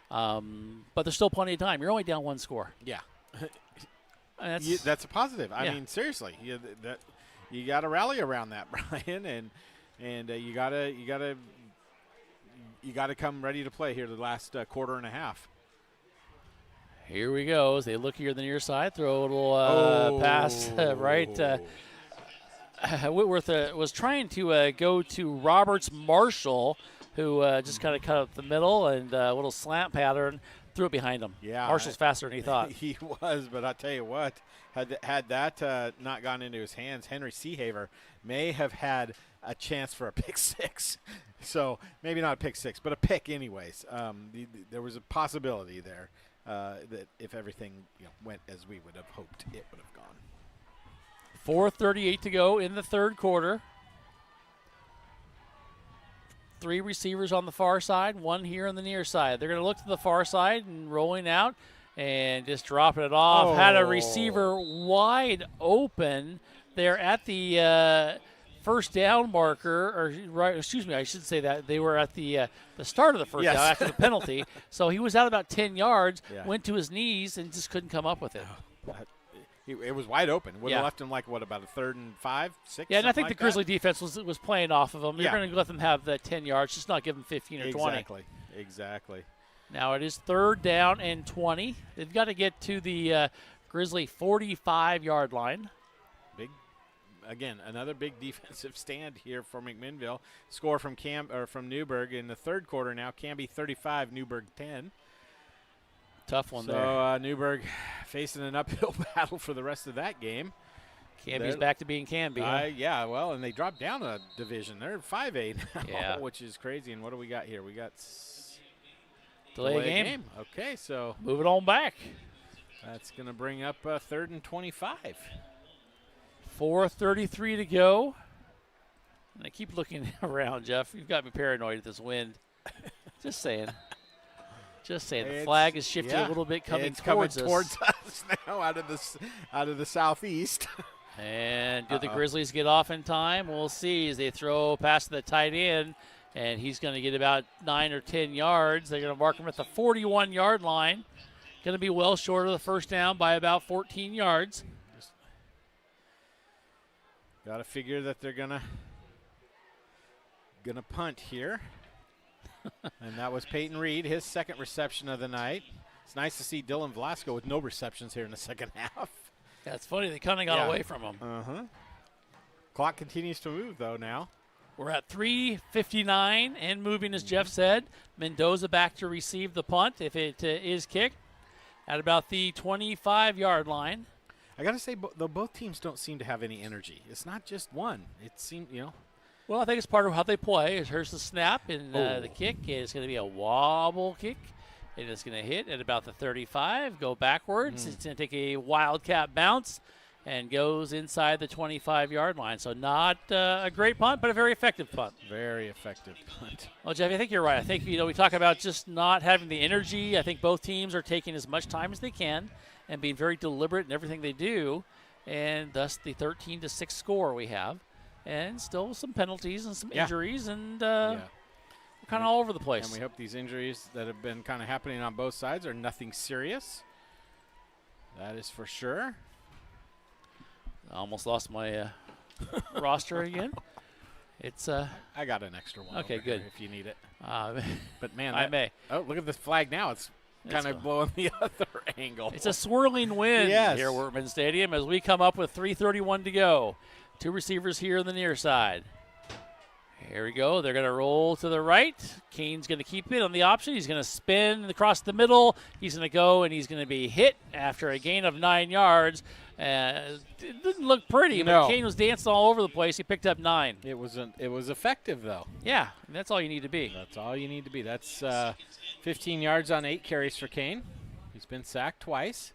But there's still plenty of time. You're only down one score. Yeah. That's a positive. I mean, seriously. You got to rally around that, Brian, and you got to come ready to play here the last quarter and a half. Here we go. As they look here on the near side, throw a little pass right. Whitworth was trying to go to Roberts Marshall, who just kind of cut up the middle and a little slant pattern, threw it behind him. Yeah, Marshall's faster than he thought. He was, but I'll tell you what, had that not gone into his hands, Henry Seahaver may have had a chance for a pick six. So maybe not a pick six, but a pick anyways. There was a possibility there that if everything went as we would have hoped, it would have gone. 4:38 to go in the third quarter. 3 receivers on the far side, 1 here on the near side. They're going to look to the far side and rolling out and just dropping it off. Had a receiver wide open there at the first down marker, or right? Excuse me, I should say that they were at the start of the first down after the penalty. So he was out about 10 yards, went to his knees, and just couldn't come up with it. It was wide open. Would have left him about a 3rd and 5, 6. Yeah, and I think the Grizzly defense was playing off of them. They're going to let them have the 10 yards, just not give them 15 or 20. Exactly. Now it is 3rd down and 20. They've got to get to the Grizzly 45-yard line. Again, another big defensive stand here for McMinnville. Score from Newburgh in the third quarter now. Canby 35, Newburgh 10. Tough one there. So Newburgh facing an uphill battle for the rest of that game. Canby's back to being Canby. Yeah, well, and they dropped down a division. They're 5A now, which is crazy. And what do we got here? We got delay game. Okay, so move it on back. That's going to bring up 3rd and 25. 4:33 to go. And I keep looking around, Jeff. You've got me paranoid at this wind. Just saying. The flag is shifting a little bit, coming towards us now out of the southeast. And do the Grizzlies get off in time? We'll see as they throw past the tight end. and he's going to get about 9 or 10 yards. They're going to mark him at the 41-yard line. Going to be well short of the first down by about 14 yards. Got to figure that they're gonna punt here. And that was Peyton Reed, his second reception of the night. It's nice to see Dylan Velasco with no receptions here in the second half. Yeah, it's funny. They kind of got away from him. Clock continues to move, though, now. We're at 3:59 and moving, as Jeff said. Mendoza back to receive the punt if it is kicked at about the 25-yard line. I got to say, though, both teams don't seem to have any energy. It's not just one. It seems, Well, I think it's part of how they play. Here's the snap, and the kick is going to be a wobble kick. And it's going to hit at about the 35, go backwards. It's going to take a Wildcat bounce and goes inside the 25-yard line. So not a great punt, but a very effective punt. Very effective punt. Well, Jeff, I think you're right. I think, we talk about just not having the energy. I think both teams are taking as much time as they can and being very deliberate in everything they do, and thus the 13-6 score we have. And still some penalties and some injuries, and we're kind of all over the place. And we hope these injuries that have been kind of happening on both sides are nothing serious. That is for sure. I almost lost my roster again. It's I got an extra one. Okay, over good. here if you need it. But man, I may. Oh, look at this flag now. It's kind of blowing the other angle. It's a swirling wind here at Workman Stadium as we come up with 3:31 to go. Two receivers here on the near side. Here we go. They're going to roll to the right. Kane's going to keep it on the option. He's going to spin across the middle. He's going to go, and he's going to be hit after a gain of 9 yards. It didn't look pretty, but Kane was dancing all over the place. He picked up 9. It was effective, though. Yeah, that's all you need to be. That's all you need to be. That's 15 yards on 8 carries for Kane. He's been sacked twice.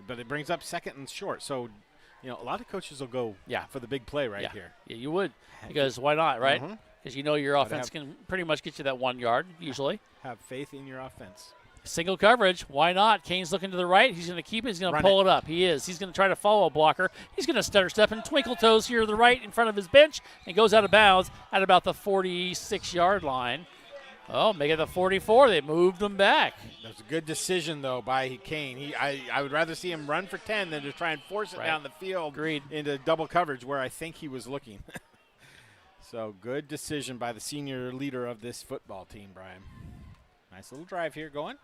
But it brings up second and short. So, a lot of coaches will go for the big play here. Yeah, you would. Because why not, right? Because your offense can pretty much get you that 1 yard, usually. Have faith in your offense. Single coverage. Why not? Kane's looking to the right. He's going to keep it. He's going to pull it up. He is. He's going to try to follow a blocker. He's going to stutter step and twinkle toes here to the right in front of his bench and goes out of bounds at about the 46-yard line. Oh, make it the 44. They moved him back. That's a good decision, though, by Kane. I would rather see him run for 10 than to try and force it down the field into double coverage where I think he was looking. So good decision by the senior leader of this football team, Brian. Nice little drive here going.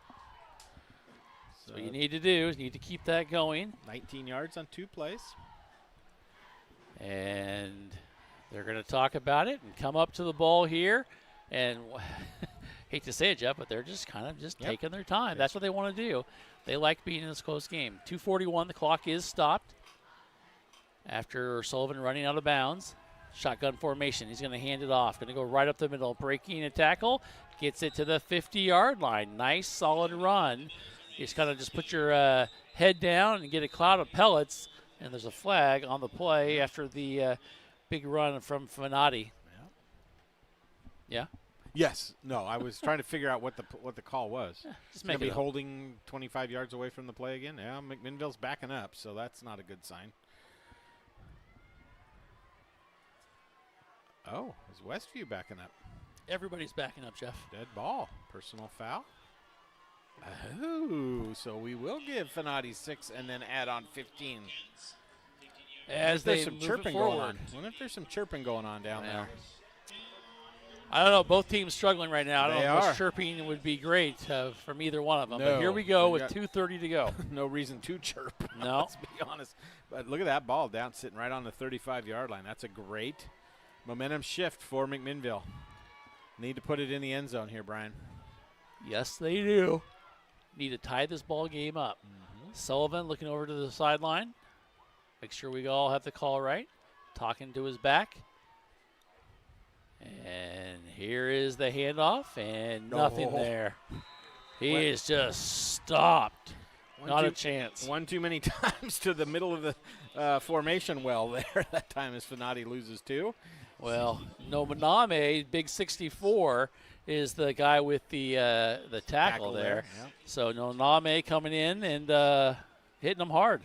So what you need to do is keep that going. 19 yards on 2 plays. And they're going to talk about it and come up to the ball here. And hate to say it, Jeff, but they're just kind of taking their time. That's what they want to do. They like being in this close game. 2:41, the clock is stopped after Sullivan running out of bounds. Shotgun formation. He's going to hand it off. Going to go right up the middle. Breaking a tackle. Gets it to the 50-yard line. Nice, solid run. You just kind of put your head down and get a cloud of pellets. And there's a flag on the play after the big run from Fanati. Yeah? Yes. No, I was trying to figure out what the call was. Just make it up. Holding 25 yards away from the play again. Yeah, McMinnville's backing up, so that's not a good sign. Oh, is Westview backing up? Everybody's backing up, Jeff. Dead ball. Personal foul. Oh, so we will give Fanati 6 and then add on 15. As there's they some move chirping forward. going on. I wonder if there's some chirping going on down there. I don't know. Both teams struggling right now. I don't They know if are. chirping would be great from either one of them. No. But here we go We with got 2:30 to go. No reason to chirp. No. Let's be honest. But look at that ball down, sitting right on the 35-yard line. That's a great momentum shift for McMinnville. Need to put it in the end zone here, Brian. Yes, they do. Need to tie this ball game up. Sullivan looking over to the sideline. Make sure we all have the call right. Talking to his back. And here is the handoff, and nothing there. He is just stopped. Not a chance. One too many times to the middle of the formation well there. That time as Fanati loses 2. Well, Nomaname, big 64, is the guy with the tackle there. Yep. So Nomaname coming in and hitting them hard.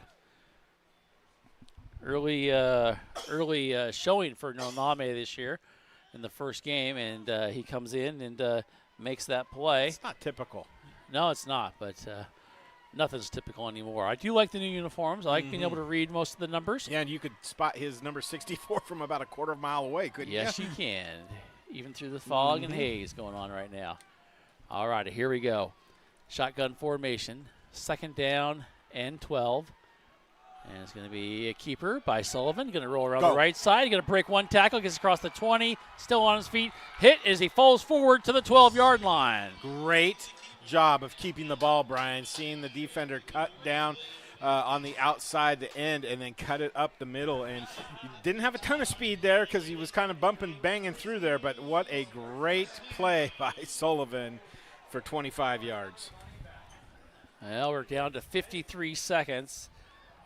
early showing for Noname this year in the first game, and he comes in and makes that play. It's not typical. No, it's not, but nothing's typical anymore. I do like the new uniforms. I like being able to read most of the numbers. Yeah, and you could spot his number 64 from about a quarter of a mile away, couldn't you? Yes, you can, even through the fog and haze going on right now. All right, here we go. Shotgun formation, 2nd down and 12. And it's going to be a keeper by Sullivan. Going to roll around the right side. Going to break one tackle, gets across the 20, still on his feet. Hit as he falls forward to the 12-yard line. Great job of keeping the ball, Brian, seeing the defender cut down on the outside, the end, and then cut it up the middle. And he didn't have a ton of speed there because he was kind of bumping, banging through there, but what a great play by Sullivan for 25 yards. Well, we're down to 53 seconds.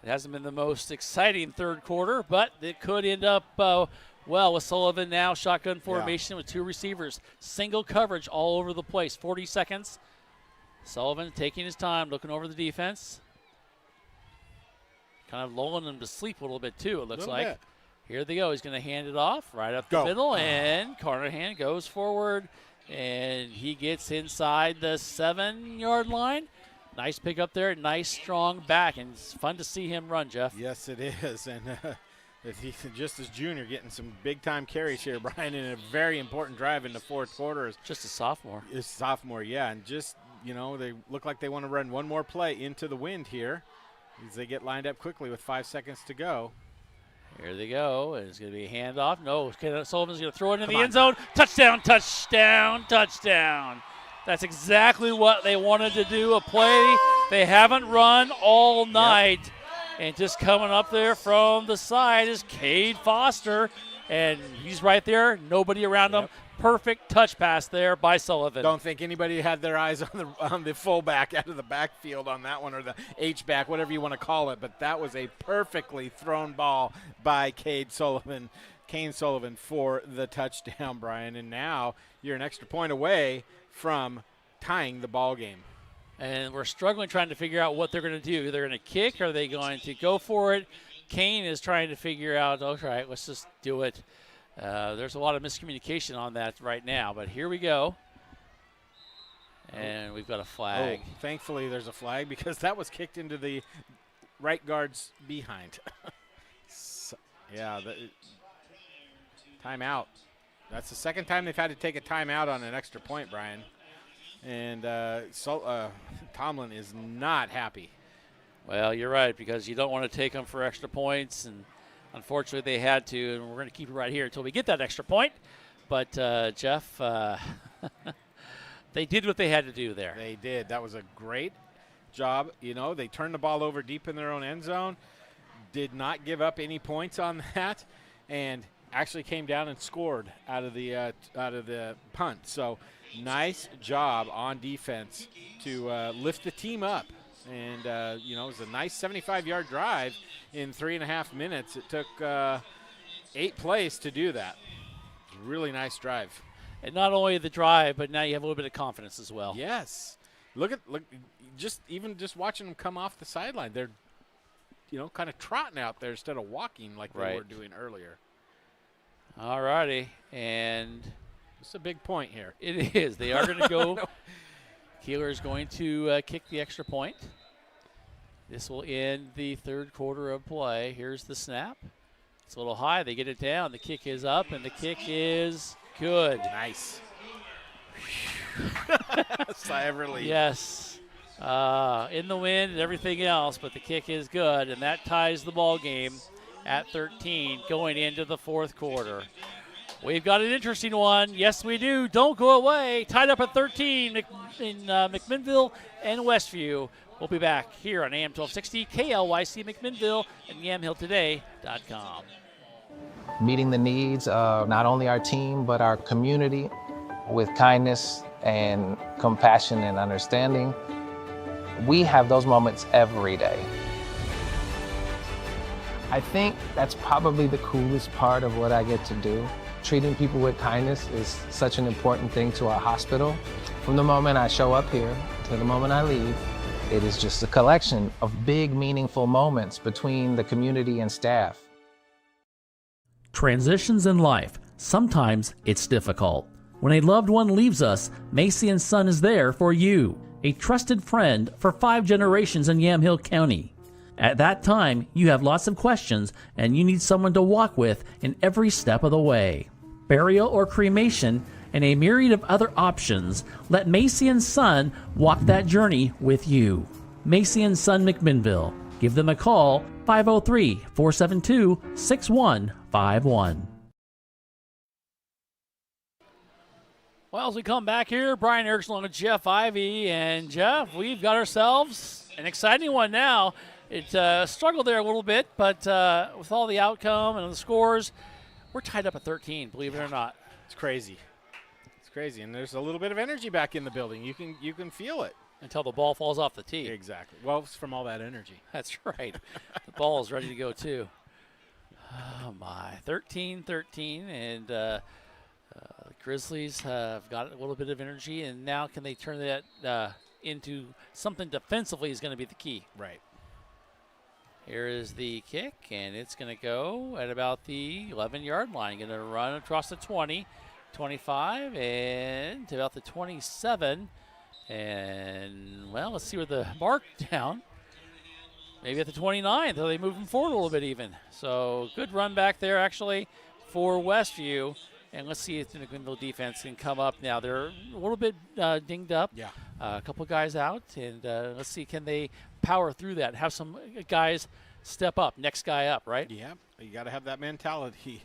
It hasn't been the most exciting third quarter, but it could end up well with Sullivan now. Shotgun formation with 2 receivers. Single coverage all over the place. 40 seconds. Sullivan taking his time, looking over the defense. Kind of lulling them to sleep a little bit, too, it looks like. Here they go. He's going to hand it off right up the middle, and Carnahan goes forward, and he gets inside the 7-yard line. Nice pick up there, nice strong back, and it's fun to see him run, Jeff. Yes, it is, and he's just as junior getting some big-time carries here, Brian, in a very important drive in the fourth quarter. Just a sophomore. It's sophomore, yeah, and just, you know, they look like they want to run one more play into the wind here as they get lined up quickly with 5 seconds to go. Here they go. It's going to be a handoff. No, Sullivan's going to throw it in the end zone. Touchdown, touchdown, touchdown. That's exactly what they wanted to do, a play they haven't run all night. Yep. And just coming up there from the side is Cade Foster, and he's right there, nobody around him. Perfect touch pass there by Sullivan. Don't think anybody had their eyes on the fullback out of the backfield on that one, or the H-back, whatever you want to call it, but that was a perfectly thrown ball by Kane Sullivan for the touchdown, Brian. And now you're an extra point away from tying the ball game. And we're struggling trying to figure out what they're going to do. They're going to kick. Are they going to go for it? Kane is trying to figure out, all right, let's just do it. There's a lot of miscommunication on that right now, but here we go. And we've got a flag. Oh, thankfully there's a flag because that was kicked into the right guard's behind. Timeout. That's the second time they've had to take a timeout on an extra point, Brian. And Tomlin is not happy. Well, you're right, because you don't want to take them for extra points, and unfortunately they had to, and we're going to keep it right here until we get that extra point. But, Jeff, they did what they had to do there. They did. That was a great job. You know, they turned the ball over deep in their own end zone, did not give up any points on that, and actually came down and scored out of the punt. So nice job on defense to lift the team up. And, it was a nice 75-yard drive in 3.5 minutes. It took 8 plays to do that. Really nice drive. And not only the drive, but now you have a little bit of confidence as well. Yes. Look, just watching them come off the sideline. They're, kind of trotting out there instead of walking like they were doing earlier. All righty, and it's a big point here. It is. They are going to go. Keeler is going to kick the extra point. This will end the third quarter of play. Here's the snap. It's a little high. They get it down. The kick is up, and the kick is good. Nice. Sigh of relief. Yes. In the wind and everything else, but the kick is good, and that ties the ball game at 13 going into the fourth quarter. We've got an interesting one. Yes, we do. Don't go away. Tied up at 13 in McMinnville and Westview. We'll be back here on AM 1260, KLYC McMinnville, and YamHillToday.com. Meeting the needs of not only our team, but our community with kindness and compassion and understanding. We have those moments every day. I think that's probably the coolest part of what I get to do. Treating people with kindness is such an important thing to our hospital. From the moment I show up here to the moment I leave, it is just a collection of big, meaningful moments between the community and staff. Transitions in life. Sometimes it's difficult. When a loved one leaves us, Macy & Son is there for you, a trusted friend for 5 generations in Yamhill County. At that time, you have lots of questions and you need someone to walk with in every step of the way. Burial or cremation and a myriad of other options, let Macy & Son walk that journey with you. Macy & Son McMinnville. Give them a call, 503-472-6151. Well, as we come back here, Brian Erickson along with Jeff Ivy. And Jeff, we've got ourselves an exciting one now. It struggled there a little bit, but with all the outcome and the scores, we're tied up at 13, believe it or not. It's crazy. It's crazy, and there's a little bit of energy back in the building. You can feel it. Until the ball falls off the tee. Exactly. Well, it's from all that energy. That's right. The ball is ready to go, too. Oh, my. 13-13, and the Grizzlies have got a little bit of energy, and now can they turn that into something defensively is going to be the key. Right. Here is the kick, and it's going to go at about the 11-yard line. Going to run across the 20, 25, and to about the 27. And, well, let's see where the mark down. Maybe at the 29. Are they moving forward a little bit even? So good run back there, actually, for Westview. And let's see if the McMinnville defense can come up now. They're a little bit dinged up. Yeah. A couple guys out. And let's see, can they power through that? Have some guys step up. Next guy up, right? Yeah. You got to have that mentality.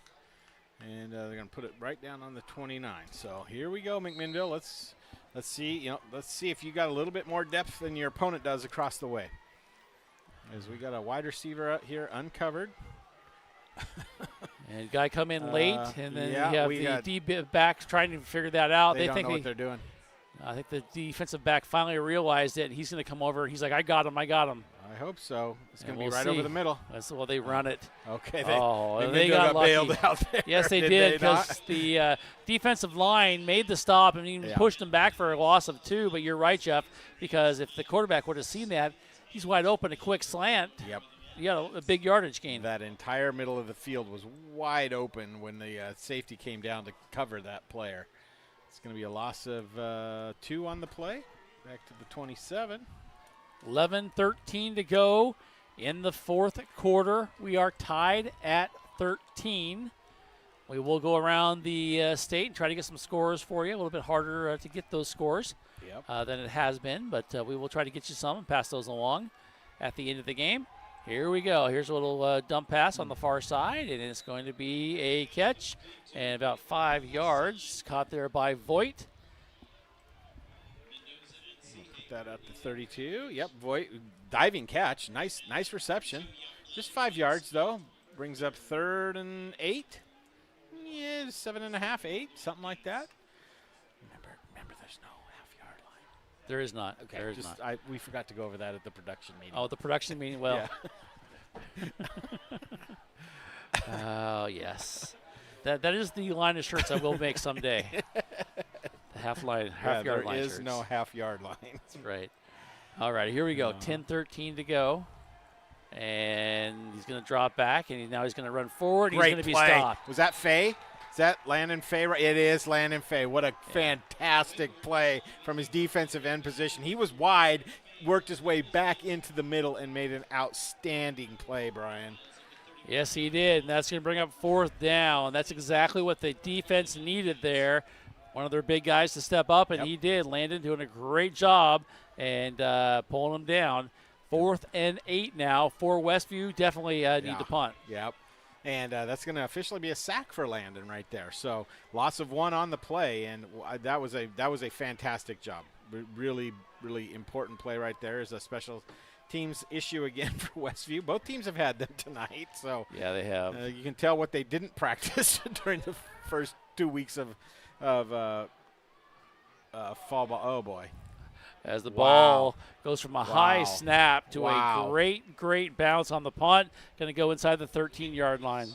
And they're going to put it right down on the 29. So here we go, McMinnville. Let's see. Let's see if you got a little bit more depth than your opponent does across the way. As we got a wide receiver out here uncovered. And guy come in late, and then yeah, you have the D backs trying to figure that out. They don't know what they're doing. I think the defensive back finally realized it. He's going to come over. He's like, I got him. I hope so. It's going to be right over the middle. Well, they run it. Okay. They got lucky. Bailed out there. Yes, they did, because the defensive line made the stop and even pushed them back for a loss of 2. But you're right, Jeff, because if the quarterback would have seen that, he's wide open, a quick slant. Yep. You got a big yardage gain. That entire middle of the field was wide open when the safety came down to cover that player. It's going to be a loss of 2 on the play. Back to the 27. 11-13 to go in the fourth quarter. We are tied at 13. We will go around the state and try to get some scores for you. A little bit harder to get those scores than it has been, but we will try to get you some and pass those along at the end of the game. Here we go. Here's a little dump pass on the far side, and it's going to be a catch and about 5 yards. Caught there by Voigt. Put that up to 32. Yep, Voigt, diving catch. Nice reception. Just 5 yards, though. Brings up 3rd and 8. Yeah, 7.5, 8, something like that. Remember, there's no half-yard line. There is not. Okay, there is not. We forgot to go over that at the production meeting. Oh, the production meeting. Well. Yeah. Oh, yes. That is the line of shirts I will make someday. The half-yard line there is shirts. no half-yard line. That's right. All right, here we go. 10-13 to go. And he's going to drop back, and now he's going to run forward. Great he's going to be play. stopped. Was that Fay? Is that Landon Fay? It is Landon Fay. What a fantastic play from his defensive end position. He was wide, worked his way back into the middle, and made an outstanding play, Brian. Yes, he did, and that's going to bring up 4th down. That's exactly what the defense needed there. One of their big guys to step up, and he did. Landon doing a great job and pulling him down. 4th and 8 now for Westview. Definitely need to punt. Yep. And that's going to officially be a sack for Landon right there. So loss of 1 on the play, and that was a fantastic job. Really, really important play right there. Is a special teams issue again for Westview. Both teams have had them tonight. So yeah, they have. You can tell what they didn't practice during the first 2 weeks of fall ball. Oh boy. As the ball goes from a high snap to a great bounce on the punt. Going to go inside the 13-yard line.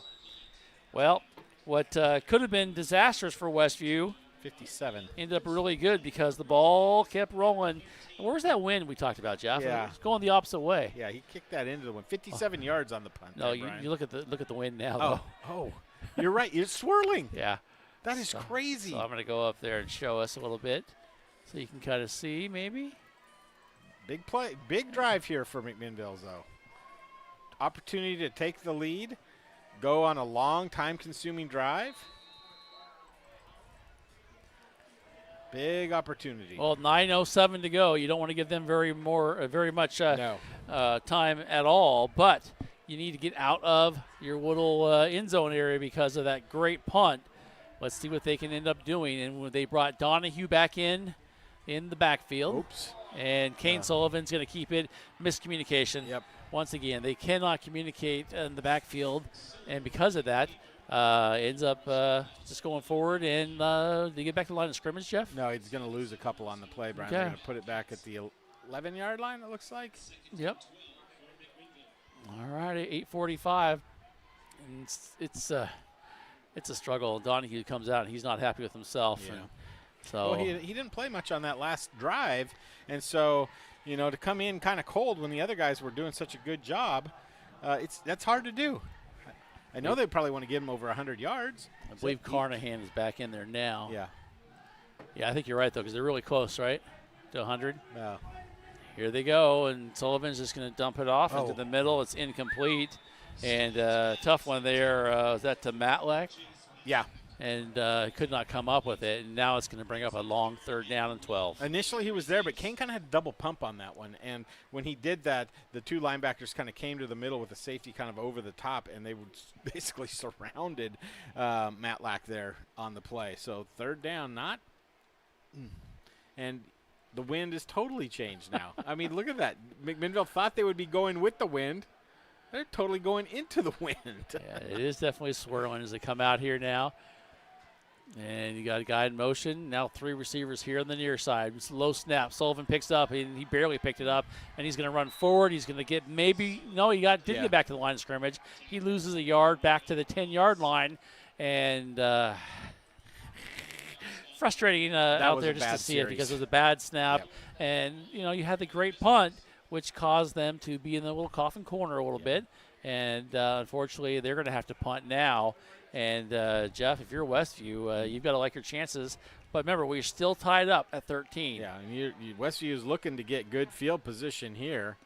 Well, what could have been disastrous for Westview 57 ended up really good because the ball kept rolling. And where's that wind we talked about, Jeff? Yeah. It's going the opposite way. Yeah, he kicked that into the wind. 57 yards on the punt. No, there, you look at the wind now. Oh. You're right. It's swirling. Yeah. That is crazy. So I'm going to go up there and show us a little bit so you can kind of see maybe. Big play. Big drive here for McMinnville, though. Opportunity to take the lead, go on a long, time-consuming drive. Big opportunity. Well, 9:07 to go. You don't want to give them very much time at all, but you need to get out of your little end zone area because of that great punt. Let's see what they can end up doing. And when they brought Donahue back in the backfield. Oops. And Kane Sullivan's going to keep it. Miscommunication. Yep. Once again, they cannot communicate in the backfield, and because of that, ends up just going forward. And do you get back to the line of scrimmage, Jeff? No, he's going to lose a couple on the play, Brian. Okay. They're going to put it back at the 11-yard line, it looks like. Yep. All right, 8:45. And it's a struggle. Donahue comes out, and he's not happy with himself. Yeah. And so well, he didn't play much on that last drive, and so to come in kind of cold when the other guys were doing such a good job, that's hard to do. I know they probably want to give him over 100 yards. I believe Carnahan is back in there now. Yeah. Yeah, I think you're right, though, because they're really close, right, to 100? Yeah. Here they go, and Sullivan's just going to dump it off into the middle. It's incomplete. And tough one there. Was that to Matlack? Yeah. And could not come up with it. And now it's going to bring up a long 3rd down and 12. Initially he was there, but Kane kind of had a double pump on that one. And when he did that, the two linebackers kind of came to the middle with the safety kind of over the top, and they basically surrounded Matlack there on the play. So 3rd down, not. And the wind is totally changed now. I mean, look at that. McMinnville thought they would be going with the wind. They're totally going into the wind. Yeah, it is definitely swirling as they come out here now. And you got a guy in motion. Now 3 receivers here on the near side. It's low snap. Sullivan picks up. He barely picked it up. And he's going to run forward. He's going to get didn't get back to the line of scrimmage. He loses a yard back to the 10-yard line. And frustrating out there just to see it because it was a bad snap. Yep. And, you had the great punt, which caused them to be in the little coffin corner a little bit. And unfortunately, they're going to have to punt now. And, Jeff, if you're Westview, you've got to like your chances. But remember, we're still tied up at 13. Yeah, and Westview is looking to get good field position here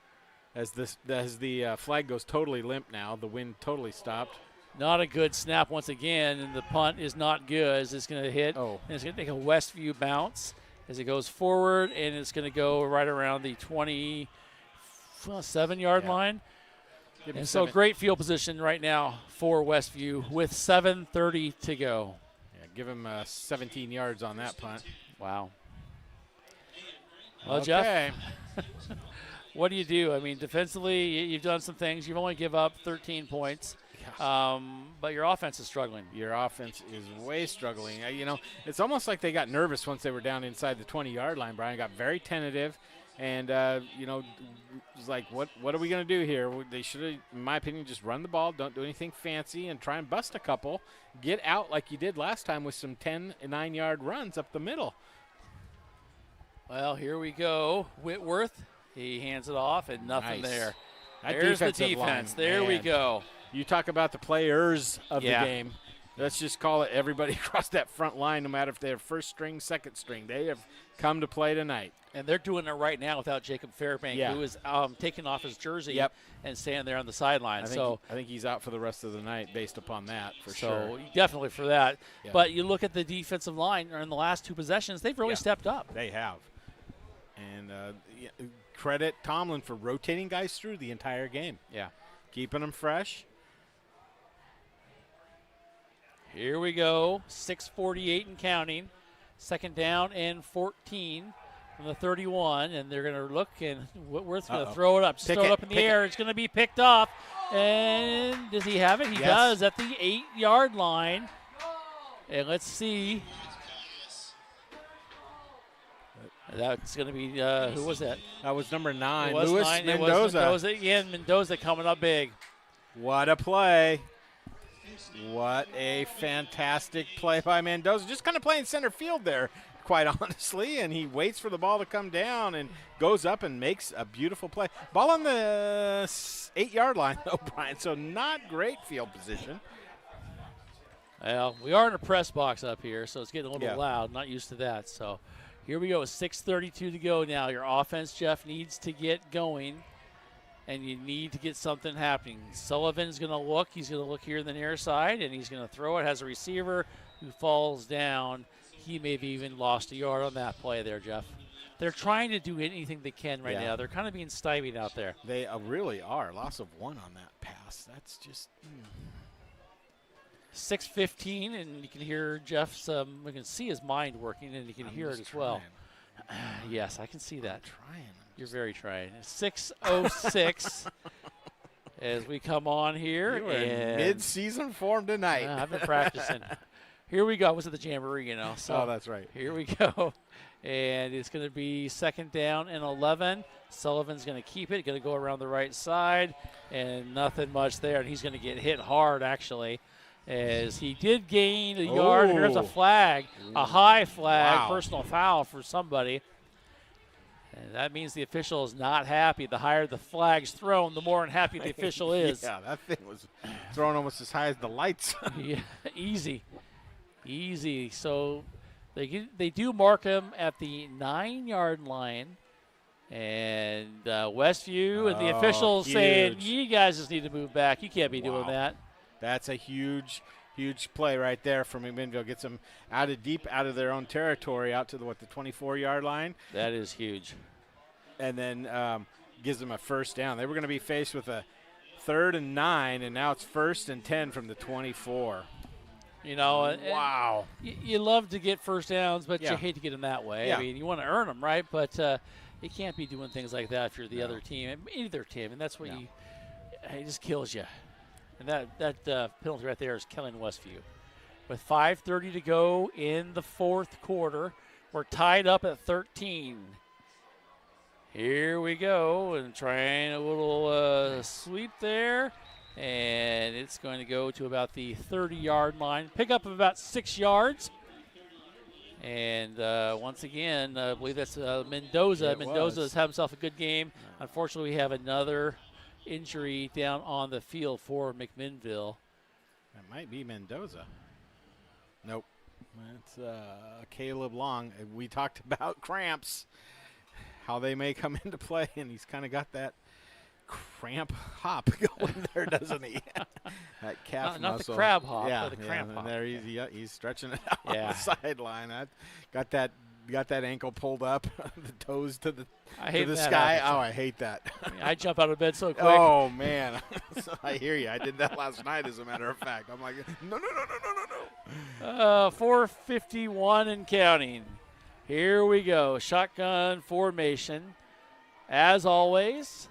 as the flag goes totally limp now. The wind totally stopped. Not a good snap once again, and the punt is not good as it's going to hit. Oh. And it's going to take a Westview bounce as it goes forward, and it's going to go right around the 27-yard line. And so great field position right now for Westview with 7:30 to go. Yeah, give him 17 yards on that punt. Wow. Well, okay. Jeff, what do you do? I mean, defensively, you've done some things. You've only give up 13 points, but your offense is struggling. Your offense is way struggling. It's almost like they got nervous once they were down inside the 20-yard line. Brian got very tentative. And, it was like, what are we going to do here? They should have, in my opinion, just run the ball, don't do anything fancy, and try and bust a couple. Get out like you did last time with some 10 and 9-yard runs up the middle. Well, here we go. Whitworth, he hands it off, and nothing there. There's the defense. Line, there we go. You talk about the players of the game. Let's just call it everybody across that front line, no matter if they're first string, second string. They have come to play tonight. And they're doing it right now without Jacob Fairbank, who is taking off his jersey and standing there on the sideline. I think he's out for the rest of the night based upon that, for sure. So definitely for that. Yeah. But you look at the defensive line in the last 2 possessions, they've really stepped up. They have. And credit Tomlin for rotating guys through the entire game. Yeah. Keeping them fresh. Here we go. 6:48 and counting. 2nd down and 14 from the 31. And they're going to look, and Whitworth's going to throw it up. Just throw it up in the air. It's going to be picked off. And does he have it? He does at the 8-yard line. And let's see. That's going to be, who was that? That was number 9, it was Luis 9. Mendoza. It was Mendoza. Again, Mendoza coming up big. What a play. What a fantastic play by Mendoza. Just kind of playing center field there, quite honestly, and he waits for the ball to come down and goes up and makes a beautiful play. Ball on the 8-yard line, though, Brian, so not great field position. Well, we are in a press box up here, so it's getting a little Yeah. loud. Not used to that. So here we go. 6:32 to go now. Your offense, Jeff, needs to get going, and you need to get something happening. Sullivan's going to look. He's going to look here in the near side, and he's going to throw it. Has a receiver who falls down. He may have even lost a yard on that play there, Jeff. They're trying to do anything they can right now. They're kind of being stymied out there. They really are. Loss of 1 on that pass. That's just 6:15, and you can hear Jeff's. We can see his mind working, and you can hear it as well. Yes, I can see that. You're very trying. 6:06 as we come on here. You were in mid-season form tonight. I've been practicing. Here we go. I was at the Jamboree, So oh, that's right. Here we go. And it's going to be 2nd down and 11. Sullivan's going to keep it. Going to go around the right side, and nothing much there. And he's going to get hit hard, actually, as he did gain a yard. And there's a flag, a high flag, personal foul for somebody. And that means the official is not happy. The higher the flag's thrown, the more unhappy the official is. Yeah, that thing was thrown almost as high as the lights. Yeah, easy. So they do mark him at the 9-yard line. And Westview and the officials saying, you guys just need to move back. You can't be doing that. That's a huge play right there for McMinnville. Gets them out of their own territory, out to the 24-yard line. That is huge. And then gives them a 1st down. They were going to be faced with a 3rd and 9, and now it's 1st and 10 from the 24. Wow. You love to get 1st downs, but you hate to get them that way. Yeah. I mean, you want to earn them, right? But you can't be doing things like that if you're the other team, either team, and that's what it just kills you. And that penalty right there is killing Westview. With 5:30 to go in the 4th quarter, we're tied up at 13. Here we go, and trying a little sweep there. And it's going to go to about the 30-yard line. Pick up of about 6 yards. And once again, I believe that's Mendoza. Mendoza has had himself a good game. Unfortunately, we have another injury down on the field for McMinnville. That might be Mendoza. Nope. It's Caleb Long. We talked about cramps, how they may come into play, and he's kind of got that cramp hop going there, doesn't he? That calf not muscle. The crab hop, but the cramp hop. And there he's stretching it out on the sideline. Got that ankle pulled up, the toes to the sky. Oh, I hate that. I jump out of bed so quick. Oh man, I hear you. I did that last night, as a matter of fact. I'm like, no. 4:51 and counting. Here we go. Shotgun formation. As always,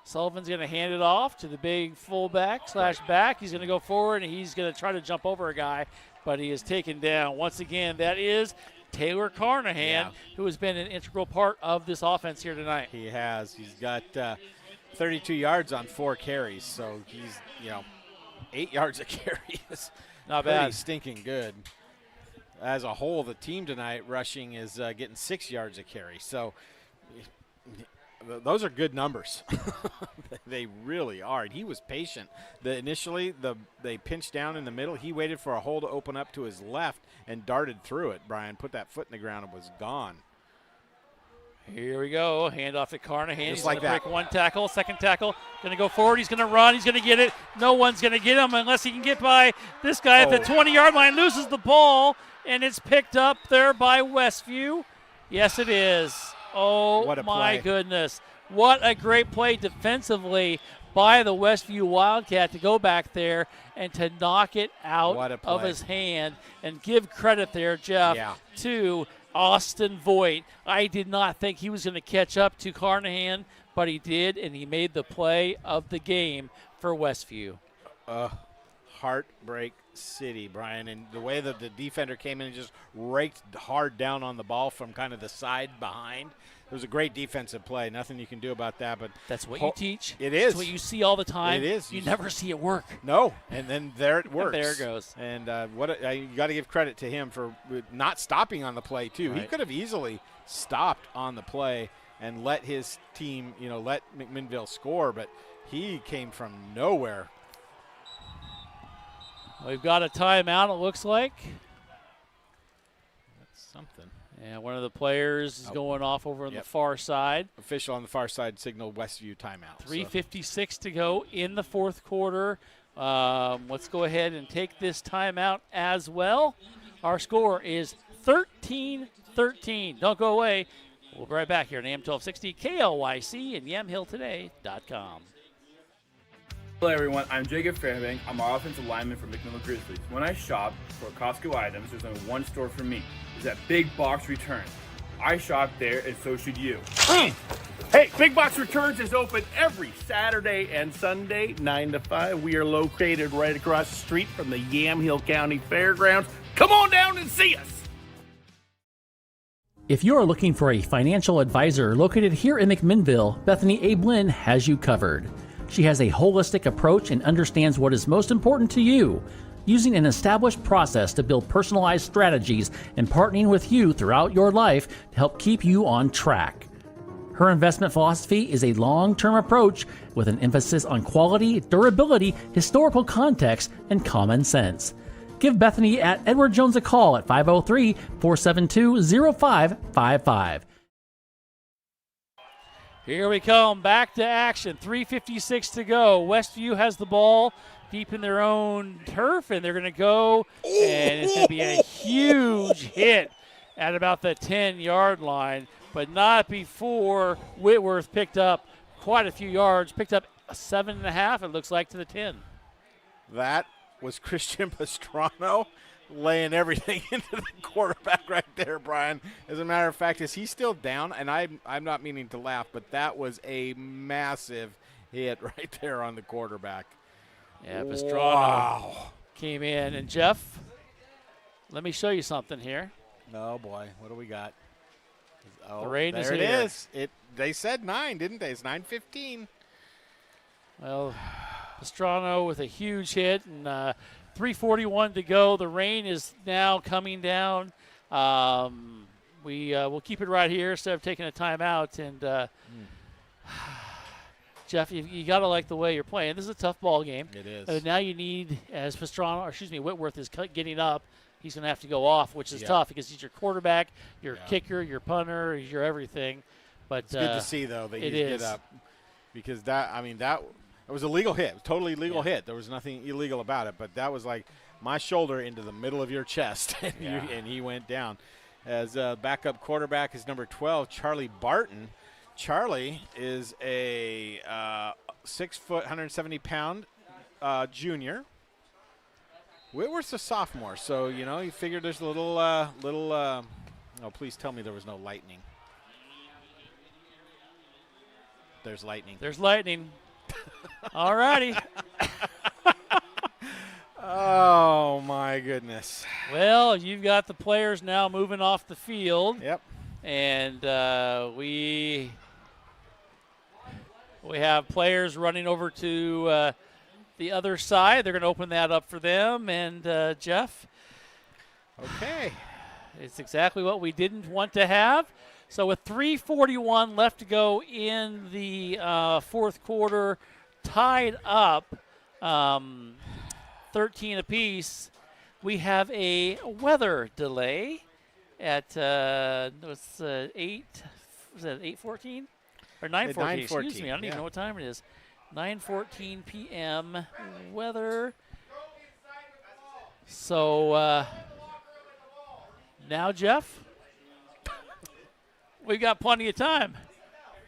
Sullivan's going to hand it off to the big fullback / back. He's going to go forward, and he's going to try to jump over a guy, but he is taken down. Once again, that is Taylor Carnahan, who has been an integral part of this offense here tonight. He has. He's got 32 yards on 4 carries, so he's, 8 yards a carry is not pretty bad. Stinking good. As a whole, the team tonight rushing is getting 6 yards a carry. So those are good numbers. They really are. And he was patient. Initially, they pinched down in the middle. He waited for a hole to open up to his left and darted through it. Brian put that foot in the ground and was gone. Here we go. Hand off to Carnahan. Just He's like going to that. break 1 tackle. 2nd tackle. Going to go forward. He's going to run. He's going to get it. No one's going to get him unless he can get by this guy at the 20-yard line. Loses the ball, and it's picked up there by Westview. Yes, it is. Oh, my goodness. What a great play defensively by the Westview Wildcat to go back there and to knock it out of his hand. And give credit there, Jeff, to Austin Voigt. I did not think he was going to catch up to Carnahan, but he did, and he made the play of the game for Westview. Heartbreak City, Brian, and the way that the defender came in and just raked hard down on the ball from kind of the side behind. It was a great defensive play. Nothing you can do about that. But that's what you teach. It is. That's what you see all the time. It is. You never see it work. No, and then there it works. There it goes. And you got to give credit to him for not stopping on the play too. Right. He could have easily stopped on the play and let his team, let McMinnville score, but he came from nowhere. We've got a timeout, it looks like. That's something. And one of the players is going off over on the far side. Official on the far side signaled Westview timeout. 3:56 to go in the fourth quarter. Let's go ahead and take this timeout as well. Our score is 13-13. Don't go away. We'll be right back here on AM 1260 KLYC and YamHillToday.com. Hello everyone, I'm Jacob Fairbank. I'm our offensive lineman for McMinnville Grizzlies. When I shop for Costco items, there's only one store for me. It's that Big Box Returns. I shop there and so should you. Hey, Big Box Returns is open every Saturday and Sunday, 9 to 5. We are located right across the street from the Yamhill County Fairgrounds. Come on down and see us. If you are looking for a financial advisor located here in McMinnville, Bethany Ablin has you covered. She has a holistic approach and understands what is most important to you, using an established process to build personalized strategies and partnering with you throughout your life to help keep you on track. Her investment philosophy is a long-term approach with an emphasis on quality, durability, historical context, and common sense. Give Bethany at Edward Jones a call at 503-472-0555. Here we come, back to action. 3:56 to go. Westview has the ball deep in their own turf, and they're going to go, and it's going to be a huge hit at about the 10-yard line, but not before Whitworth picked up quite a few yards, picked up a 7.5, it looks like, to the 10. That was Christian Pastrano laying everything into the quarterback right there, Brian. As a matter of fact, is he still down? And I'm not meaning to laugh, but that was a massive hit right there on the quarterback. Yeah, Pastrano came in. And, Jeff, let me show you something here. Oh, boy. What do we got? Oh, the rain is here. here. It is. They said 9, didn't they? It's 9:15. Well, Pastrano with a huge hit, and 3:41 to go. The rain is now coming down. We'll keep it right here instead of taking a timeout. And Jeff, you got to like the way you're playing. This is a tough ball game. It is. Now you need, as Whitworth is getting up, he's going to have to go off, which is tough because he's your quarterback, your kicker, your punter, your everything. But it's good to see, though, that he get up, because that was a legal hit, totally legal hit. There was nothing illegal about it, but that was like my shoulder into the middle of your chest, and he went down. As backup quarterback is number 12, Charlie Barton. Charlie is a 6 foot, 170-pound junior. Whitworth's a sophomore, so you figure there's a little. Oh, please tell me there was no lightning. There's lightning. There's lightning. All righty. Oh, my goodness. Well, you've got the players now moving off the field. Yep. And we have players running over to the other side. They're going to open that up for them. And, Jeff. Okay. It's exactly what we didn't want to have. So with 3:41 left to go in the fourth quarter, tied up 13 apiece, we have a weather delay at 8:14 or 9:14? Excuse me, I don't even know what time it is. 9:14 p.m. weather. So now, Jeff, we've got plenty of time.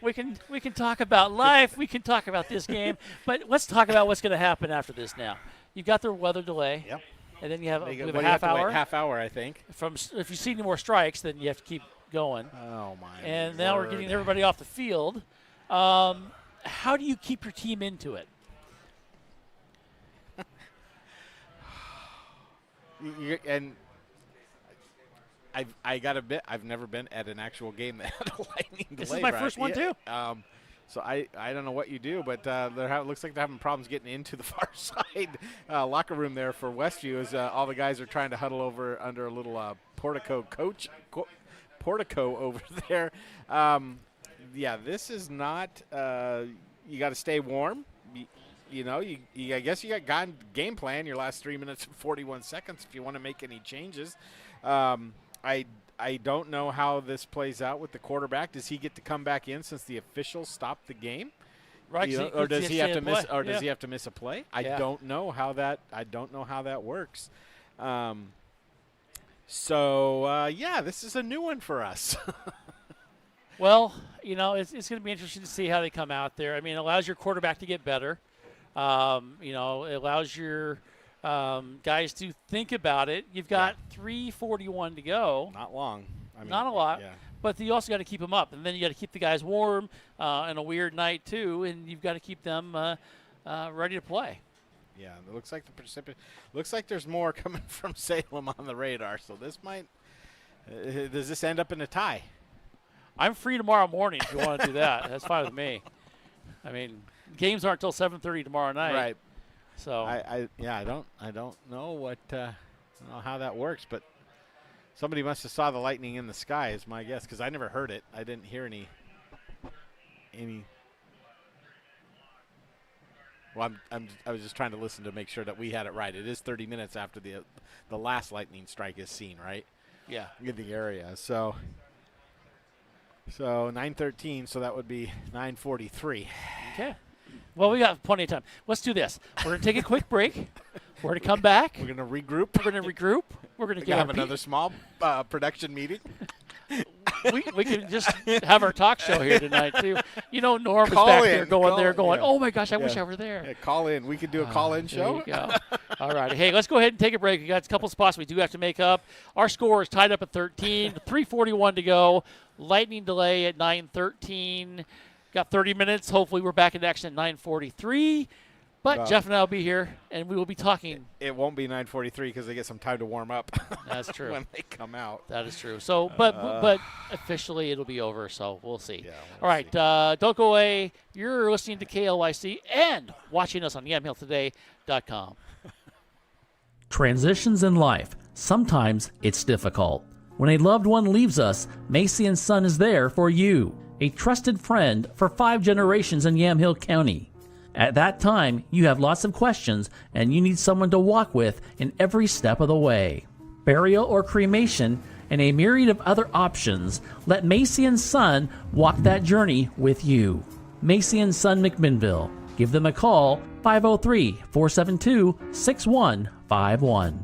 We can talk about life. We can talk about this game, but let's talk about what's going to happen after this. Now, you've got the weather delay. Yep. And then you have, we have a you half have to hour. wait half hour, I think. If you see any more strikes, then you have to keep going. Oh my! And now we're getting everybody off the field. How do you keep your team into it? And I got to admit, I've never been at an actual game that had a lightning delay. This is my first one too. So I don't know what you do, but it looks like they're having problems getting into the far side locker room there for Westview as all the guys are trying to huddle over under a little portico over there. This is not you got to stay warm. I guess you got game plan your last 3 minutes and 41 seconds if you want to make any changes. I don't know how this plays out with the quarterback. Does he get to come back in since the officials stopped the game? Right, Or does he have to miss? Or Yeah. does he have to miss a play? I Yeah. don't know how that. I don't know how that works. This is a new one for us. Well, it's going to be interesting to see how they come out there. I mean, it allows your quarterback to get better. It allows your guys to think about it. You've got 3:41 to go. Not long. I mean, Not a lot. Yeah. But you also got to keep them up, and then you got to keep the guys warm in a weird night too, and you've got to keep them ready to play. Yeah, it looks like looks like there's more coming from Salem on the radar. So this might. Does this end up in a tie? I'm free tomorrow morning if you want to do that. That's fine with me. I mean, games aren't till 7:30 tomorrow night. Right. So I don't know what how that works, but somebody must have saw the lightning in the sky is my guess, because I never heard it. I didn't hear any. Well, I was just trying to listen to make sure that we had it right. It is 30 minutes after the last lightning strike is seen, right? Yeah. In the area. So 9:13. So that would be 9:43. Okay. Well, we got plenty of time. Let's do this. We're going to take a quick break. We're going to come back. We're going to regroup. We're going to regroup. We're going to have another small production meeting. we can just have our talk show here tonight too. Norm is Call back in, there going call- there going, yeah. oh my gosh, I wish I were there. Yeah, call in. We could do a call-in show. There you go. All right. Hey, let's go ahead and take a break. We got a couple spots we do have to make up. Our score is tied up at 13. 3:41 to go. Lightning delay at 9:13. Got 30 minutes. Hopefully we're back in action at 9:43. But Jeff and I will be here, and we will be talking. It won't be 9:43 because they get some time to warm up. That's true. When they come out. That is true. So, but officially it'll be over, so we'll see. Yeah, All right, don't go away. You're listening to KLYC and watching us on YamhillToday.com. Transitions in life. Sometimes it's difficult. When a loved one leaves us, Macy & Son is there for you, a trusted friend for 5 generations in Yamhill County. At that time, you have lots of questions and you need someone to walk with in every step of the way. Burial or cremation and a myriad of other options, let Macy & Son walk that journey with you. Macy & Son McMinnville. Give them a call, 503-472-6151.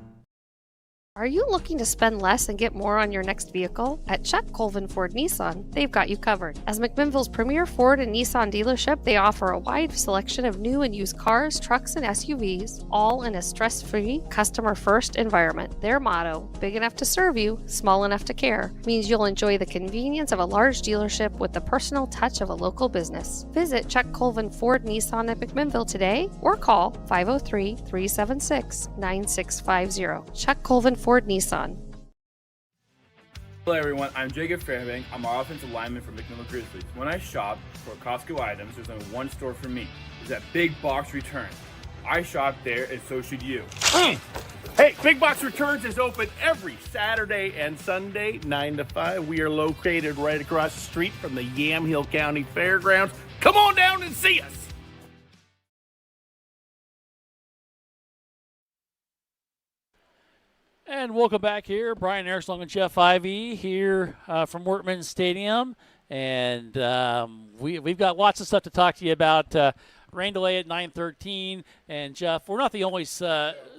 Are you looking to spend less and get more on your next vehicle? At Chuck Colvin Ford Nissan, they've got you covered. As McMinnville's premier Ford and Nissan dealership, they offer a wide selection of new and used cars, trucks, and SUVs, all in a stress-free, customer-first environment. Their motto, big enough to serve you, small enough to care, means you'll enjoy the convenience of a large dealership with the personal touch of a local business. Visit Chuck Colvin Ford Nissan at McMinnville today or call 503-376-9650. Chuck Colvin Ford Nissan. Hello everyone, I'm Jacob Fairbank. I'm our offensive lineman for McMinnville Grizzlies. When I shop for Costco items, there's only one store for me. It's that Big Box Returns. I shop there and so should you. Hey, Big Box Returns is open every Saturday and Sunday, 9 to 5. We are located right across the street from the Yamhill County Fairgrounds. Come on down and see us. And welcome back here. Brian Arislong and Jeff Ivey here from Workman Stadium. And we've got lots of stuff to talk to you about. Rain delay at 9:13. And, Jeff, we're not the only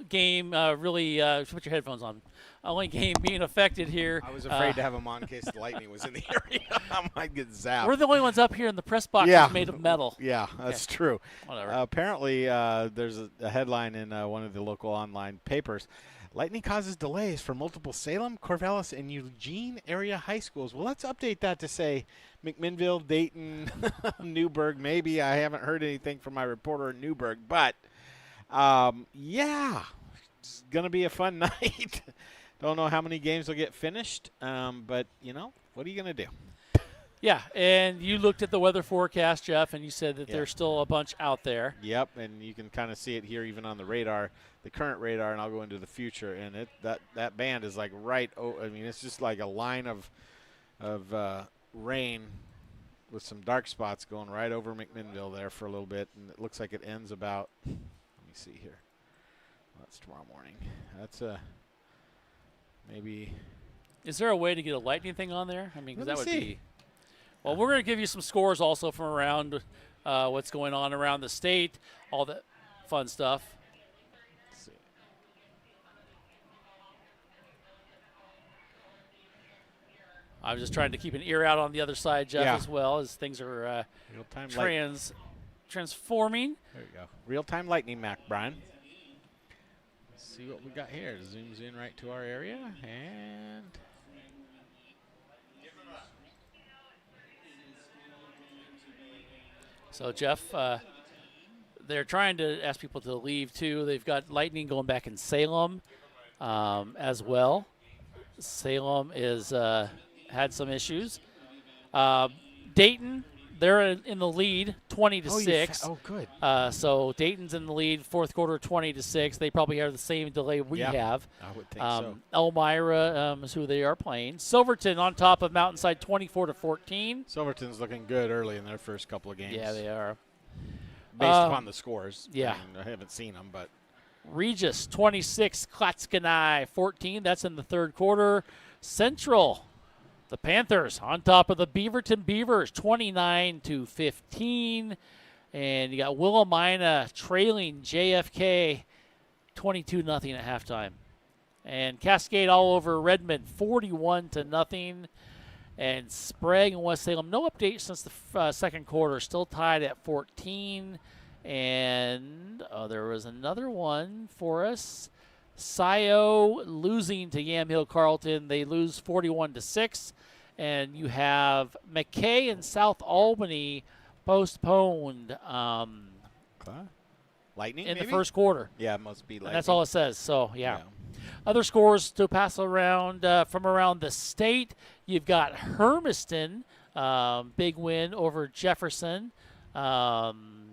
game really put your headphones on. Only game being affected here. I was afraid to have them on in case the lightning was in the area. I might get zapped. We're the only ones up here in the press box Yeah. that's made of metal. Yeah, that's true. Whatever. Apparently, there's a headline in one of the local online papers. Lightning causes delays for multiple Salem, Corvallis, and Eugene area high schools. Well, let's update that to say McMinnville, Dayton, Newburgh. Maybe I haven't heard anything from my reporter in Newburgh. But, yeah, it's going to be a fun night. Don't know how many games will get finished. But, what are you going to do? Yeah, and you looked at the weather forecast, Jeff, and you said that there's still a bunch out there. Yep, and you can kind of see it here even on the radar, the current radar, and I'll go into the future. And that band is like right – it's just like a line of rain with some dark spots going right over McMinnville there for a little bit, and it looks like it ends about, let me see here. That's tomorrow morning. That's maybe. Is there a way to get a lightning thing on there? I mean, because that would see. be. Well, we're going to give you some scores also from around what's going on around the state, all that fun stuff. Let's see. I'm just trying to keep an ear out on the other side, Jeff, Yeah. as well, as things are Real-time transforming. There you go. Real-time lightning map, Brian. Let's see what we got here. It zooms in right to our area, and So, Jeff, they're trying to ask people to leave, too. They've got lightning going back in Salem as well. Salem is had some issues. Dayton, they're in the lead, 20-6. Oh, good. So Dayton's in the lead, fourth quarter, 20-6. They probably have the same delay we have. I would think so. Elmira is who they are playing. Silverton on top of Mountainside, 24-14. Silverton's looking good early in their first couple of games. Yeah, they are. Based upon the scores. Yeah. I haven't seen them, but. Regis, 26, Klatskanai, 14. That's in the third quarter. Central, the Panthers on top of the Beaverton Beavers, 29-15. And you got Willamina trailing JFK 22-0 at halftime. And Cascade all over Redmond, 41-0. And Sprague and West Salem, no update since the second quarter, still tied at 14. And there was another one for us. Scio losing to Yamhill Carlton. They lose 41-6. And you have McKay and South Albany postponed Lightning in maybe? the first quarter. Yeah, it must be lightning. And that's all it says. So, yeah. Other scores to pass around from around the state. You've got Hermiston, big win over Jefferson. I'm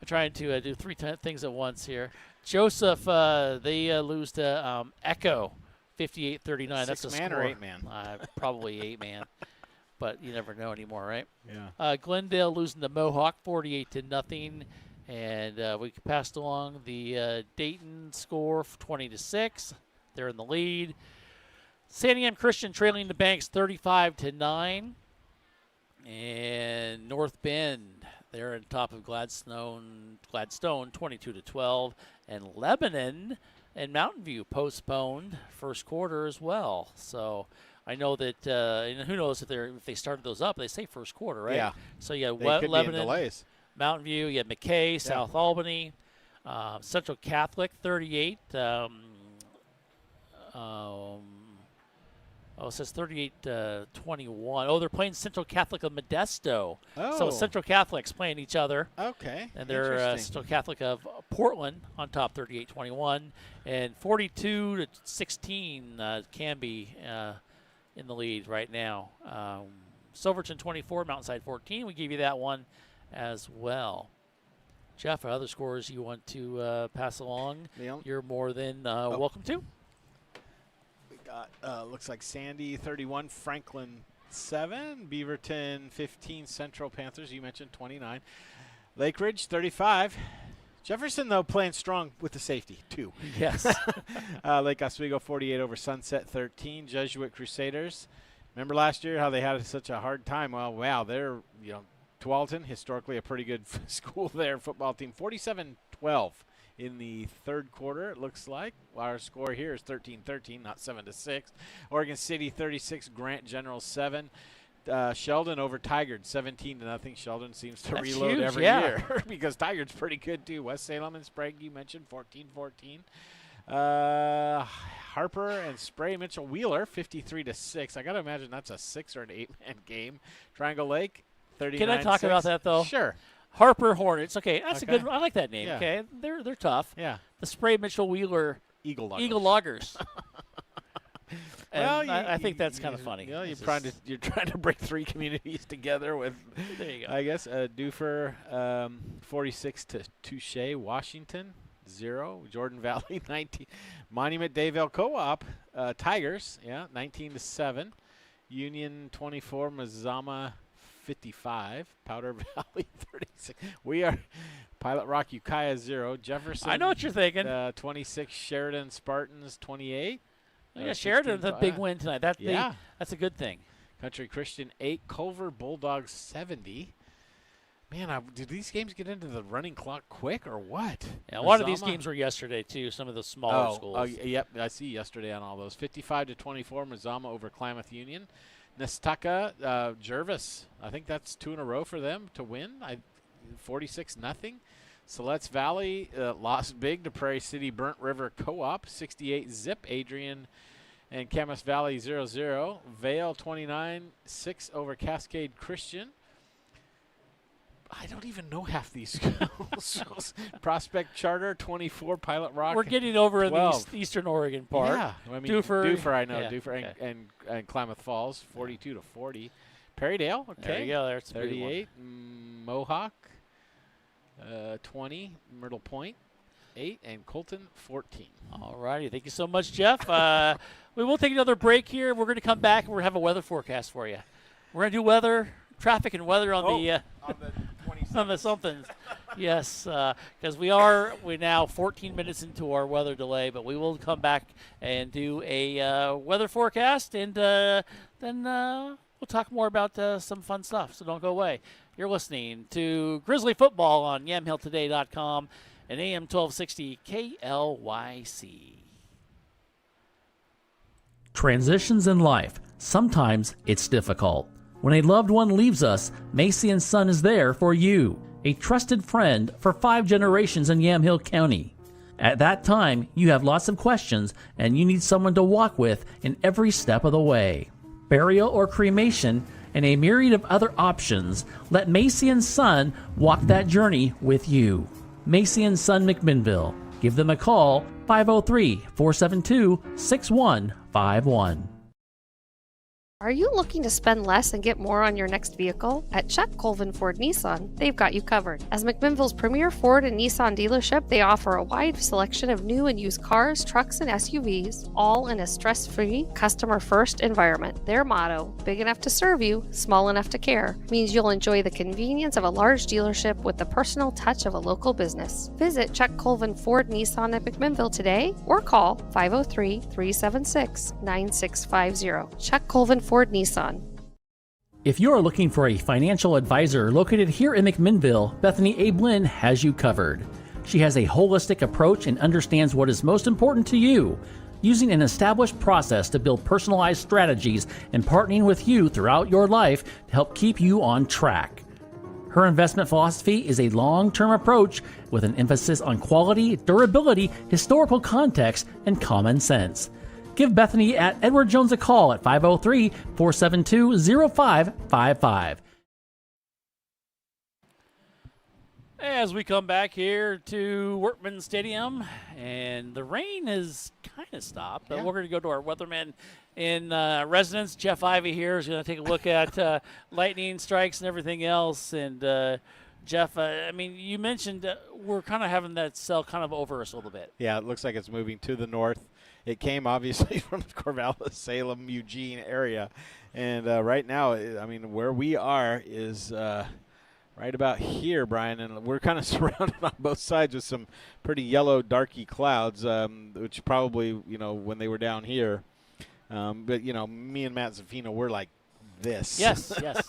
trying to do three things at once here. Joseph, they lose to Echo, 58-39. That's a Six-man score. or eight-man? Probably 8-man, but you never know anymore, right? Yeah. Glendale losing to Mohawk, 48-0. And we passed along the Dayton score, 20-6. They're in the lead. Santiam Christian trailing the Banks, 35-9. And North Bend, they're on top of Gladstone, 22-12. And Lebanon and Mountain View postponed first quarter as well. So I know that, and who knows if they started those up. They say first quarter, right? Yeah. So you They got could Lebanon, be in delays. Mountain View, you have McKay, South Albany, Central Catholic, 38. It says 38-21. Oh, they're playing Central Catholic of Modesto. Oh. So Central Catholic's playing each other. Okay. And they're Interesting. Central Catholic of Portland on top, 38-21. And 42-16 Canby in the lead right now. Silverton 24, Mountainside 14. We give you that one as well. Jeff, other scores you want to pass along, you're more than welcome to. We got, looks like Sandy 31, Franklin 7, Beaverton 15, Central Panthers, you mentioned 29. Lake Ridge 35. Jefferson, though, playing strong with the safety, 2. Yes. Lake Oswego 48 over Sunset 13. Jesuit Crusaders. Remember last year how they had such a hard time? Well, wow, they're, Tualatin, historically a pretty good school there, football team. 47-12 in the third quarter, it looks like. Our score here is 13-13, not 7-6. Oregon City 36, Grant General 7. Sheldon over Tigard 17-0. Sheldon seems to reload huge, every year because Tigard's pretty good too. West Salem and Sprague, you mentioned 14-14. Harper and Spray Mitchell Wheeler 53-6. I gotta imagine that's a 6 or an 8-man game. Triangle Lake 39-6. Can I talk about that though? Sure. Harper Hornets. Okay, that's Okay. a good. I like that name. Yeah. Okay, they're tough. Yeah. The Spray Mitchell Wheeler Eagle Loggers. Eagle Loggers. Well, And I think that's kind of funny. You know, It's you're trying to bring 3 communities together with. There you go. I guess Duffer 46 to Touche, Washington 0, Jordan Valley 19, Monument Dayville Co-op Tigers 19-7. Union 24, Mazama 55, Powder Valley 36. We are Pilot Rock, Ukiah 0, Jefferson. I know what you're thinking. 26, Sheridan Spartans 28. Yeah, Sheridan's a big win tonight. That's a good thing. Country Christian 8, Culver Bulldogs 70. Man, did these games get into the running clock quick or what? Yeah, a lot of these games were yesterday too. Some of the smaller schools. Oh, yep, I see yesterday on all those. 55-24, Mazama over Klamath Union. Nestaka, Jervis. I think that's 2 in a row for them to win. 46-0. Siletz Valley lost big to Prairie City Burnt River Co-op. 68-zip. Adrian and Camas Valley 0-0. Vale 29-6 over Cascade Christian. I don't even know half these schools. Prospect Charter 24, Pilot Rock. We're getting over 12. the Eastern Oregon part. Yeah, I mean Dufur I know. Yeah, Dufur and Klamath Falls 42-40. Perrydale, okay. There you go. There's 38. Mohawk 20. Myrtle Point 8, and Colton 14. All righty, thank you so much, Jeff. We will take another break here. We're going to come back and we're going to have a weather forecast for you. We're going to do weather. Traffic and weather on the 26th. on the something. Yes, because we're now 14 minutes into our weather delay, but we will come back and do a weather forecast, and then we'll talk more about some fun stuff. So don't go away. You're listening to Grizzly Football on YamhillToday.com and AM 1260 KLYC. Transitions in life. Sometimes it's difficult. When a loved one leaves us, Macy & Son is there for you, a trusted friend for 5 generations in Yamhill County. At that time, you have lots of questions and you need someone to walk with in every step of the way. Burial or cremation and a myriad of other options, let Macy & Son walk that journey with you. Macy & Son McMinnville. Give them a call, 503-472-6151. Are you looking to spend less and get more on your next vehicle? At Chuck Colvin Ford Nissan, they've got you covered. As McMinnville's premier Ford and Nissan dealership, they offer a wide selection of new and used cars, trucks, and SUVs, all in a stress-free, customer-first environment. Their motto, big enough to serve you, small enough to care, means you'll enjoy the convenience of a large dealership with the personal touch of a local business. Visit Chuck Colvin Ford Nissan at McMinnville today or call 503-376-9650. Chuck Colvin Ford Nissan. If you are looking for a financial advisor located here in McMinnville, Bethany Ablin has you covered. She has a holistic approach and understands what is most important to you, using an established process to build personalized strategies and partnering with you throughout your life to help keep you on track. Her investment philosophy is a long-term approach with an emphasis on quality, durability, historical context, and common sense. Give Bethany at Edward Jones a call at 503-472-0555. As we come back here to Workman Stadium, and the rain has kind of stopped, but we're going to go to our weatherman in residence. Jeff Ivey here is going to take a look at lightning strikes and everything else. And Jeff, I mean, you mentioned we're kind of having that cell kind of over us a little bit. Yeah, it looks like it's moving to the north. It came obviously from the Corvallis, Salem, Eugene area. And right now, I mean, where we are is right about here, Brian, and we're kind of surrounded on both sides with some pretty yellow, darky clouds, which probably, you know, when they were down here. But, you know, me and Matt Zafino, we're like this. Yes, yes.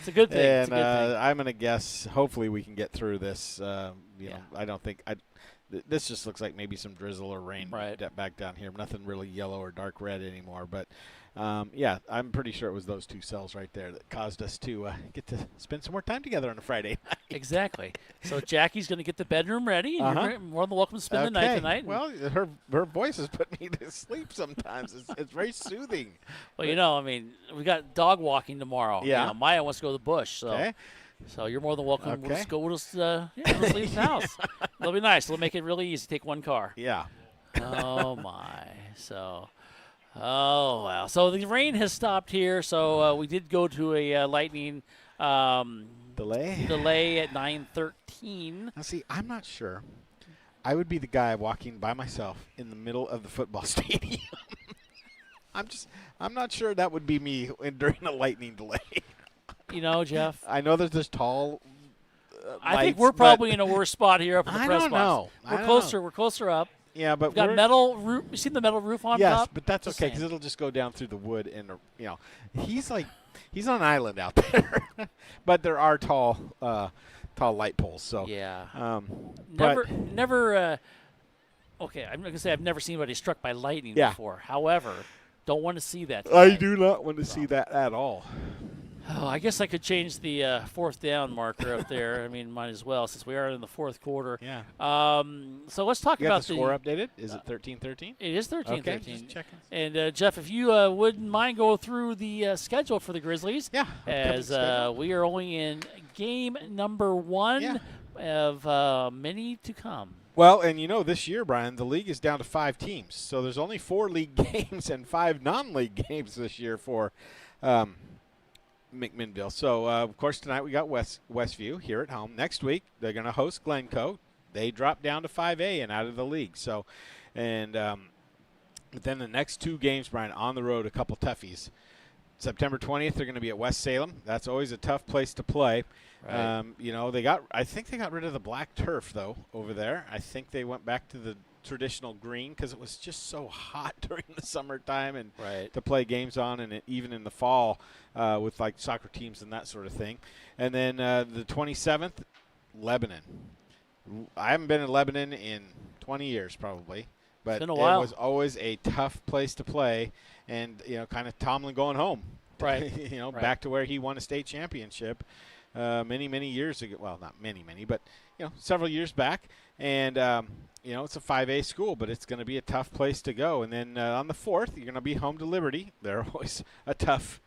It's a good thing. And it's a good thing. I'm going to guess hopefully we can get through this. You know, I don't think this just looks like maybe some drizzle or rain back down here. Nothing really yellow or dark red anymore. But, yeah, I'm pretty sure it was those two cells right there that caused us to get to spend some more time together on a Friday night. Exactly. So Jackie's going to get the bedroom ready, and you're more than welcome to spend the night tonight. Well, her voice has put me to sleep sometimes. It's very soothing. Well, you know, I mean, we got dog walking tomorrow. Yeah. You know, Maya wants to go to the bush, so. Okay. So you're more than welcome. We'll just leave the house. It'll be nice. It'll make it really easy to take one car. Yeah. Oh, my. So, oh, wow. So the rain has stopped here. So we did go to a lightning delay at 9:13. Now, see, I'm not sure. I would be the guy walking by myself in the middle of the football stadium. I'm not sure that would be me during a lightning delay. You know, Jeff. I know that there's tall. I think lights, we're but probably in a worse spot here up in the I press don't box. know. We're closer. We're closer up. Yeah, but We've got metal roof. You seen the metal roof on yes, top? but that's Just okay because saying. it'll just go down through the wood, and he's on an island out there. But there are tall light poles. So Yeah. but Never. Okay, I'm not gonna say I've never seen anybody struck by lightning before. However, don't want to see that. I tonight. do not want to see that at all. Oh, I guess I could change the fourth down marker up there. I mean, might as well since we are in the fourth quarter. Yeah. So let's talk You about got the score updated? Is it 13-13? It is 13-13. Okay, just checking. And Jeff, if you wouldn't mind go through the schedule for the Grizzlies. Yeah. As we are only in game number 1 of many to come. Well, and this year, Brian, the league is down to 5 teams. So there's only 4 league games and 5 non-league games this year for McMinnville. So, of course, tonight we got Westview here at home. Next week, they're going to host Glencoe. They drop down to 5A and out of the league. So, and but then the next 2 games, Brian, on the road, a couple toughies. September 20th, they're going to be at West Salem. That's always a tough place to play. Right. I think they got rid of the black turf, though, over there. I think they went back to the traditional green because it was just so hot during the summertime and to play games on, and even in the fall with like soccer teams and that sort of thing. And then the 27th, Lebanon. I haven't been in Lebanon in 20 years probably, but it was always a tough place to play, and kind of Tomlin going home. Right. Back to where he won a state championship many years ago. Well, not many, but several years back. And it's a 5A school, but it's going to be a tough place to go. And then on the 4th, you're going to be home to Liberty. They're always a tough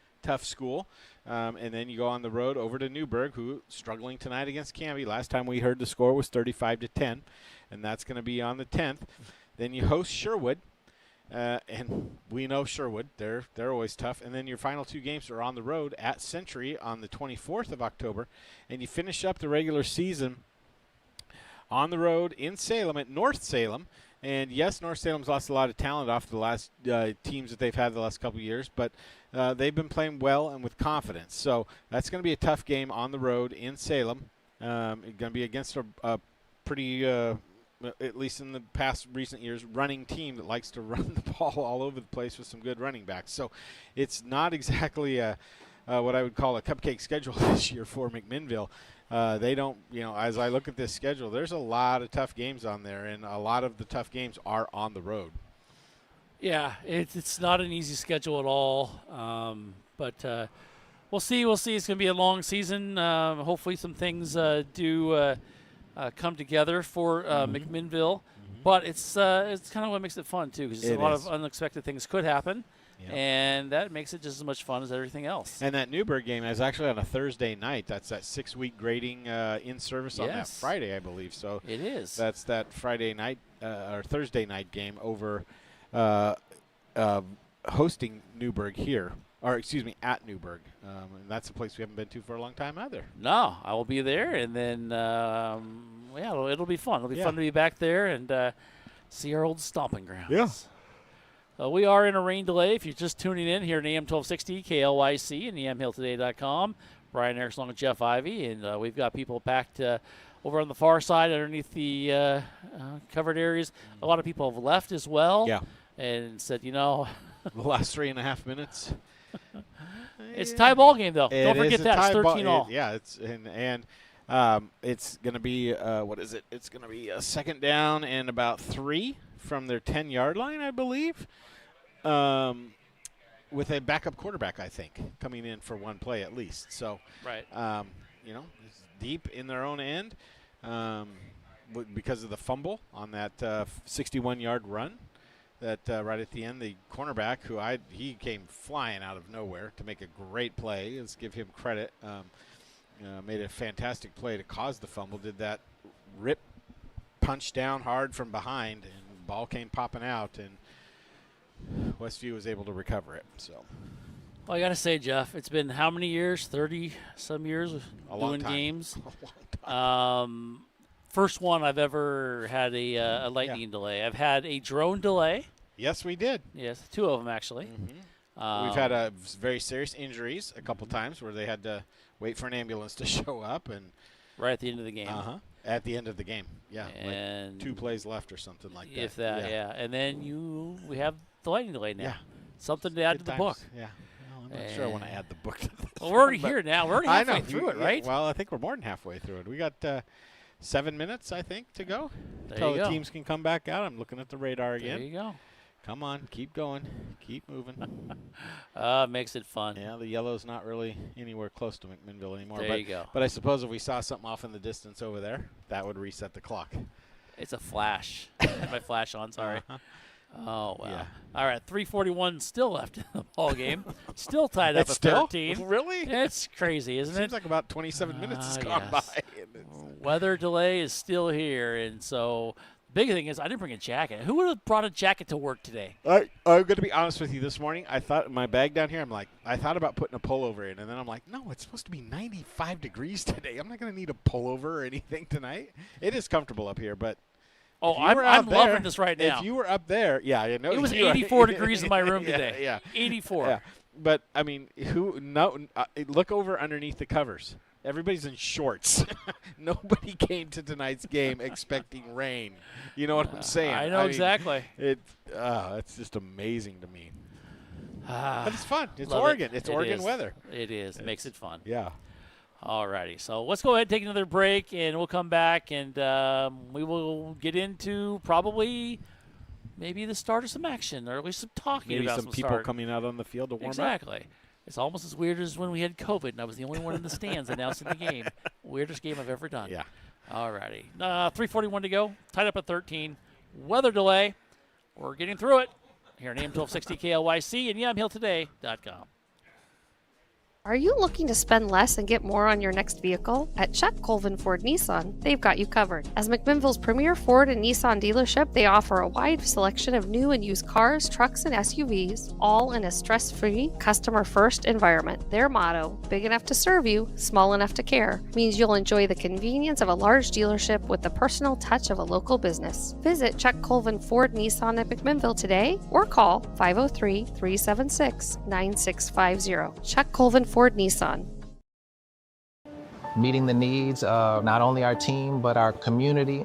school. And then you go on the road over to Newburgh, who struggling tonight against Canby. Last time we heard the score was 35-10, and that's going to be on the 10th. Then you host Sherwood. And we know Sherwood, they're always tough. And then your final 2 games are on the road at Century on the 24th of October. And you finish up the regular season on the road in Salem at North Salem. And yes, North Salem's lost a lot of talent off the last teams that they've had the last couple of years, but they've been playing well and with confidence. So that's going to be a tough game on the road in Salem. It's going to be against a pretty at least in the past recent years, running team that likes to run the ball all over the place with some good running backs. So it's not exactly what I would call a cupcake schedule this year for McMinnville. They don't, as I look at this schedule, there's a lot of tough games on there, and a lot of the tough games are on the road. Yeah, it's not an easy schedule at all, but we'll see. It's going to be a long season. Hopefully some things do come together for McMinnville, but it's kind of what makes it fun too, because a lot of unexpected things could happen, and that makes it just as much fun as everything else. And that Newburgh game is actually on a Thursday night. That's that 6-week grading in service on that Friday, I believe. So it is. That's that Friday night or Thursday night game over hosting Newburgh here. Or, excuse me, at Newburgh. And that's a place we haven't been to for a long time either. No, I will be there, and then, it'll be fun. It'll be fun to be back there and see our old stomping grounds. Yeah. We are in a rain delay. If you're just tuning in here at AM 1260, KLYC, and EMHilltoday.com. Brian Erickson along with Jeff Ivey, and we've got people packed over on the far side underneath the covered areas. A lot of people have left as well. Yeah. And said, the last 3.5 minutes. It's a tie ball game, though. Don't forget that. It's 13-all. It's going to be, what is it? It's going to be a second down and about 3 from their 10-yard line, I believe, with a backup quarterback, I think, coming in for one play at least. So, it's deep in their own end because of the fumble on that 61-yard run. That right at the end, the cornerback, he came flying out of nowhere to make a great play. Let's give him credit. Made a fantastic play to cause the fumble. Did that rip punch down hard from behind, and the ball came popping out, and Westview was able to recover it. So, well, I got to say, Jeff, it's been how many years? 30-some years of doing games. A long time. First one I've ever had a lightning delay. I've had a drone delay. Yes, we did. Yes, 2 of them actually. We've had very serious injuries a couple times where they had to wait for an ambulance to show up, and right at the end of the game. At the end of the game, yeah, and like 2 plays left or something like that. If that, yeah. And then we have the lightning delay now. Yeah. Something to add Good to the times. book. Yeah. Well, I'm not sure I want to add the book to this. Well, we're already one, here now. We're already halfway through it, right? Well, I think we're more than halfway through it. We got 7 minutes, I think, to go There until you the go. teams can come back out. I'm looking at the radar again. There you go. Come on, keep going, keep moving. Makes it fun. Yeah, the yellow's not really anywhere close to McMinnville anymore. There you go. But I suppose if we saw something off in the distance over there, that would reset the clock. It's a flash. Had my flash on, sorry. Oh, wow. Yeah. All right, 3:41 still left in the ball game. Still tied up It's at still? 13. Really? It's crazy, isn't Seems it? like about 27 minutes has gone yes. by. Weather delay is still here, and so big thing is I didn't bring a jacket. Who would have brought a jacket to work today? I'm going to be honest with you. This morning, I thought my bag down here, I thought about putting a pullover in, and then I'm like, no, it's supposed to be 95 degrees today. I'm not going to need a pullover or anything tonight. It is comfortable up here, but Oh, if you were out I'm there, loving this right now. If you were up there, yeah, I know. It was you are. 84 degrees in my room Yeah, today. Yeah, 84. Yeah. But, I mean, look over underneath the covers. Everybody's in shorts. Nobody came to tonight's game expecting rain. You know what I'm saying? I know exactly. It's just amazing to me. But it's fun. It's Love Oregon. it. It's It Oregon is. weather. It is. It makes it fun. Yeah. All righty. So let's go ahead and take another break, and we'll come back, and we will get into probably maybe the start of some action, or at least some talking Maybe about some people start. coming out on the field to warm up. Exactly. It's almost as weird as when we had COVID, and I was the only one in the stands announcing the game. Weirdest game I've ever done. Yeah. All righty. 3:41 to go. Tied up at 13. Weather delay. We're getting through it here on AM 1260 KLYC and YamHillToday.com. Are you looking to spend less and get more on your next vehicle? At Chuck Colvin Ford Nissan, they've got you covered. As McMinnville's premier Ford and Nissan dealership, they offer a wide selection of new and used cars, trucks, and SUVs, all in a stress-free, customer-first environment. Their motto, big enough to serve you, small enough to care, means you'll enjoy the convenience of a large dealership with the personal touch of a local business. Visit Chuck Colvin Ford Nissan at McMinnville today or call 503-376-9650. Chuck Colvin Ford Nissan. Meeting the needs of not only our team, but our community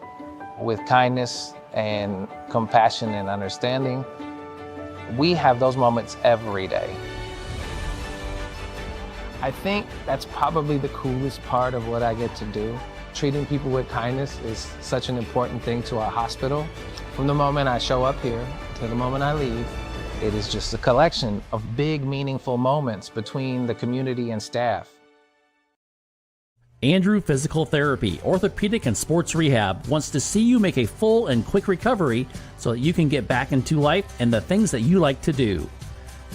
with kindness and compassion and understanding. We have those moments every day. I think that's probably the coolest part of what I get to do. Treating people with kindness is such an important thing to our hospital. From the moment I show up here to the moment I leave, it is just a collection of big, meaningful moments between the community and staff. Andrew Physical Therapy, Orthopedic and Sports Rehab wants to see you make a full and quick recovery so that you can get back into life and the things that you like to do.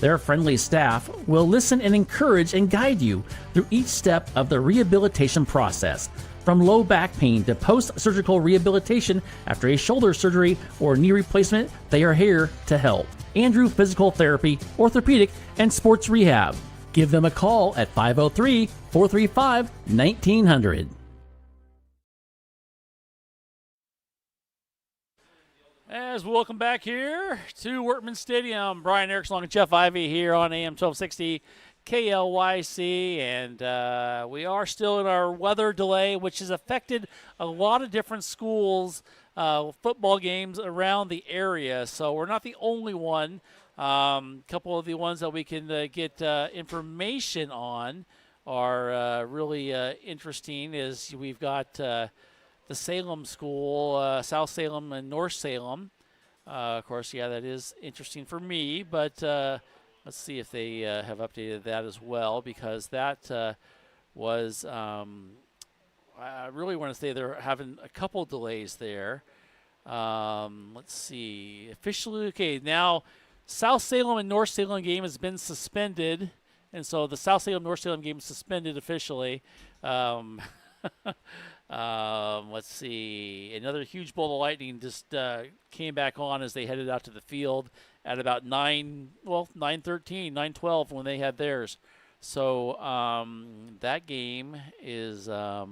Their friendly staff will listen and encourage and guide you through each step of the rehabilitation process, from low back pain to post-surgical rehabilitation after a shoulder surgery or knee replacement. They are here to help. Andrew Physical Therapy, Orthopedic and Sports Rehab. Give them a call at 503-435-1900. As we welcome back here to Workman Stadium, Brian Erickson along with Jeff Ivey here on AM 1260 KLYC, and we are still in our weather delay, which has affected a lot of different schools' football games around the area. So we're not the only one. A couple of the ones that we can get information on are really interesting. Is we've got the Salem School, South Salem and North Salem. Of course, yeah, that is interesting for me, but let's see if they have updated that as well, because that was, I really want to say they're having a couple delays there. Let's see. Officially, okay, now South Salem and North Salem game has been suspended, and so the South Salem-North Salem game is suspended officially. Let's see. Another huge bolt of lightning just came back on as they headed out to the field at about 9:13, 9:12 when they had theirs. So that game is, I'll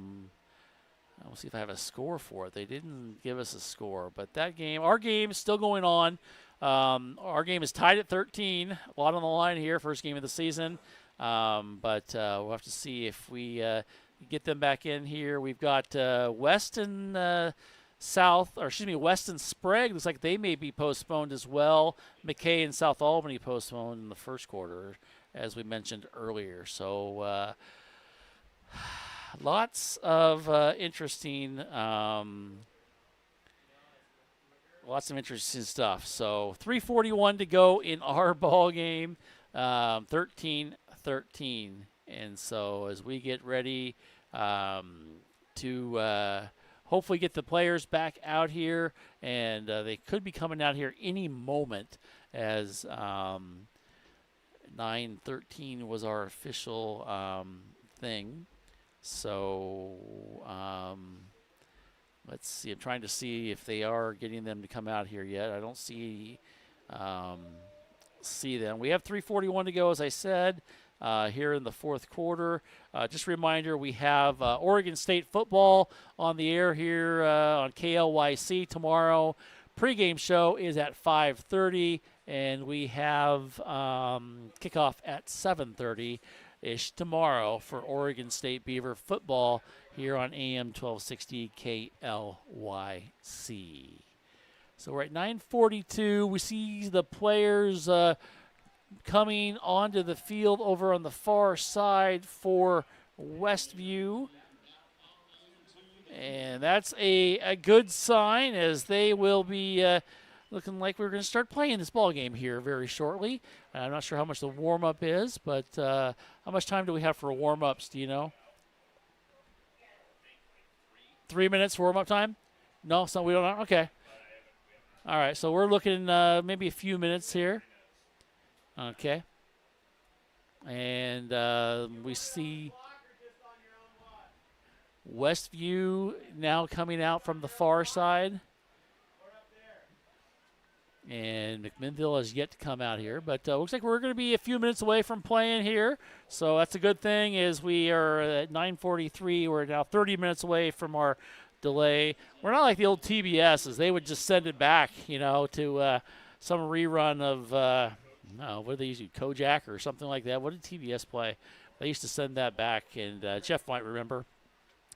see if I have a score for it. They didn't give us a score, but that game, our game is still going on. Our game is tied at 13. A lot on the line here, first game of the season. But we'll have to see if we get them back in here. We've got West and West and Sprague. Looks like they may be postponed as well. McKay and South Albany postponed in the first quarter, as we mentioned earlier. So lots of interesting stuff. So 3:41 to go in our ball game, 13-13. And so as we get ready to hopefully get the players back out here, and they could be coming out here any moment, as 9:13 was our official thing. So let's see. I'm trying to see if they are getting them to come out here yet. I don't see them. We have 3:41 to go, as I said, here in the fourth quarter. Just a reminder, we have Oregon State football on the air here on KLYC tomorrow. Pregame show is at 5:30, and we have kickoff at 7:30-ish tomorrow for Oregon State Beaver football here on AM 1260 KLYC. So we're at 9:42. We see the players coming onto the field over on the far side for Westview. And that's a good sign, as they will be looking like we're going to start playing this ball game here very shortly. I'm not sure how much the warm-up is, but how much time do we have for warm-ups? Do you know? 3 minutes for warm-up time? No, so we don't know? Okay. All right, so we're looking maybe a few minutes here. Okay. And we see Westview now coming out from the far side. And McMinnville has yet to come out here. But looks like we're going to be a few minutes away from playing here. So that's a good thing, as we are at 9:43. We're now 30 minutes away from our delay. We're not like the old TBSs. They would just send it back, to some rerun of, what did they use? Kojak or something like that. What did TBS play? They used to send that back, and Jeff might remember.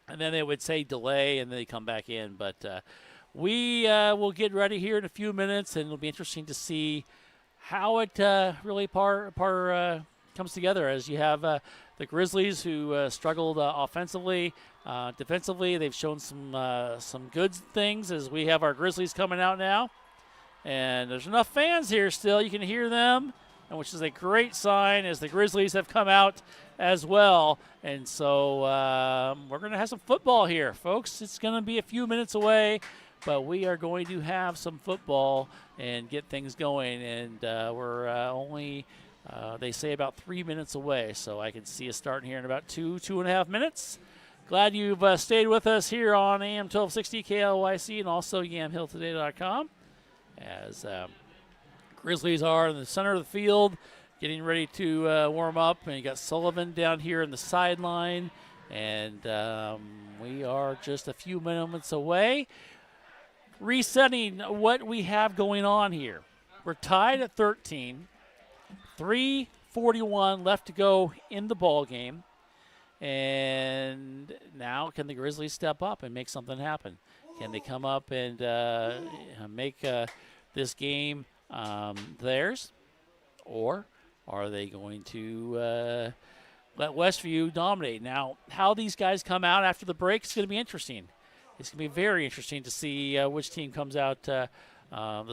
And then they would say delay, and then they come back in. But we will get ready here in a few minutes, and it'll be interesting to see how it really comes together, as you have the Grizzlies, who struggled offensively. Defensively, they've shown some good things, as we have our Grizzlies coming out now. And there's enough fans here still. You can hear them, which is a great sign, as the Grizzlies have come out as well. And so we're going to have some football here, folks. It's going to be a few minutes away, but we are going to have some football and get things going. And we're only, they say, about 3 minutes away. So I can see us starting here in about 2.5 minutes. Glad you've stayed with us here on AM 1260 KLYC and also YamHillToday.com. As Grizzlies are in the center of the field, getting ready to warm up. And you got Sullivan down here in the sideline. And we are just a few moments away. Resetting what we have going on here. We're tied at 13. 3:41 left to go in the ball game. And now can the Grizzlies step up and make something happen? Can they come up and make this game theirs? Or are they going to let Westview dominate? Now, how these guys come out after the break is going to be interesting. It's going to be very interesting to see which team comes out the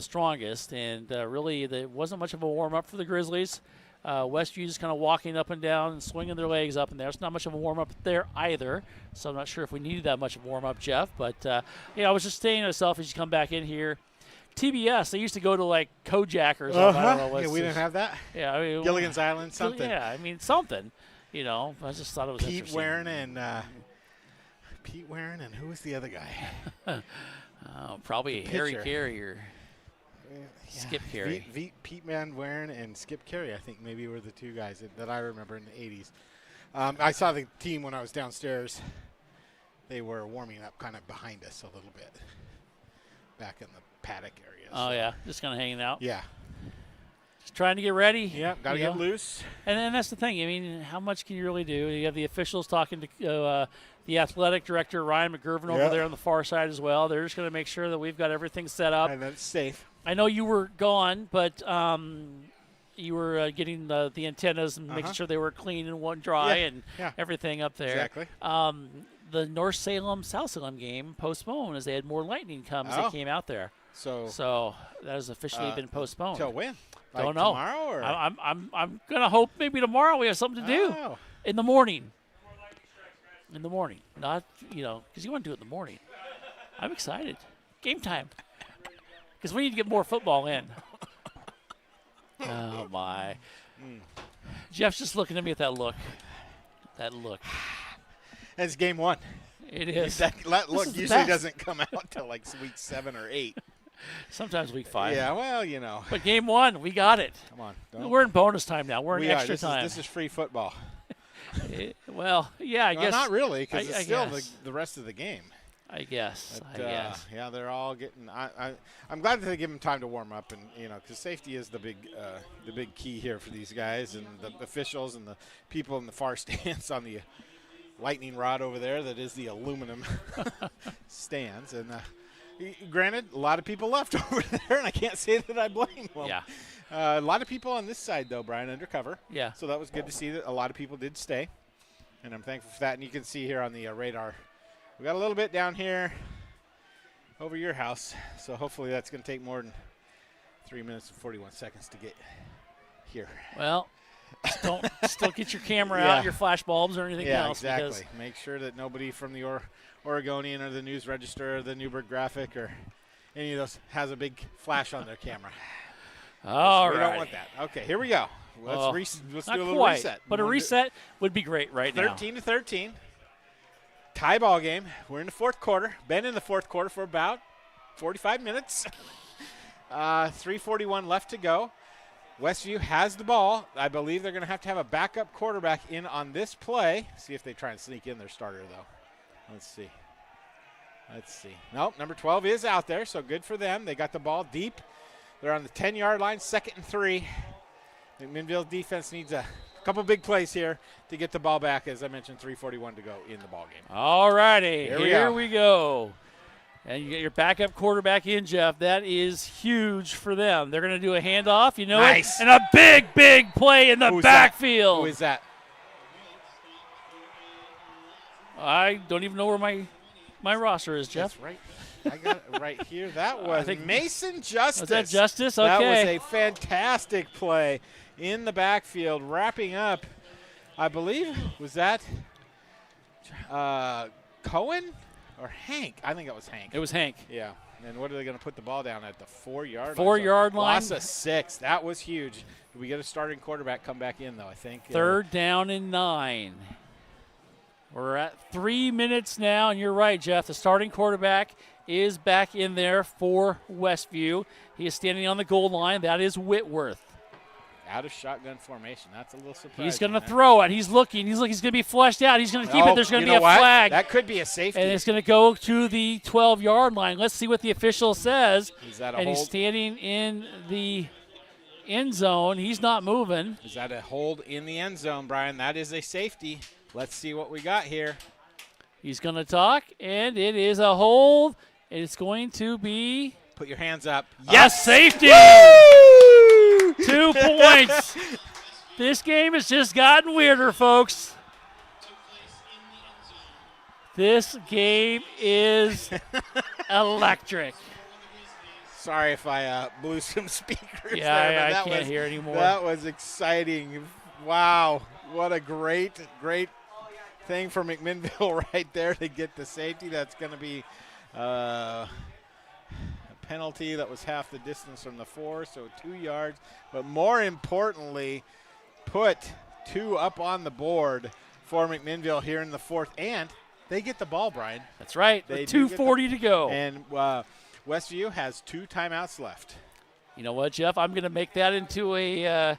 strongest. And really, there wasn't much of a warm-up for the Grizzlies. Westview just kind of walking up and down and swinging their legs up and there. It's not much of a warm-up there either, so I'm not sure if we needed that much of a warm-up, Jeff. But, I was just saying to myself as you come back in here, TBS, they used to go to, like, Kojak or something. I don't know. Yeah, we didn't have that? Yeah. I mean, Gilligan's Island, something. Yeah, I mean, something. I just thought it was interesting. Pete Warren and who was the other guy? Probably Harry Carey or Skip Carey. Pete Van Warren and Skip Carey, I think, maybe were the two guys that I remember in the 80s. I saw the team when I was downstairs. They were warming up kind of behind us a little bit. back in the paddock area. Oh, yeah, just kind of hanging out. Yeah. Just trying to get ready. Yeah, got to you get know. loose. And then that's the thing. I mean, how much can you really do? You have the officials talking to the athletic director, Ryan McGurven, over there on the far side as well. They're just going to make sure that we've got everything set up. And that's safe. I know you were gone, but you were getting the antennas and making sure they were clean and one dry and everything up there. Exactly. The North Salem South Salem game postponed as they had more lightning come as they came out there. So that has officially been postponed. Till when? Don't know. Tomorrow or? I'm gonna hope maybe tomorrow we have something to do in the morning. In the morning, not because you want to do it in the morning. I'm excited. Game time. Because we need to get more football in. Oh my! Jeff's just looking at me with that look. That look. That's game 1. It is. That look usually doesn't come out till like week 7 or 8. Sometimes week 5. Yeah, well, But game 1, we got it. Come on. We're in bonus time now. We're in extra time. This is free football. Well, yeah, I guess. Not really, because it's still guess. the rest of the game. I guess. Yeah, they're all getting. I'm glad that they give them time to warm up, and because safety is the big key here for these guys and the officials and the people in the far stands on the lightning rod over there. That is the aluminum stands, and granted, a lot of people left over there, and I can't say that I blame them. Yeah. A lot of people on this side though, Brian, undercover. Yeah. So that was good to see that a lot of people did stay, and I'm thankful for that. And you can see here on the radar. We got a little bit down here over your house, so hopefully that's going to take more than 3 minutes and 41 seconds to get here. Well, don't still get your camera out, your flash bulbs or anything else. Yeah, exactly. Make sure that nobody from the Oregonian or the News Register or the Newburgh Graphic or any of those has a big flash on their camera. All We right. don't want that. Okay, here we go. Let's do a little quite, reset. But a reset would be great right now. 13-13. Tie ball game. We're in the fourth quarter. Been in the fourth quarter for about 45 minutes. 3:41 left to go. Westview has the ball. I believe they're going to have a backup quarterback in on this play. See if they try and sneak in their starter, though. Let's see. Nope, number 12 is out there, so good for them. They got the ball deep. They're on the 10-yard line, 2nd and 3. McMinnville's defense needs a couple big plays here to get the ball back. As I mentioned, 3:41 to go in the ball game. All righty, Here we go. And you get your backup quarterback in, Jeff. That is huge for them. They're going to do a handoff, Nice. and a big play in the backfield. Who is that? I don't even know where my roster is, Jeff. That's right. I got it right here. That was Mason Justice. Was that Justice? Okay. That was a fantastic play in the backfield, wrapping up, I believe, was that Cohen or Hank? I think it was Hank. It was Hank. Yeah. And what are they going to put the ball down at? The 4-yard line? 4-yard line. Loss of 6. That was huge. Did we get a starting quarterback come back in, though, I think? 3rd down and 9. We're at 3 minutes now, and you're right, Jeff. The starting quarterback is back in there for Westview. He is standing on the goal line. That is Whitworth. Out of shotgun formation. That's a little surprising. He's going to throw it. He's looking. He's going to be flushed out. He's going to keep it. There's going to be a flag. That could be a safety. And it's going to go to the 12-yard line. Let's see what the official says. Is that a hold? He's standing in the end zone. He's not moving. Is that a hold in the end zone, Brian? That is a safety. Let's see what we got here. He's going to talk, and it is a hold. It's going to be Put your hands up. Yes, safety. 2 points. This game has just gotten weirder, folks. This game is electric. Sorry if I blew some speakers. Yeah, I can't hear anymore. That was exciting. Wow, what a great thing for McMinnville right there to get the safety. That's going to be a penalty that was half the distance from the 4, so 2 yards. But more importantly, put 2 up on the board for McMinnville here in the 4th, and they get the ball, Brian. That's right. With 2:40 to go. And Westview has 2 timeouts left. You know what, Jeff? I'm going to make that into a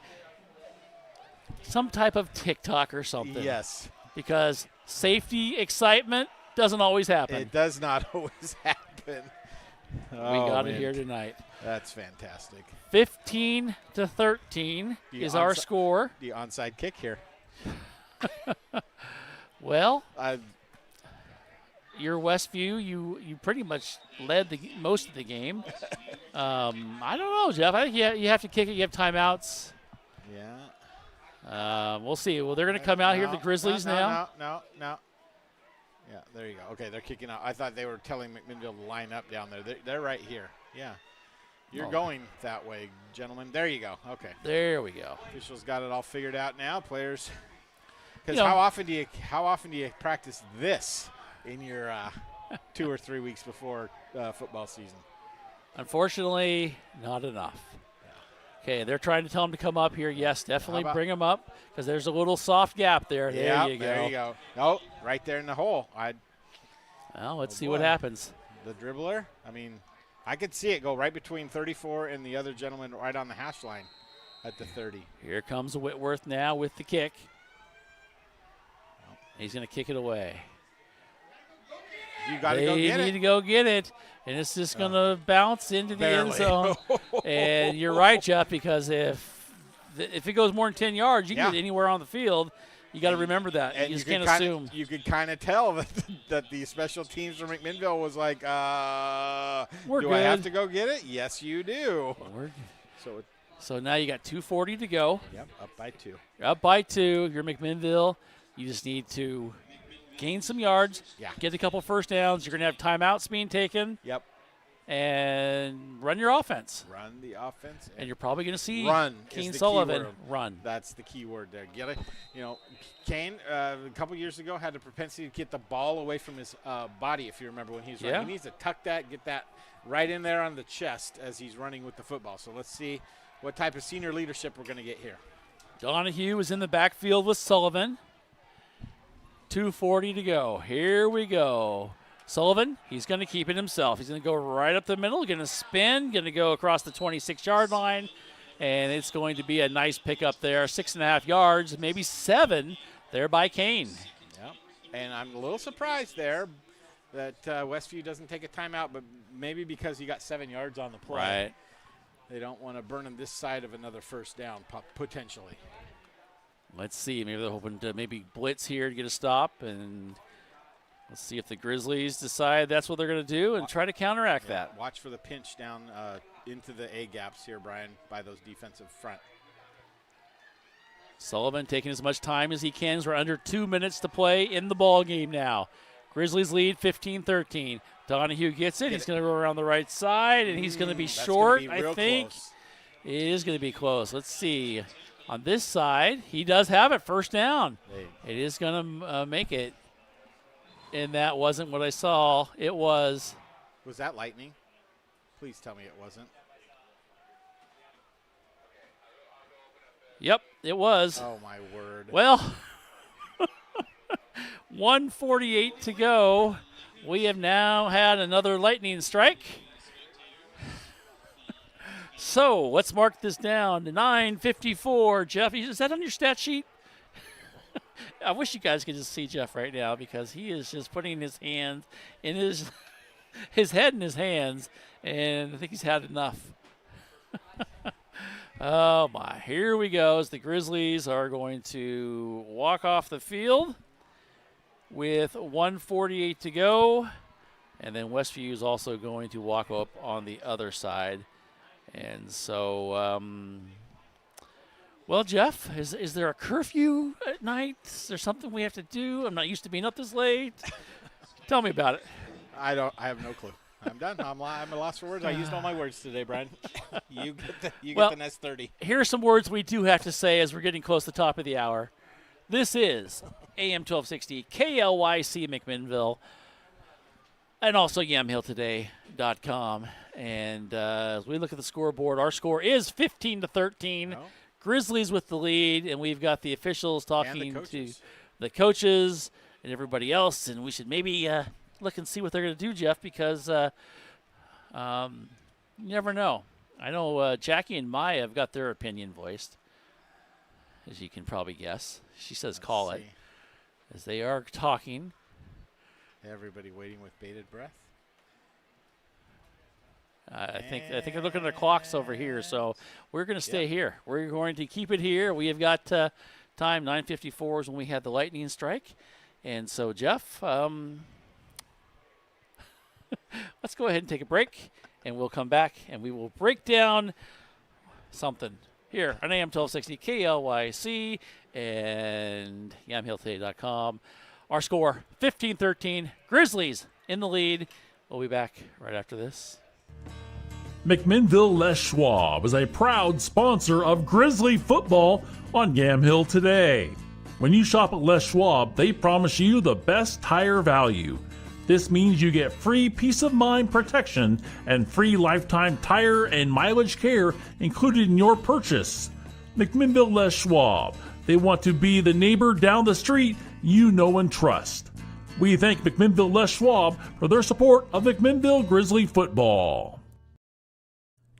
some type of TikTok or something. Yes. Because safety excitement doesn't always happen. It does not always happen. We got it man. here tonight. That's fantastic. 15-13 is our score. The onside kick here. Well, your Westview, you pretty much led most of the game. I don't know, Jeff. I think you have to kick it. You have timeouts. Yeah. We'll see. Well, they're going to come out here, the Grizzlies now. No. Yeah, there you go. Okay, they're kicking out. I thought they were telling McMinnville to line up down there. They're right here. Yeah. You're going that way, gentlemen. There you go. Okay. There we go. Officials got it all figured out now. Players. Because how often do you practice this in your 2 or 3 weeks before football season? Unfortunately, not enough. Okay, they're trying to tell them to come up here. Yes, definitely bring them up because there's a little soft gap there. Yeah, there you go. There you go. Oh, right there in the hole. Well, let's see what happens. The dribbler, I mean, I could see it go right between 34 and the other gentleman right on the hash line at the 30. Here comes Whitworth now with the kick. He's going to kick it away. You got to go get it. They need to go get it. And it's just going to bounce into the end zone. And you're right, Jeff, because if it goes more than 10 yards, you can get anywhere on the field. You got to remember that. And you just can't assume. You could kind of tell that the special teams from McMinnville was like, We're do good. I have to go get it? Yes, you do. So now you got 2:40 to go. Yep, up by 2. You're up by 2. You're McMinnville. You just need to gain some yards, get a couple first downs. You're going to have timeouts being taken. Yep. And run your offense. Run the offense. And you're probably going to see Kane Sullivan run. That's the key word there. Get it. Kane a couple years ago had the propensity to get the ball away from his body, if you remember when he was running. He needs to tuck that, get that right in there on the chest as he's running with the football. So let's see what type of senior leadership we're going to get here. Donahue is in the backfield with Sullivan. 2:40 to go. Here we go. Sullivan, he's going to keep it himself. He's going to go right up the middle, going to spin, going to go across the 26-yard line, and it's going to be a nice pickup there. 6.5 yards, maybe 7 there by Kane. Yep. And I'm a little surprised there that Westview doesn't take a timeout, but maybe because he got 7 yards on the play. Right. They don't want to burn him this side of another first down, potentially. Let's see. Maybe they're hoping to maybe blitz here to get a stop, and let's see if the Grizzlies decide that's what they're going to do and try to counteract that. Watch for the pinch down into the A gaps here, Brian, by those defensive front. Sullivan taking as much time as he can. We're under 2 minutes to play in the ball game now. Grizzlies lead 15-13. Donahue gets it. He's going to go around the right side, and he's going to be short, I think. Close. It is going to be close. Let's see. On this side, he does have it, first down. It is going to make it. And that wasn't what I saw. It was. Was that lightning? Please tell me it wasn't. Yep, it was. Oh, my word. Well, 1:48 to go. We have now had another lightning strike. So let's mark this down to 9:54. Jeff, is that on your stat sheet? I wish you guys could just see Jeff right now because he is just putting his hand in his head in his hands, and I think he's had enough. Oh, my. Here we go. As the Grizzlies are going to walk off the field with 1:48 to go. And then Westview is also going to walk up on the other side. And so, well, Jeff, is there a curfew at night? Is there something we have to do? I'm not used to being up this late. Tell me about it. I have no clue. I'm done. I'm a loss for words. I used all my words today, Brian. You get the next 30. Here are some words we do have to say as we're getting close to the top of the hour. This is AM 1260 KLYC McMinnville and also YamHillToday.com. And as we look at the scoreboard, our score is 15-13. No. Grizzlies with the lead, and we've got the officials talking to the coaches and everybody else. And we should maybe look and see what they're going to do, Jeff, because you never know. I know Jackie and Maya have got their opinion voiced, as you can probably guess. She says call it, as they are talking. Everybody waiting with bated breath. I think they're looking at their clocks over here, so we're going to stay here. We're going to keep it here. We have got time. 9:54 is when we had the lightning strike, and so Jeff, let's go ahead and take a break, and we'll come back and we will break down something here on AM 1260 KLYC and YamHillToday.com. Our score 15-13. Grizzlies in the lead. We'll be back right after this. McMinnville Les Schwab is a proud sponsor of Grizzly football on Yamhill today. When you shop at Les Schwab, they promise you the best tire value. This means you get free peace of mind protection and free lifetime tire and mileage care included in your purchase. McMinnville Les Schwab. They want to be the neighbor down the street you know and trust. We thank McMinnville Les Schwab for their support of McMinnville Grizzly football.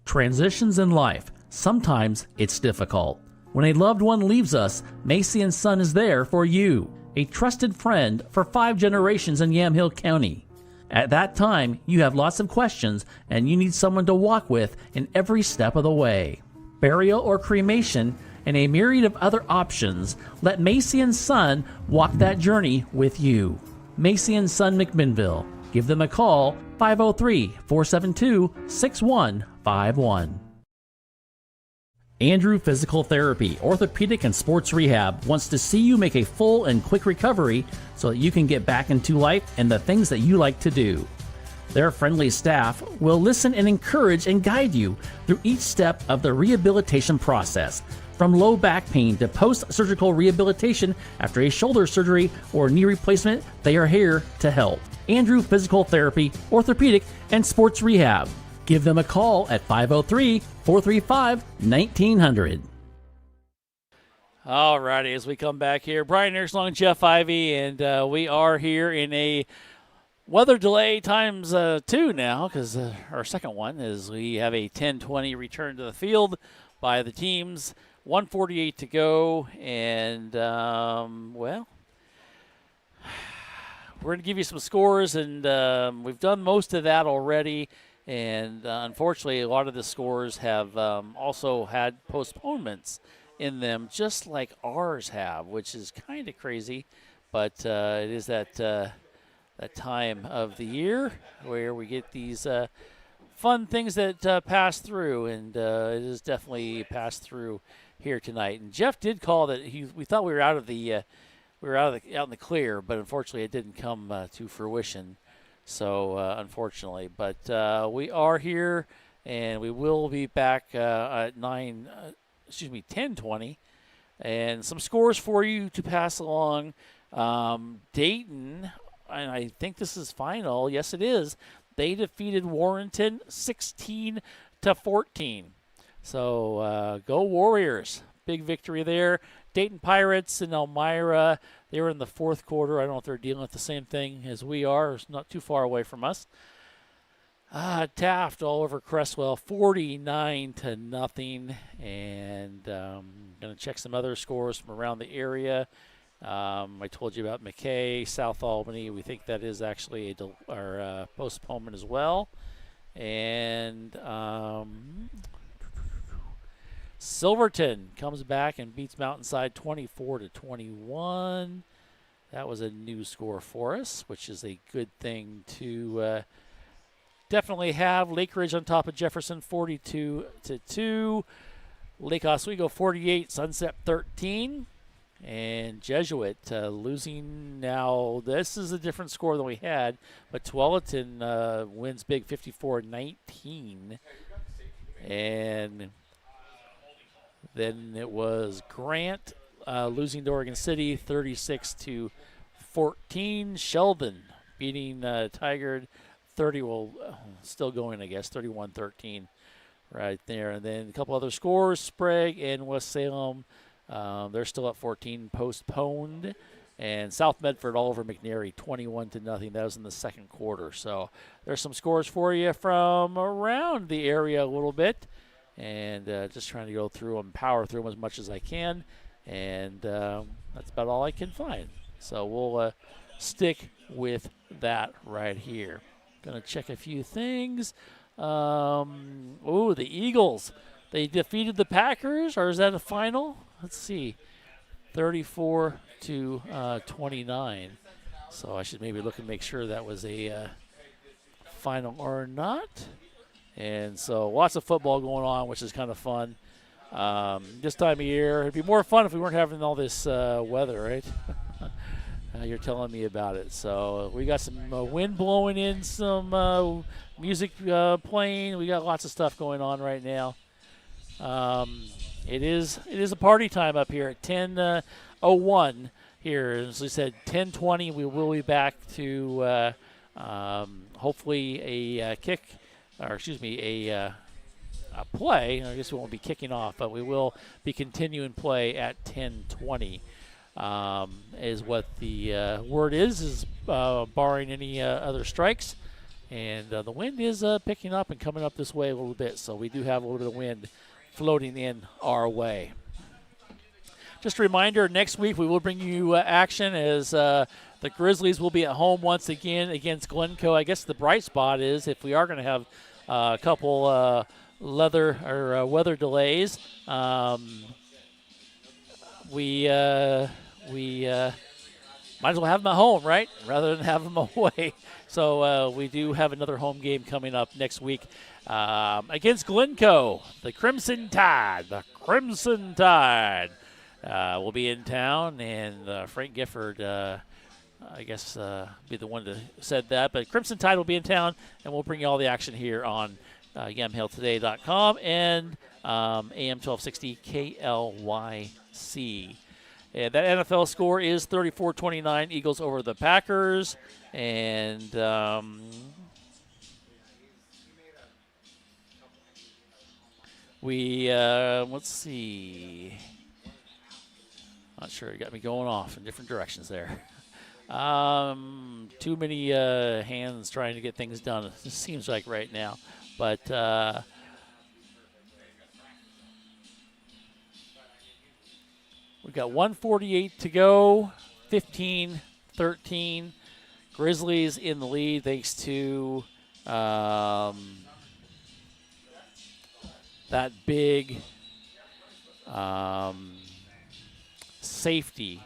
Transitions in life. Sometimes it's difficult. When a loved one leaves us, Macy & Son is there for you, a trusted friend for 5 generations in Yamhill County. At that time, you have lots of questions and you need someone to walk with in every step of the way. Burial or cremation and a myriad of other options, let Macy & Son walk that journey with you. Macy & Son McMinnville. Give them a call, 503-472-6151. Andrew Physical Therapy, Orthopedic and Sports Rehab wants to see you make a full and quick recovery so that you can get back into life and the things that you like to do. Their friendly staff will listen and encourage and guide you through each step of the rehabilitation process, from low back pain to post-surgical rehabilitation after a shoulder surgery or knee replacement. They are here to help. Andrew Physical Therapy, Orthopedic and Sports Rehab. Give them a call at 503-435-1900. All righty, as we come back here, Brian Earslong, Jeff Ivey, and we are here in a weather delay times 2 now, because our second one is we have a 10:20 return to the field by the teams. 1:48 to go, and, well, we're going to give you some scores, and we've done most of that already, and unfortunately, a lot of the scores have also had postponements in them, just like ours have, which is kind of crazy, but it is that time of the year where we get these fun things that pass through, and it is definitely passed through here tonight. And Jeff did call that we thought we were out in the clear, but unfortunately it didn't come to fruition. So unfortunately, but we are here, and we will be back at 10:20, and some scores for you to pass along. Dayton, and I think this is final. Yes, it is. They defeated Warrenton 16-14. So go Warriors. Big victory there. Dayton Pirates and Elmira, they were in the fourth quarter. I don't know if they're dealing with the same thing as we are. It's not too far away from us. Taft all over Cresswell, 49-0. And going to check some other scores from around the area. I told you about McKay, South Albany. We think that is actually a postponement as well. And Silverton comes back and beats Mountainside 24-21. That was a new score for us, which is a good thing to definitely have. Lake Ridge on top of Jefferson 42-2. Lake Oswego 48, Sunset 13. And Jesuit losing now. This is a different score than we had, but Tualatin wins big 54-19. And then it was Grant losing to Oregon City 36-14. Sheldon beating Tigard 30, still going, I guess, 31-13 right there. And then a couple other scores, Sprague and West Salem. They're still at 14, postponed. And South Medford all over McNary, 21-0. That was in the second quarter. So there's some scores for you from around the area a little bit. And just trying to go through them, power through them as much as I can. And that's about all I can find. So we'll stick with that right here. Going to check a few things. The Eagles. They defeated the Packers, or is that a final? Let's see. 34-29. So I should maybe look and make sure that was a final or not. And so lots of football going on, which is kind of fun. This time of year, it'd be more fun if we weren't having all this weather, right? You're telling me about it. So we got some wind blowing in, some music playing. We got lots of stuff going on right now. It is a party time up here at 10:01 here. As we said, 10:20. We will be back to hopefully a play. I guess we won't be kicking off, but we will be continuing play at 10:20. Is what the word is barring any other strikes. And the wind is picking up and coming up this way a little bit, so we do have a little bit of wind floating in our way. Just a reminder, next week we will bring you action as the Grizzlies will be at home once again against Glencoe. I guess the bright spot is if we are going to have a couple weather delays, we might as well have them at home, right, rather than have them away. So we do have another home game coming up next week against Glencoe. The Crimson Tide will be in town, and Frank Gifford, I guess, be the one that said that. But Crimson Tide will be in town, and we'll bring you all the action here on YamhillToday.com and AM 1260 KLYC. And that NFL score is 34-29, Eagles over the Packers. And let's see. Not sure. You got me going off in different directions there. Too many hands trying to get things done, it seems like right now. But we've got 1:48 to go, 15-13. Grizzlies in the lead thanks to that big safety.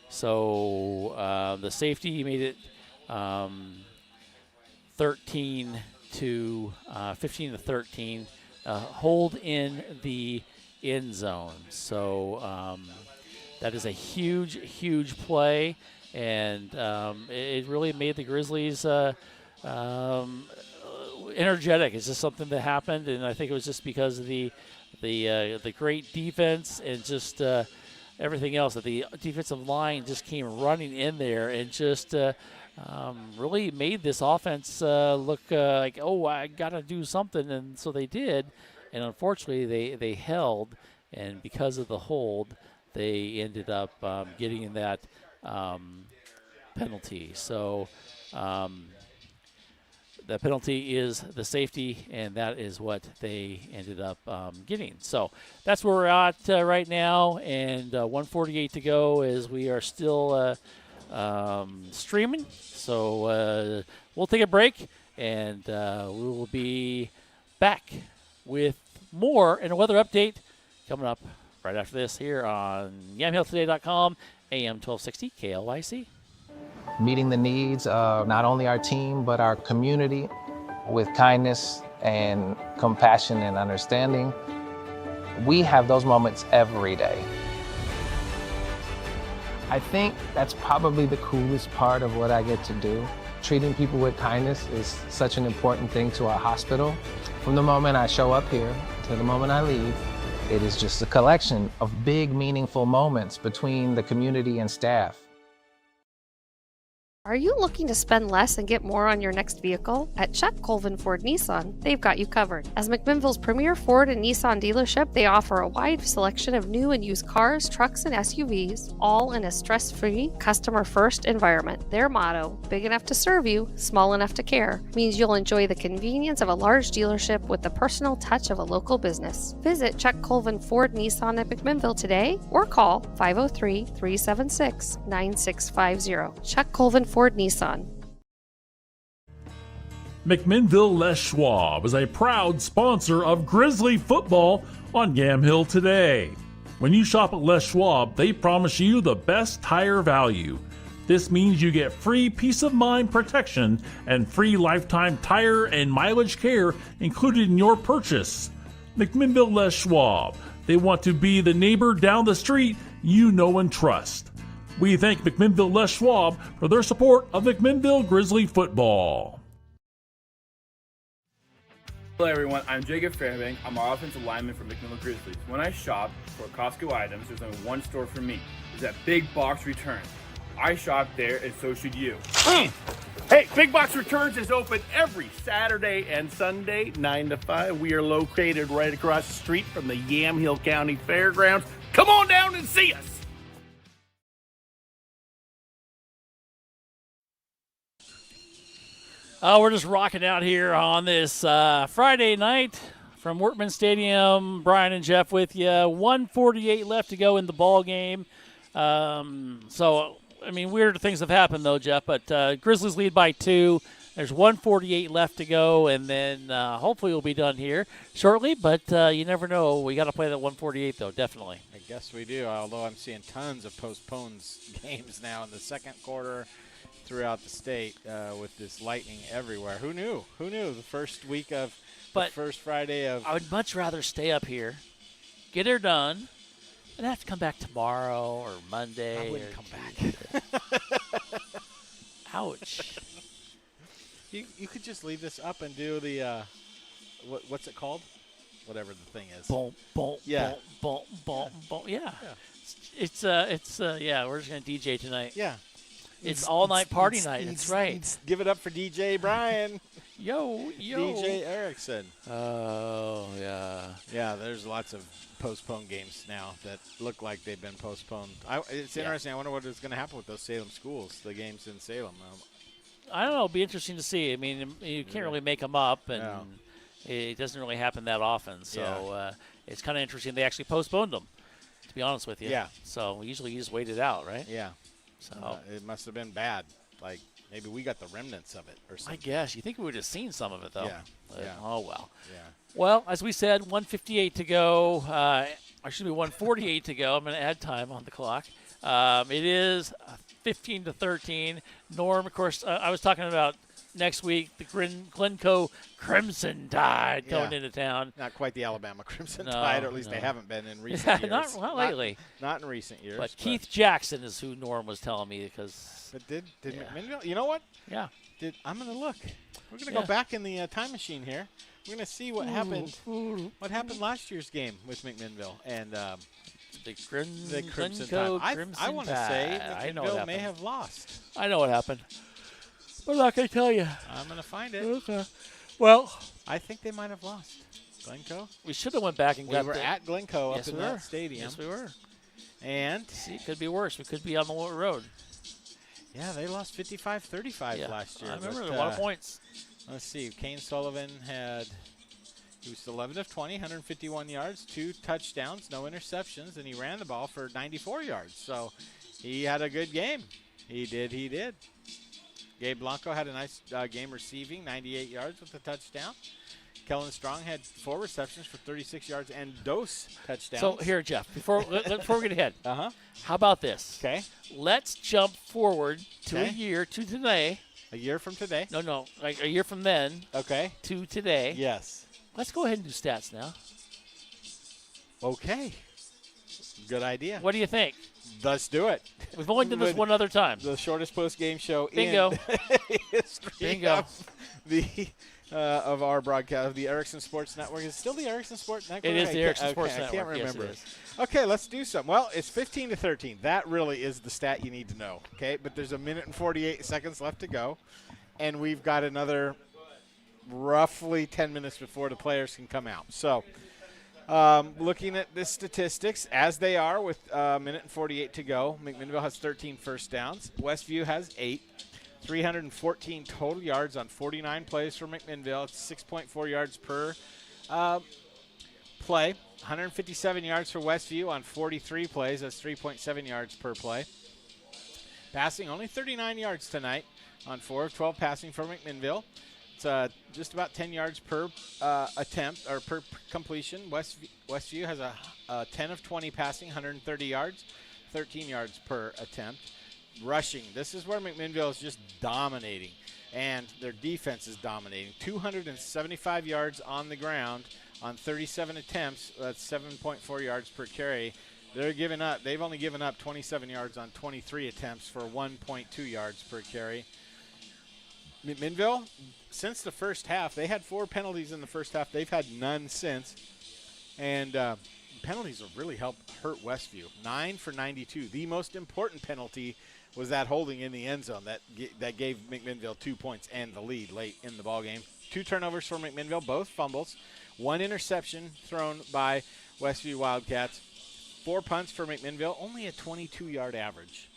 So the safety made it 15-13. Hold in the end zone. So that is a huge play, and it really made the Grizzlies energetic. It's just something that happened, and I think it was just because of the great defense and just everything else, that the defensive line just came running in there and just really made this offense look like, oh, I got to do something, and so they did. And unfortunately, they held, and because of the hold, they ended up getting that penalty. So the penalty is the safety, and that is what they ended up getting. So that's where we're at right now, and 1:48 to go as we are still streaming. So we'll take a break, and we will be back with more and a weather update coming up right after this here on YamhillToday.com, AM 1260 KLYC. Meeting the needs of not only our team, but our community with kindness and compassion and understanding. We have those moments every day. I think that's probably the coolest part of what I get to do. Treating people with kindness is such an important thing to our hospital. From the moment I show up here to the moment I leave, it is just a collection of big, meaningful moments between the community and staff. Are you looking to spend less and get more on your next vehicle? At Chuck Colvin Ford Nissan, they've got you covered. As McMinnville's premier Ford and Nissan dealership, they offer a wide selection of new and used cars, trucks, and SUVs, all in a stress-free, customer-first environment. Their motto, big enough to serve you, small enough to care, means you'll enjoy the convenience of a large dealership with the personal touch of a local business. Visit Chuck Colvin Ford Nissan at McMinnville today or call 503-376-9650. Chuck Colvin Ford Nissan. McMinnville Les Schwab is a proud sponsor of Grizzly football on Yamhill today. When you shop at Les Schwab, they promise you the best tire value. This means you get free peace of mind protection and free lifetime tire and mileage care included in your purchase. McMinnville Les Schwab. They want to be the neighbor down the street you know and trust. We thank McMinnville Les Schwab for their support of McMinnville Grizzly football. Hello everyone, I'm Jacob Fairbank. I'm our offensive lineman for McMinnville Grizzlies. When I shop for Costco items, there's only one store for me. It's that Big Box Returns. I shop there, and so should you. Hey, Big Box Returns is open every Saturday and Sunday, 9 to 5. We are located right across the street from the Yamhill County Fairgrounds. Come on down and see us. We're just rocking out here on this Friday night from Workman Stadium. Brian and Jeff with you. 1:48 left to go in the ball game. Weird things have happened, though, Jeff. But Grizzlies lead by 2. There's 1:48 left to go, and then hopefully we'll be done here shortly. But you never know. We got to play that 1:48, though, definitely. I guess we do, although I'm seeing tons of postponed games now in the second quarter throughout the state with this lightning everywhere. Who knew? The first week of the first Friday of. I would much rather stay up here, get her done, and have to come back tomorrow or Monday. I wouldn't come back. Ouch. You could just leave this up and do the what's it called? Whatever the thing is. Boom, boom, yeah. boom, boom, boom. Yeah. It's we're just gonna DJ tonight. Yeah. It's all night party night. That's right. Give it up for DJ Brian. Yo. DJ Erickson. Oh, yeah. Yeah, there's lots of postponed games now that look like they've been postponed. It's interesting. I wonder what is going to happen with those Salem schools, the games in Salem. I don't know. It'll be interesting to see. I mean, you can't really make them up, and it doesn't really happen that often. So it's kind of interesting. They actually postponed them, to be honest with you. Yeah. So usually you just wait it out, right? Yeah. So it must have been bad. Like maybe we got the remnants of it or something. I guess. You think we would have seen some of it, though. Yeah. Oh, well. Yeah. Well, as we said, 1:58 to go. 1:48 to go. I'm going to add time on the clock. It is 15-13. Norm, of course, I was talking about next week, the Glencoe Crimson Tide going into town. Not quite the Alabama Crimson Tide, or at least they haven't been in recent years. Not lately. Not in recent years. But Keith Jackson is who Norm was telling me because. But did McMinnville? You know what? Yeah. I'm going to look. We're going to go back in the time machine here. We're going to see what happened. What happened last year's game with McMinnville and the Crimson Tide. I want to say McMinnville may have lost. I know what happened. I'm not going to tell you. I'm going to find it. Okay. Well, I think they might have lost. Glencoe? We should have went back and got We were at Glencoe up in that stadium. Yes, we were. And? See, it could be worse. We could be on the road. Yeah, they lost 55-35 last year. I remember a lot of points. Let's see. Kane Sullivan he was 11 of 20, 151 yards, 2 touchdowns, no interceptions, and he ran the ball for 94 yards. So he had a good game. He did. Gabe Blanco had a nice game receiving, 98 yards with a touchdown. Kellen Strong had 4 receptions for 36 yards and dose touchdowns. So here, Jeff, before we get ahead, how about this? Okay. Let's jump forward to a year to today. A year from today? No, like a year from then. Okay. To today. Yes. Let's go ahead and do stats now. Okay. Good idea. What do you think? Let's do it. We've only done this one other time. The shortest post-game show Bingo. in history. Bingo. Of our broadcast of the Erickson Sports Network. Is it still the Erickson Sports Network? It is the Erickson Sports Network. I can't remember. Yes, Okay, let's do something. Well, it's 15-13. That really is the stat you need to know. Okay, but there's 1 minute and 48 seconds left to go, and we've got another roughly 10 minutes before the players can come out. So looking at the statistics as they are with 1 minute and 48 to go, McMinnville has 13 first downs. Westview has 8. 314 total yards on 49 plays for McMinnville. It's 6.4 yards per play. 157 yards for Westview on 43 plays. That's 3.7 yards per play. Passing only 39 yards tonight on 4 of 12 passing for McMinnville. just about 10 yards per attempt or per completion. Westview has a 10 of 20 passing, 130 yards, 13 yards per attempt. Rushing, this is where McMinnville is just dominating, and their defense is dominating. 275 yards on the ground on 37 attempts. That's 7.4 yards per carry. They've only given up 27 yards on 23 attempts for 1.2 yards per carry. McMinnville, since the first half, they had 4 penalties in the first half. They've had none since. And penalties have really helped hurt Westview. 9 for 92. The most important penalty was that holding in the end zone that gave McMinnville 2 points and the lead late in the ballgame. 2 turnovers for McMinnville, both fumbles. 1 interception thrown by Westview Wildcats. 4 punts for McMinnville, only a 22-yard average.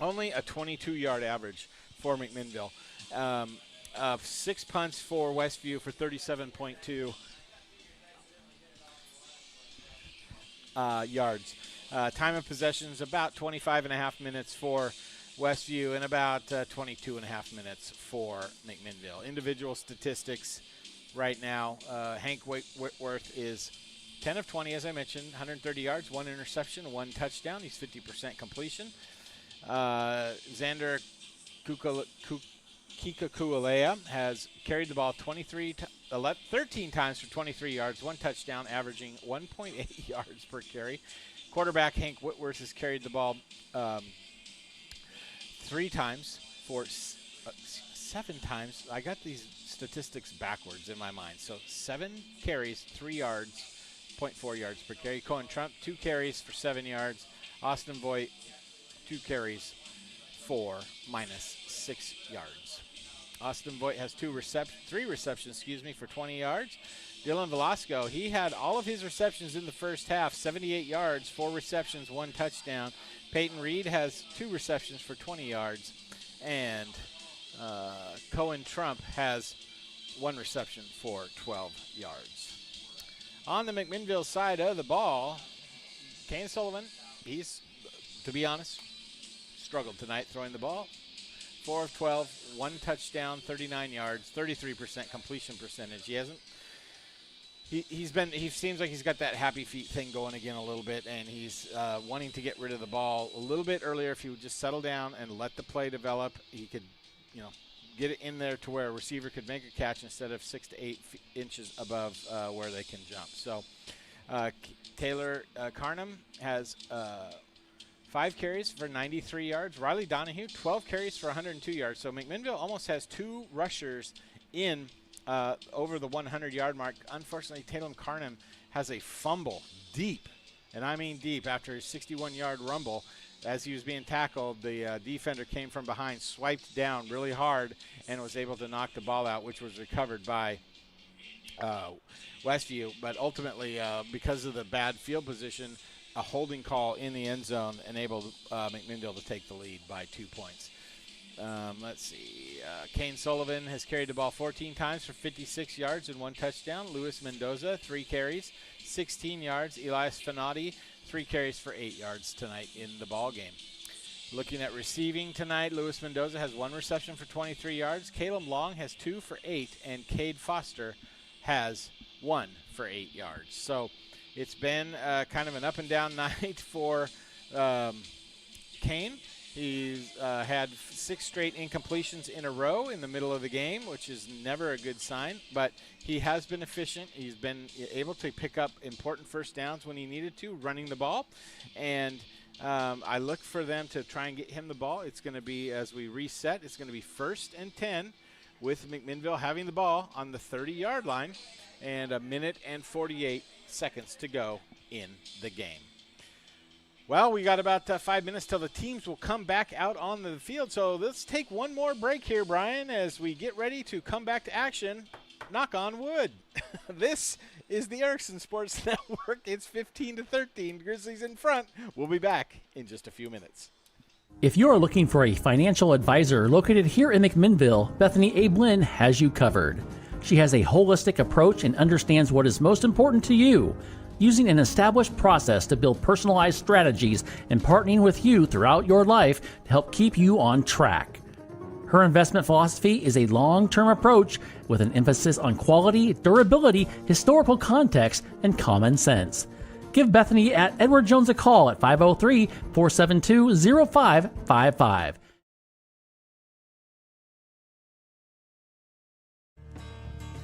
Only a 22-yard average for McMinnville. 6 punts for Westview for 37.2 yards. Time of possession is about 25.5 minutes for Westview and about 22.5 minutes for McMinnville. Individual statistics right now, Hank Whitworth is 10 of 20, as I mentioned, 130 yards, 1 interception, 1 touchdown. He's 50% completion. Xander Kikakualea has carried the ball 13 times for 23 yards, 1 touchdown, averaging 1.8 yards per carry. Quarterback Hank Whitworth has carried the ball 3 times for 7 times. I got these statistics backwards in my mind. So 7 carries, 3 yards, 0.4 yards per carry. Cohen Trump, 2 carries for 7 yards. Austin Voigt, 2 carries for -6 yards. Austin Voigt has 3 receptions, for 20 yards. Dylan Velasco, he had all of his receptions in the first half, 78 yards, 4 receptions, 1 touchdown. Peyton Reed has 2 receptions for 20 yards. And Cohen Trump has 1 reception for 12 yards. On the McMinnville side of the ball, Kane Sullivan, he's, to be honest, struggled tonight throwing the ball. 4 of 12, 1 touchdown, 39 yards, 33% completion percentage. He seems like he's got that happy feet thing going again a little bit, and he's wanting to get rid of the ball a little bit earlier. If he would just settle down and let the play develop, he could, get it in there to where a receiver could make a catch instead of 6 to 8 inches above where they can jump. So Taylor Carnum has 5 carries for 93 yards. Riley Donahue, 12 carries for 102 yards. So McMinnville almost has 2 rushers in over the 100-yard mark. Unfortunately, Taylor Carnum has a fumble deep, and I mean deep, after his 61-yard rumble. As he was being tackled, the defender came from behind, swiped down really hard, and was able to knock the ball out, which was recovered by Westview. But ultimately, because of the bad field position, a holding call in the end zone enabled McMinnville to take the lead by 2 points. Let's see. Kane Sullivan has carried the ball 14 times for 56 yards and 1 touchdown. Luis Mendoza, 3 carries, 16 yards. Elias Finati, 3 carries for 8 yards tonight in the ball game. Looking at receiving tonight, Luis Mendoza has 1 reception for 23 yards. Caleb Long has 2 for 8, and Cade Foster has 1 for 8 yards. So it's been kind of an up-and-down night for Kane. He's had 6 straight incompletions in a row in the middle of the game, which is never a good sign. But he has been efficient. He's been able to pick up important first downs when he needed to, running the ball. And I look for them to try and get him the ball. It's going to be, as we reset, it's going to be 1st and 10 with McMinnville having the ball on the 30-yard line and 1 minute and 48 seconds to go in the game. Well, we got about 5 minutes till the teams will come back out on the field. So let's take one more break here, Brian, as we get ready to come back to action. Knock on wood. This is the Erickson Sports Network. It's 15-13. Grizzlies in front. We'll be back in just a few minutes. If you are looking for a financial advisor located here in McMinnville, Bethany Ablin has you covered. She has a holistic approach and understands what is most important to you, using an established process to build personalized strategies and partnering with you throughout your life to help keep you on track. Her Her investment philosophy is a long-term approach with an emphasis on quality, durability, historical context, and common sense. Give Bethany at Edward Jones a call at 503-472-0555.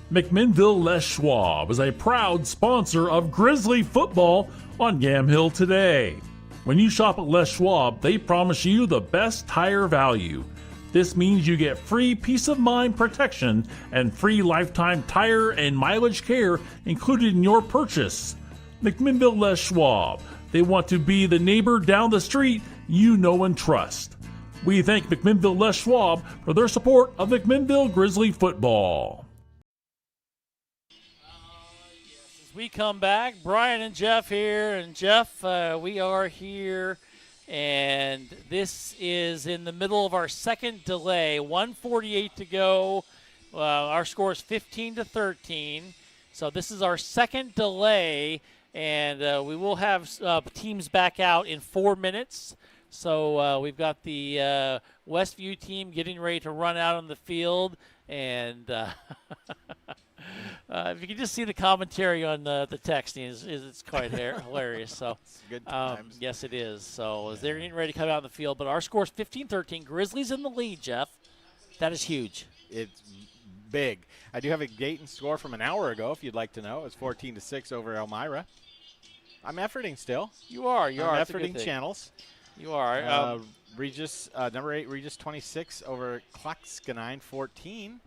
McMinnville Les Schwab is a proud sponsor of Grizzly football on Yamhill today. When you shop at Les Schwab, they promise you the best tire value. This means you get free peace of mind protection and free lifetime tire and mileage care included in your purchase. McMinnville Les Schwab. They want to be the neighbor down the street you know and trust. We thank McMinnville Les Schwab for their support of McMinnville Grizzly football. As we come back, Brian and Jeff here. And Jeff, we are here, and this is in the middle of our second delay. 1:48 to go. Our score is 15-13. So this is our second delay, and we will have teams back out in 4 minutes. So we've got the Westview team getting ready to run out on the field, and if you can just see the commentary on the texting, it's quite hilarious. So Good times. yes, it is. So as they're getting ready to come out on the field, but our score is 15-13. Grizzlies in the lead, Jeff. That is huge. It's big. I do have a Dayton score from an hour ago, if you'd like to know. It's 14-6 over Elmira. I'm efforting still. You are. I'm That's a good efforting thing. channels. You are. Regis, number 8, Regis 26 over Klaxkanine 14.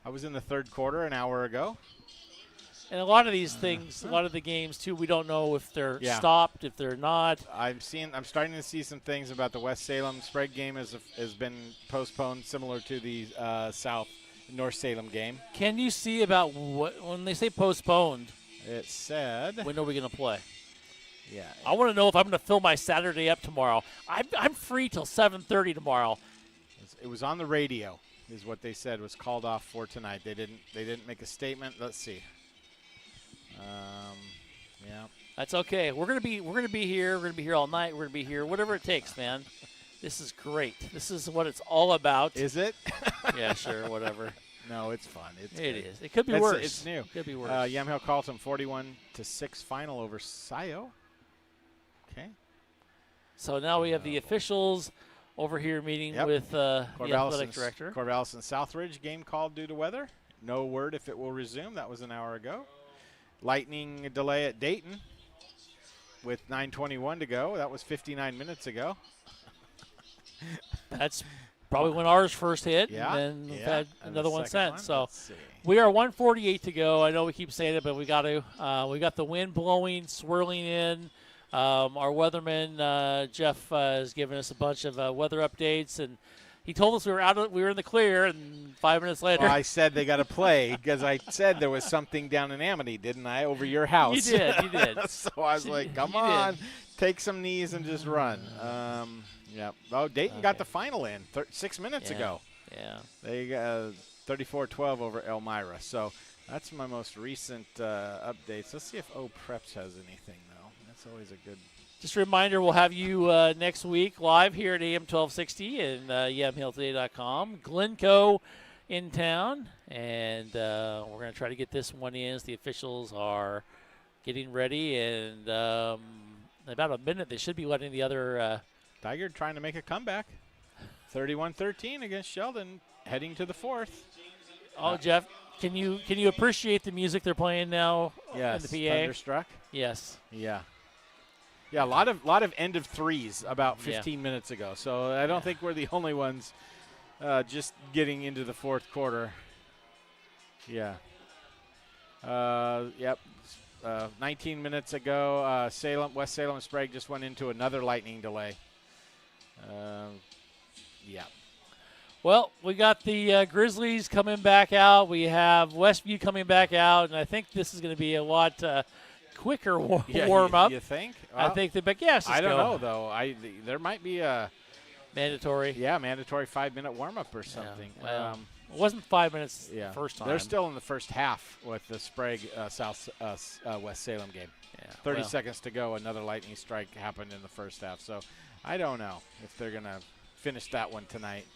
I was in the third quarter an hour ago. And a lot of these things, a lot of the games too, we don't know if they're stopped, if they're not. I'm starting to see some things about the West Salem Sprague game has been postponed, similar to the North Salem game. Can you see about when they say postponed? It said. When are we going to play? Yeah. I want to know if I'm going to fill my Saturday up tomorrow. I'm free till 7:30 tomorrow. It was on the radio, is what they said was called off for tonight. They didn't make a statement. Let's see. Yeah. That's okay. We're gonna be here. We're gonna be here all night. We're gonna be here, whatever it takes, man. This is great. This is what it's all about. Is it? Yeah, sure, whatever. No, it's fun. It is. It could be worse. It's new. It could be worse. Yamhill Carlton 41-6 final over Scio. Okay. So now we have the officials over here meeting with the athletic director. Corvallis and Southridge game called due to weather. No word if it will resume. That was an hour ago. Lightning delay at Dayton with 9:21 to go. That was 59 minutes ago. That's probably when ours first hit. Yeah. And then we've had another one since. So Let's see. we are 1:48 to go. I know we keep saying it, but we got to. We got the wind blowing, swirling in. Our weatherman Jeff has given us a bunch of weather updates, and he told us we were in the clear, and 5 minutes later. Well, I said they got to play because I said there was something down in Amity, didn't I, over your house? You did. So I was like, come on, take some knees and just run. Yeah. Oh, Dayton got the final in 6 minutes ago. Yeah. They got 34-12 over Elmira. So that's my most recent updates. Let's see if Preps has anything, though. That's always a good. Just a reminder, we'll have you next week live here at AM 1260 and yamhilltoday.com. Glencoe in town, and we're going to try to get this one in as the officials are getting ready. And about a minute, they should be letting the other. Tiger trying to make a comeback. 31-13 against Sheldon, heading to the fourth. Oh, Jeff, can you appreciate the music they're playing now in the PA? Thunderstruck. Yes. Yeah. Yeah, a lot of end of threes about 15 minutes ago. So I don't think we're the only ones just getting into the fourth quarter. Yeah. Yep. 19 minutes ago, West Salem and Sprague just went into another lightning delay. Yeah. Well, we got the Grizzlies coming back out. We have Westview coming back out, and I think this is going to be a lot quicker warm up. You think? Well, I think but yes. I don't know though. There might be a mandatory. Yeah, mandatory 5-minute warm up or something. Yeah, well, it wasn't 5 minutes the first time. They're still in the first half with the Sprague West Salem game. Yeah, 30 seconds to go. Another lightning strike happened in the first half. So I don't know if they're gonna finish that one tonight.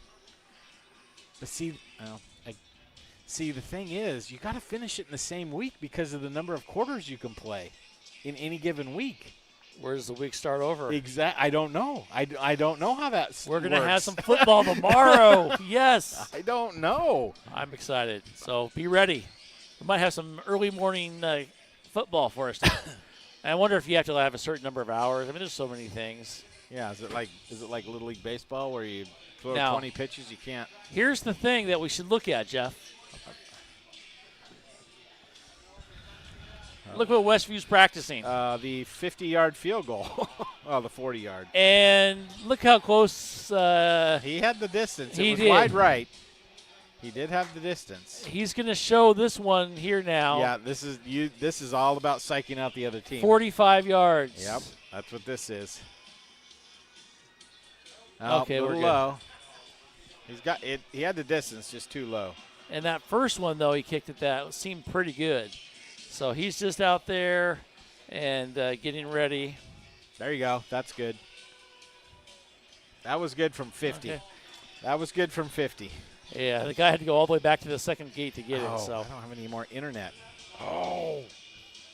But see, the thing is, you got to finish it in the same week because of the number of quarters you can play in any given week. Where does the week start over? I don't know. I don't know how that We're going to have some football tomorrow. Yes. I don't know. I'm excited. So be ready. We might have some early morning football for us. I wonder if you have to have a certain number of hours. I mean, there's so many things. Yeah, is it like Little League Baseball where you throw Now, 20 pitches, you can't? Here's the thing that we should look at, Jeff. Look what Westview's practicing. The 50-yard field goal. Oh, the 40-yard. And look how close. He had the distance. He It was did. wide right. He did have the distance. He's going to show this one here now. Yeah, this is all about psyching out the other team. 45 yards. Yep, that's what this is. Okay, a we're little good. low. He's got it. He had the distance, just too low. And that first one, though, he kicked at that seemed pretty good. So he's just out there and getting ready. There you go. That's good. That was good from 50. Okay. That was good from 50. Yeah, the guy had to go all the way back to the second gate to get it. So I don't have any more internet. Oh,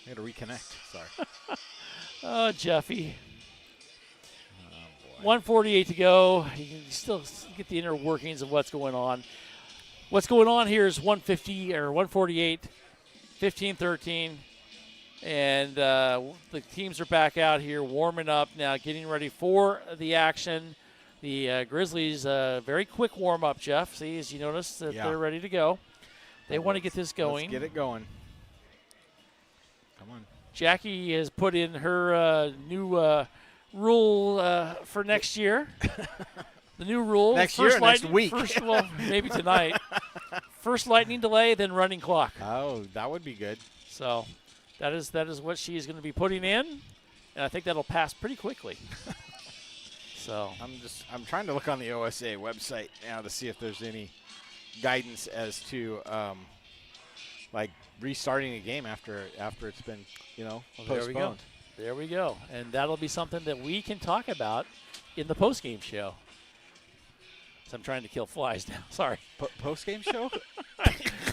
I got to reconnect. Sorry. Oh, Jeffy. Oh, boy. 148 to go. You can still get the inner workings of what's going on. What's going on here is 150 or 148, 15-13, and the teams are back out here warming up now, getting ready for the action. The Grizzlies, very quick warm-up, Jeff. See, as you notice, that they're ready to go. They want to get this going. Let's get it going. Come on. Jackie has put in her new rule for next year. The new rule. Next week. Well, maybe tonight. First lightning delay, then running clock. Oh, that would be good. So that is what she's going to be putting in, and I think that'll pass pretty quickly. So I'm trying to look on the OSA website now to see if there's any guidance as to like restarting a game after it's been postponed. There we go, and that'll be something that we can talk about in the post-game show. So I'm trying to kill flies now. Sorry. Post-game show?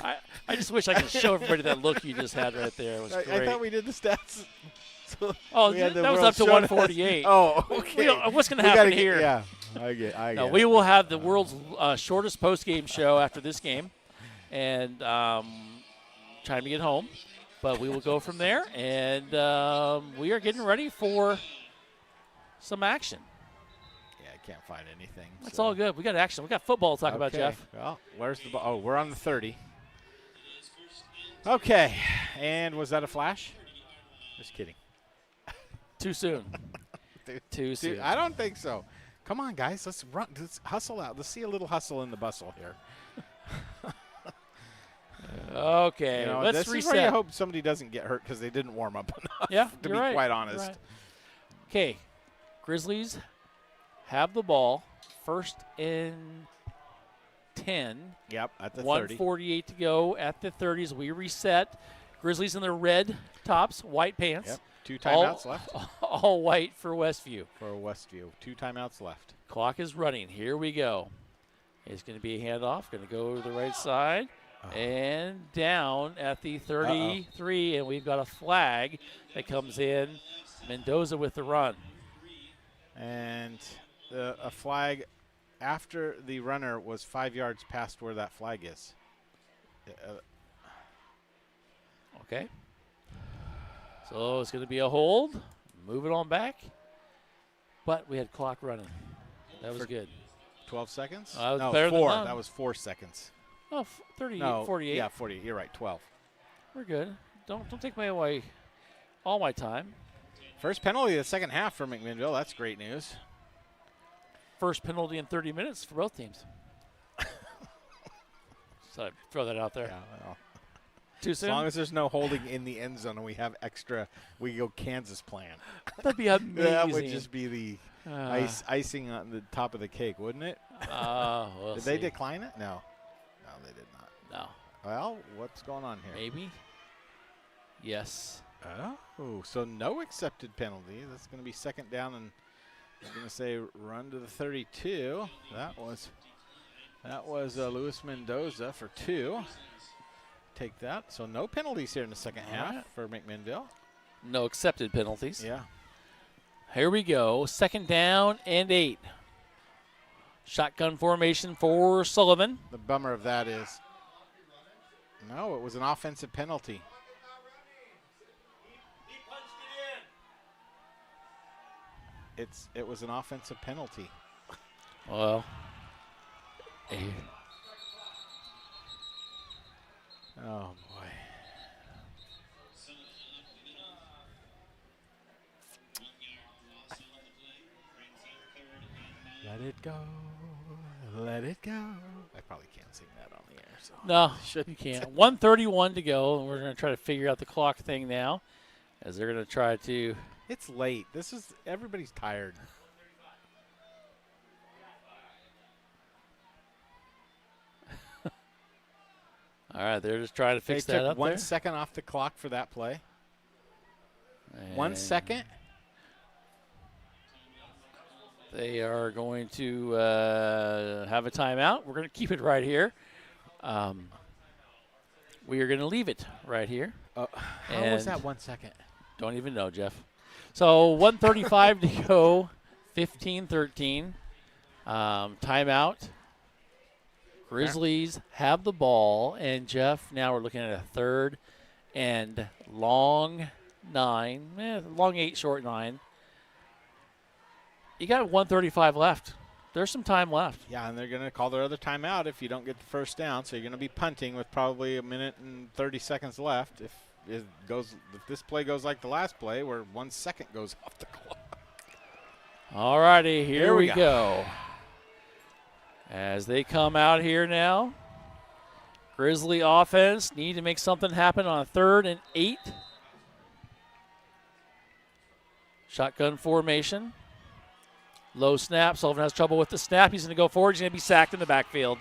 I just wish I could show everybody that look you just had right there. It was great. I thought we did the stats. So that was up to 148. Oh, okay. What's going to happen here? Yeah, I get we will have the world's shortest post-game show after this game, and time to get home. But we will go from there, and we are getting ready for some action. Yeah, I can't find anything. That's all good. We got action. We got football to talk about, Jeff. Well, where's the ball? Oh, we're on the 30. Okay, and was that a flash? Just kidding. Too soon. Too soon. Dude, I don't think so. Come on, guys. Let's run. Let's hustle out. Let's see a little hustle in the bustle here. Okay, let's this reset. Is where you hope somebody doesn't get hurt because they didn't warm up enough. Yeah, to you're be right. quite honest. Right. Okay, Grizzlies have the ball. First and 10. Yep, at the 30. 148 to go at the 30s. We reset. Grizzlies in their red tops, white pants. Yep. 2 timeouts left. All white for Westview. For Westview. 2 timeouts left. Clock is running. Here we go. It's going to be a handoff. Going to go to the right side. And down at the 33. And we've got a flag that comes in. Mendoza with the run. And a flag after the runner was 5 yards past where that flag is. Okay. So it's going to be a hold. Move it on back. But we had clock running. That was good. 12 seconds? That was no, better 4. than none. That was 4 seconds. Oh, 30, no, 48. Yeah, 40. You're right, 12. We're good. Don't take away all my time. First penalty of the second half for McMinnville. That's great news. First penalty in 30 minutes for both teams. So I throw that out there. Yeah, well, too soon? As long as there's no holding in the end zone and we have extra, we go Kansas plan. That'd be amazing. That would just be the icing on the top of the cake, wouldn't it? We'll did see. they decline it? No. No, they did not. No. Well, what's going on here? Maybe. Yes. Oh, so no accepted penalty. That's going to be second down, and I'm going to say run to the 32. That was That was Luis Mendoza for 2. Take that. So no penalties here in the second half for McMinnville. No accepted penalties. Yeah. Here we go. 2nd down and 8. Shotgun formation for Sullivan. The bummer of that is, no, it was an offensive penalty. It was an offensive penalty. Well, oh boy. Let it go, let it go. I probably can't sing that on the air. So no, you can't. 1:31 to go, and we're going to try to figure out the clock thing now, as they're going to try to. It's late. Everybody's tired. All right, they're just trying to fix that up. 1 second off the clock for that play. And 1 second. They are going to have a timeout. We're going to keep it right here. We are going to leave it right here. How was that 1 second? Don't even know, Jeff. So 1:35 to go, 15-13. Timeout. Grizzlies have the ball, and Jeff, now we're looking at a 3rd and long 9. Long 8, short 9. You got 1:35 left. There's some time left. Yeah, and they're going to call their other timeout if you don't get the first down. So you're going to be punting with probably 1 minute and 30 seconds left. If this play goes like the last play, where 1 second goes off the clock. All righty, here we go. As they come out here now, Grizzly offense need to make something happen on 3rd and 8. Shotgun formation. Low snap. Sullivan has trouble with the snap. He's going to go forward. He's going to be sacked in the backfield.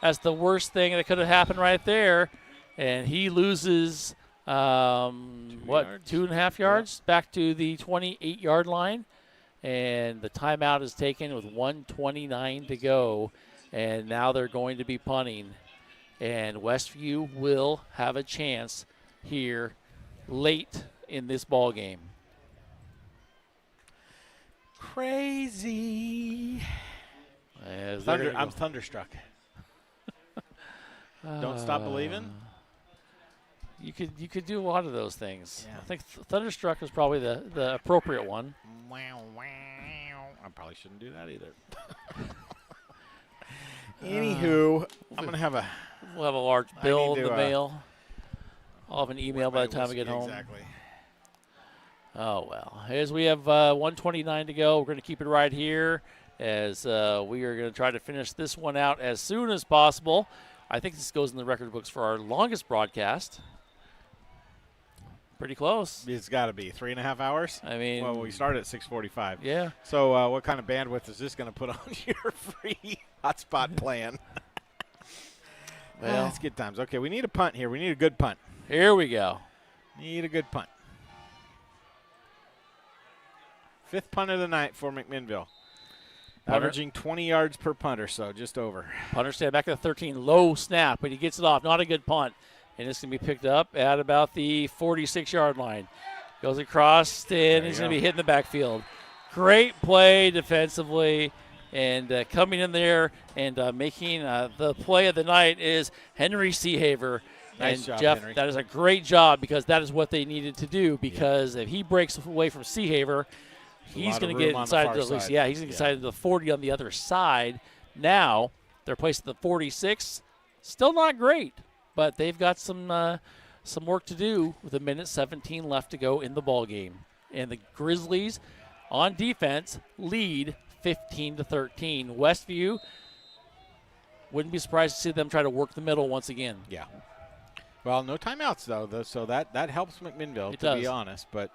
That's the worst thing that could have happened right there. And he loses, 2.5 yards? Back to the 28-yard line. And the timeout is taken with 1:29 to go. And now they're going to be punting. And Westview will have a chance here late in this ball game. Crazy. I'm thunderstruck. Don't stop believing. You could do a lot of those things. Yeah. I think thunderstruck is probably the appropriate one. Wow, wow. I probably shouldn't do that either. Anywho, I'm gonna have we'll have a large bill in the mail. I'll have an email by the time I get home. Exactly. Oh, well. As we have 1:29 to go, we're going to keep it right here as we are going to try to finish this one out as soon as possible. I think this goes in the record books for our longest broadcast. Pretty close. It's got to be 3.5 hours. I mean, well, we started at 6:45. Yeah. So what kind of bandwidth is this going to put on your free hotspot plan? Well, it's good times. Okay, we need a punt here. We need a good punt. Here we go. Need a good punt. 5th punt of the night for McMinnville. Averaging 20 yards per punt or so, just over. Punter stand back at the 13, low snap, but he gets it off. Not a good punt. And it's going to be picked up at about the 46-yard line. Goes across, and he's going to be hit in the backfield. Great play defensively. And coming in there and making the play of the night is Henry Seahaver. Nice and job, Jeff, Henry. That is a great job because that is what they needed to do. Because if he breaks away from Seahaver, he's going to get inside the side. Yeah, he's going to get inside the 40 on the other side. Now they're placed at the 46. Still not great, but they've got some work to do with 1:17 left to go in the ball game. And the Grizzlies on defense lead 15-13. Westview, wouldn't be surprised to see them try to work the middle once again. Yeah. Well, no timeouts, though, so that helps McMinnville, to be honest. But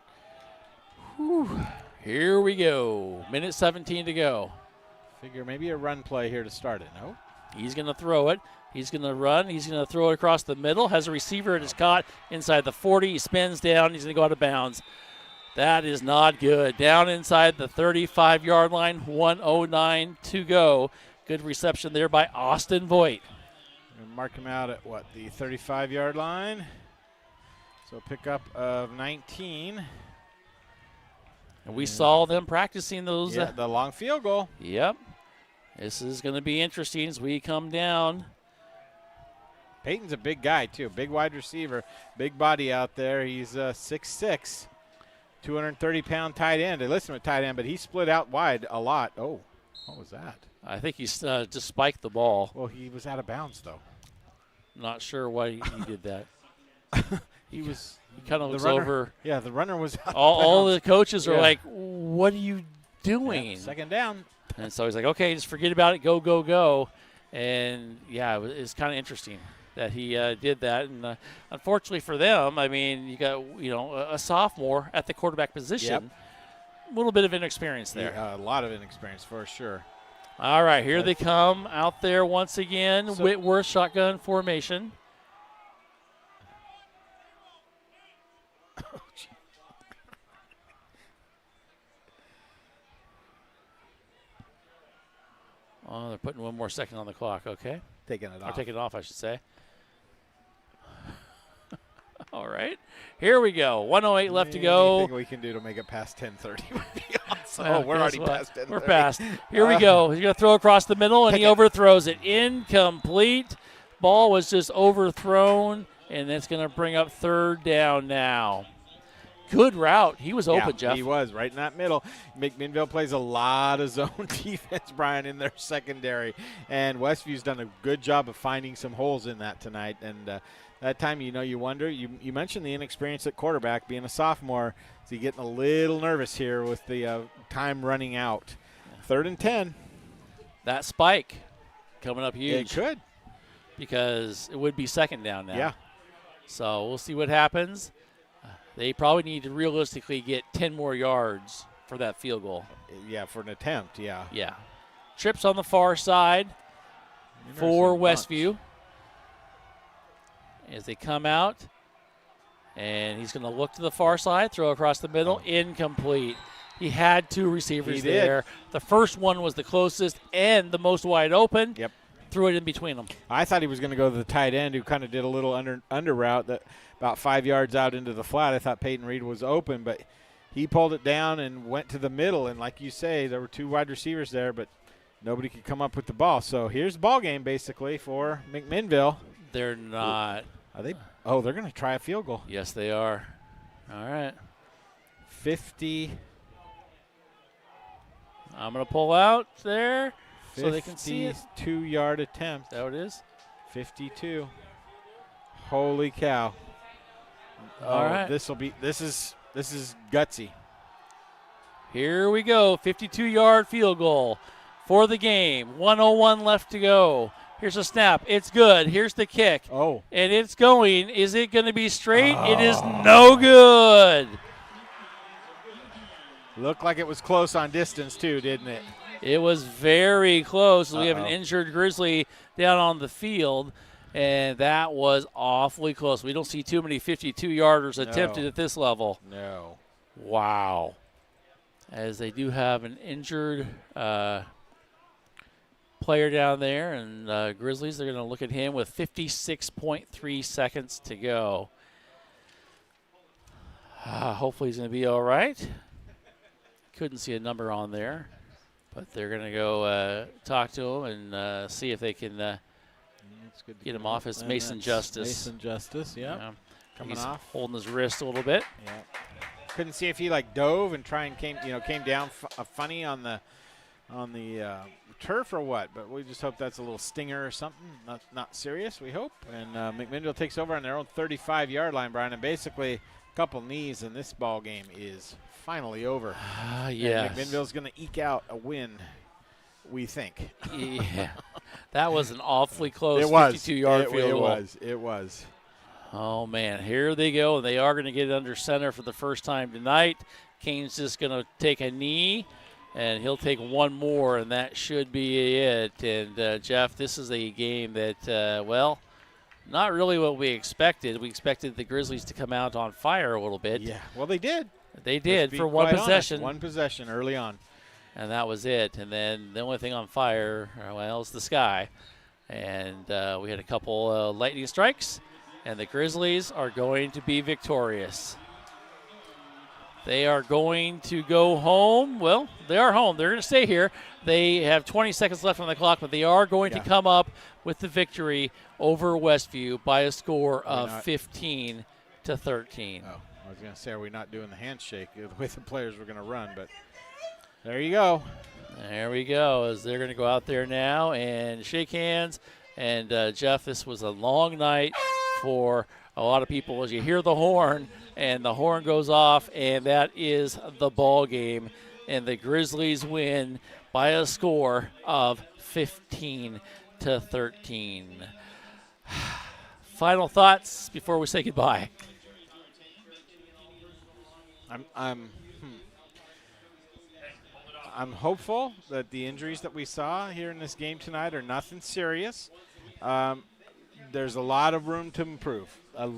here we go. 1:17 to go. Figure maybe a run play here to start it, no? He's going to throw it. He's going to run. He's going to throw it across the middle. Has a receiver. It is caught inside the 40. He spins down. He's going to go out of bounds. That is not good. Down inside the 35-yard line. 1:09 to go. Good reception there by Austin Voigt. Mark him out at, the 35-yard line. So pickup of 19. And we saw them practicing those. The long field goal. Yep. This is going to be interesting as we come down. Peyton's a big guy, too. Big wide receiver. Big body out there. He's 6'6", 230-pound tight end. They listed him at tight end, but he split out wide a lot. Oh, what was that? I think he's just spiked the ball. Well, he was out of bounds, though. Not sure why he did that. He kind of looks runner, over. Yeah, the runner was out all the coaches are like, what are you doing? Yeah, second down. And so he's like, okay, just forget about it. Go, go, go. And, yeah, it's kind of interesting that he did that. And unfortunately for them, I mean, you got, a sophomore at the quarterback position. Yep. A little bit of inexperience there. Yeah, a lot of inexperience for sure. All right, here they come out there once again. Whitworth shotgun formation. Oh, they're putting one more second on the clock. Okay. Taking it off. Or taking it off, I should say. All right. Here we go. 1:08 left to go. Anything we can do to make it past 10:30 would be awesome. We're already past 10:30. We're past. Here we go. He's going to throw across the middle, and he overthrows it. Incomplete. Ball was just overthrown, and it's going to bring up third down now. Good route. He was open, Jeff. He was right in that middle. McMinnville plays a lot of zone defense, Brian, in their secondary. And Westview's done a good job of finding some holes in that tonight. And that time, you wonder. You mentioned the inexperience at quarterback, being a sophomore. Is he getting a little nervous here with the time running out? 3rd and 10. That spike coming up huge. It could. Because it would be second down now. Yeah. So we'll see what happens. They probably need to realistically get 10 more yards for that field goal. Yeah, for an attempt, yeah. Yeah. Trips on the far side for Westview. As they come out, and he's going to look to the far side, throw across the middle, incomplete. He had two receivers there. The first one was the closest and the most wide open. Yep. Threw it in between them. I thought he was going to go to the tight end, who kind of did a little under route that about 5 yards out into the flat. I thought Peyton Reed was open, but he pulled it down and went to the middle. And like you say, there were two wide receivers there, but nobody could come up with the ball. So here's the ball game basically for McMinnville. They're not. Are they? Oh, they're going to try a field goal. Yes, they are. All right. 50. I'm going to pull out there so they can see it. 52-yard attempt. That what it is? 52. Holy cow. All right. This is gutsy. Here we go. 52-yard field goal for the game. 1:01 left to go. Here's a snap. It's good. Here's the kick. Oh. And it's going. Is it going to be straight? Oh. It is no good. Looked like it was close on distance too, didn't it? It was very close. We have an injured Grizzly down on the field, and that was awfully close. We don't see too many 52-yarders attempted at this level. No. Wow. As they do have an injured player down there, and Grizzlies, they're going to look at him with 56.3 seconds to go. Hopefully he's going to be all right. Couldn't see a number on there, but they're going to go talk to him and see if they can get him off his Mason Justice. Mason Justice, yeah. Coming He's off. holding his wrist a little bit. Yeah. Couldn't see if he dove and came down funny on the turf or what, but we just hope that's a little stinger or something. Not serious, we hope. And McMinnville takes over on their own 35-yard line, Brian, and basically a couple knees, and this ball game is finally over. Yeah. McMinnville's going to eke out a win, we think. Yeah. That was an awfully close 52-yard field goal. It was. Oh, man. Here they go. They are going to get it under center for the first time tonight. Kane's just going to take a knee, and he'll take one more, and that should be it. And, Jeff, this is a game that, not really what we expected. We expected the Grizzlies to come out on fire a little bit. Yeah, well, they did. They did for one possession. One possession early on. and that was it. And then the only thing on fire, well, is the sky. And we had a couple lightning strikes, and the Grizzlies are going to be victorious. They are going to go home. Well, they are home. They're going to stay here. They have 20 seconds left on the clock, but they are going to come up with the victory over Westview by a score of 15-13. Oh, I was going to say, are we not doing the handshake the way the players were going to run? But there you go. There we go, as they're going to go out there now and shake hands. And, Jeff, this was a long night for a lot of people. As you hear the horn, and the horn goes off, and that is the ball game. And the Grizzlies win by a score of 15-13. Final thoughts before we say goodbye. I'm hopeful that the injuries that we saw here in this game tonight are nothing serious. There's a lot of room to improve. But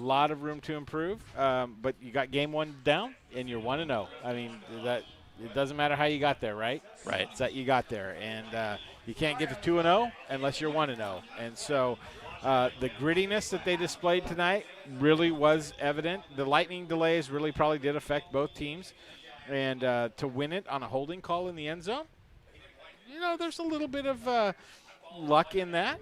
you got game one down, and you're 1-0. I mean, that it doesn't matter how you got there, right? Right. It's that you got there. And you can't get to 2-0 unless you're 1-0. And so the grittiness that they displayed tonight really was evident. The lightning delays really probably did affect both teams. And to win it on a holding call in the end zone, you know, there's a little bit of luck in that,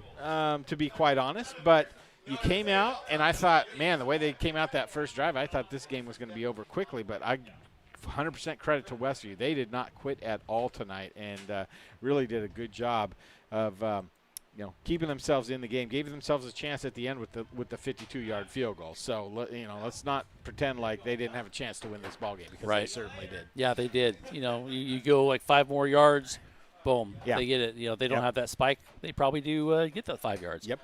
to be quite honest. But you came out, and I thought, man, the way they came out that first drive, I thought this game was going to be over quickly. But I 100% credit to Westview. They did not quit at all tonight and really did a good job of keeping themselves in the game, gave themselves a chance at the end with the 52-yard field goal. So, let's not pretend like they didn't have a chance to win this ball game, because they certainly did. Yeah, they did. You go like 5 more yards, boom, they get it. They don't have that spike. They probably do get the 5 yards. Yep.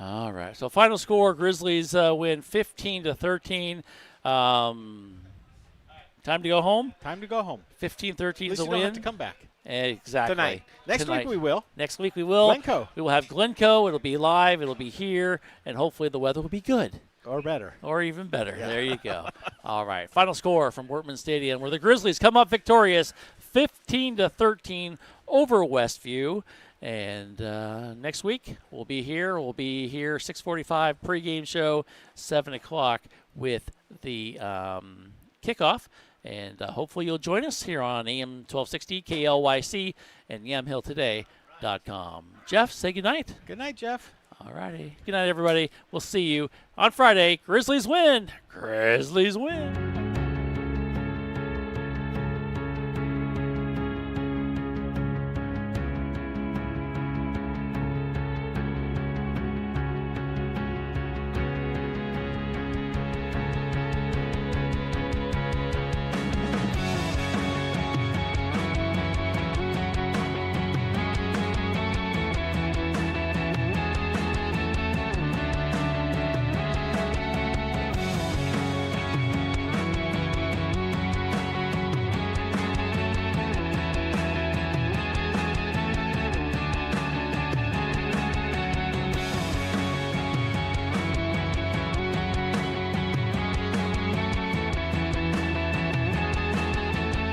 All right. So final score: Grizzlies win 15-13. Time to go home. 15-13 is a win. Don't have to come back. Exactly. Tonight. Next week we will. Glencoe. We will have Glencoe. It'll be live. It'll be here. And hopefully the weather will be good. Or better. Or even better. Yeah. There you go. All right. Final score from Wortman Stadium, where the Grizzlies come up victorious 15-13 over Westview. And next week we'll be here. 6:45 pregame show, 7 o'clock with the kickoff. And hopefully you'll join us here on AM 1260, KLYC, and YamHillToday.com. Jeff, say goodnight. Good night, Jeff. All righty. Good night, everybody. We'll see you on Friday. Grizzlies win.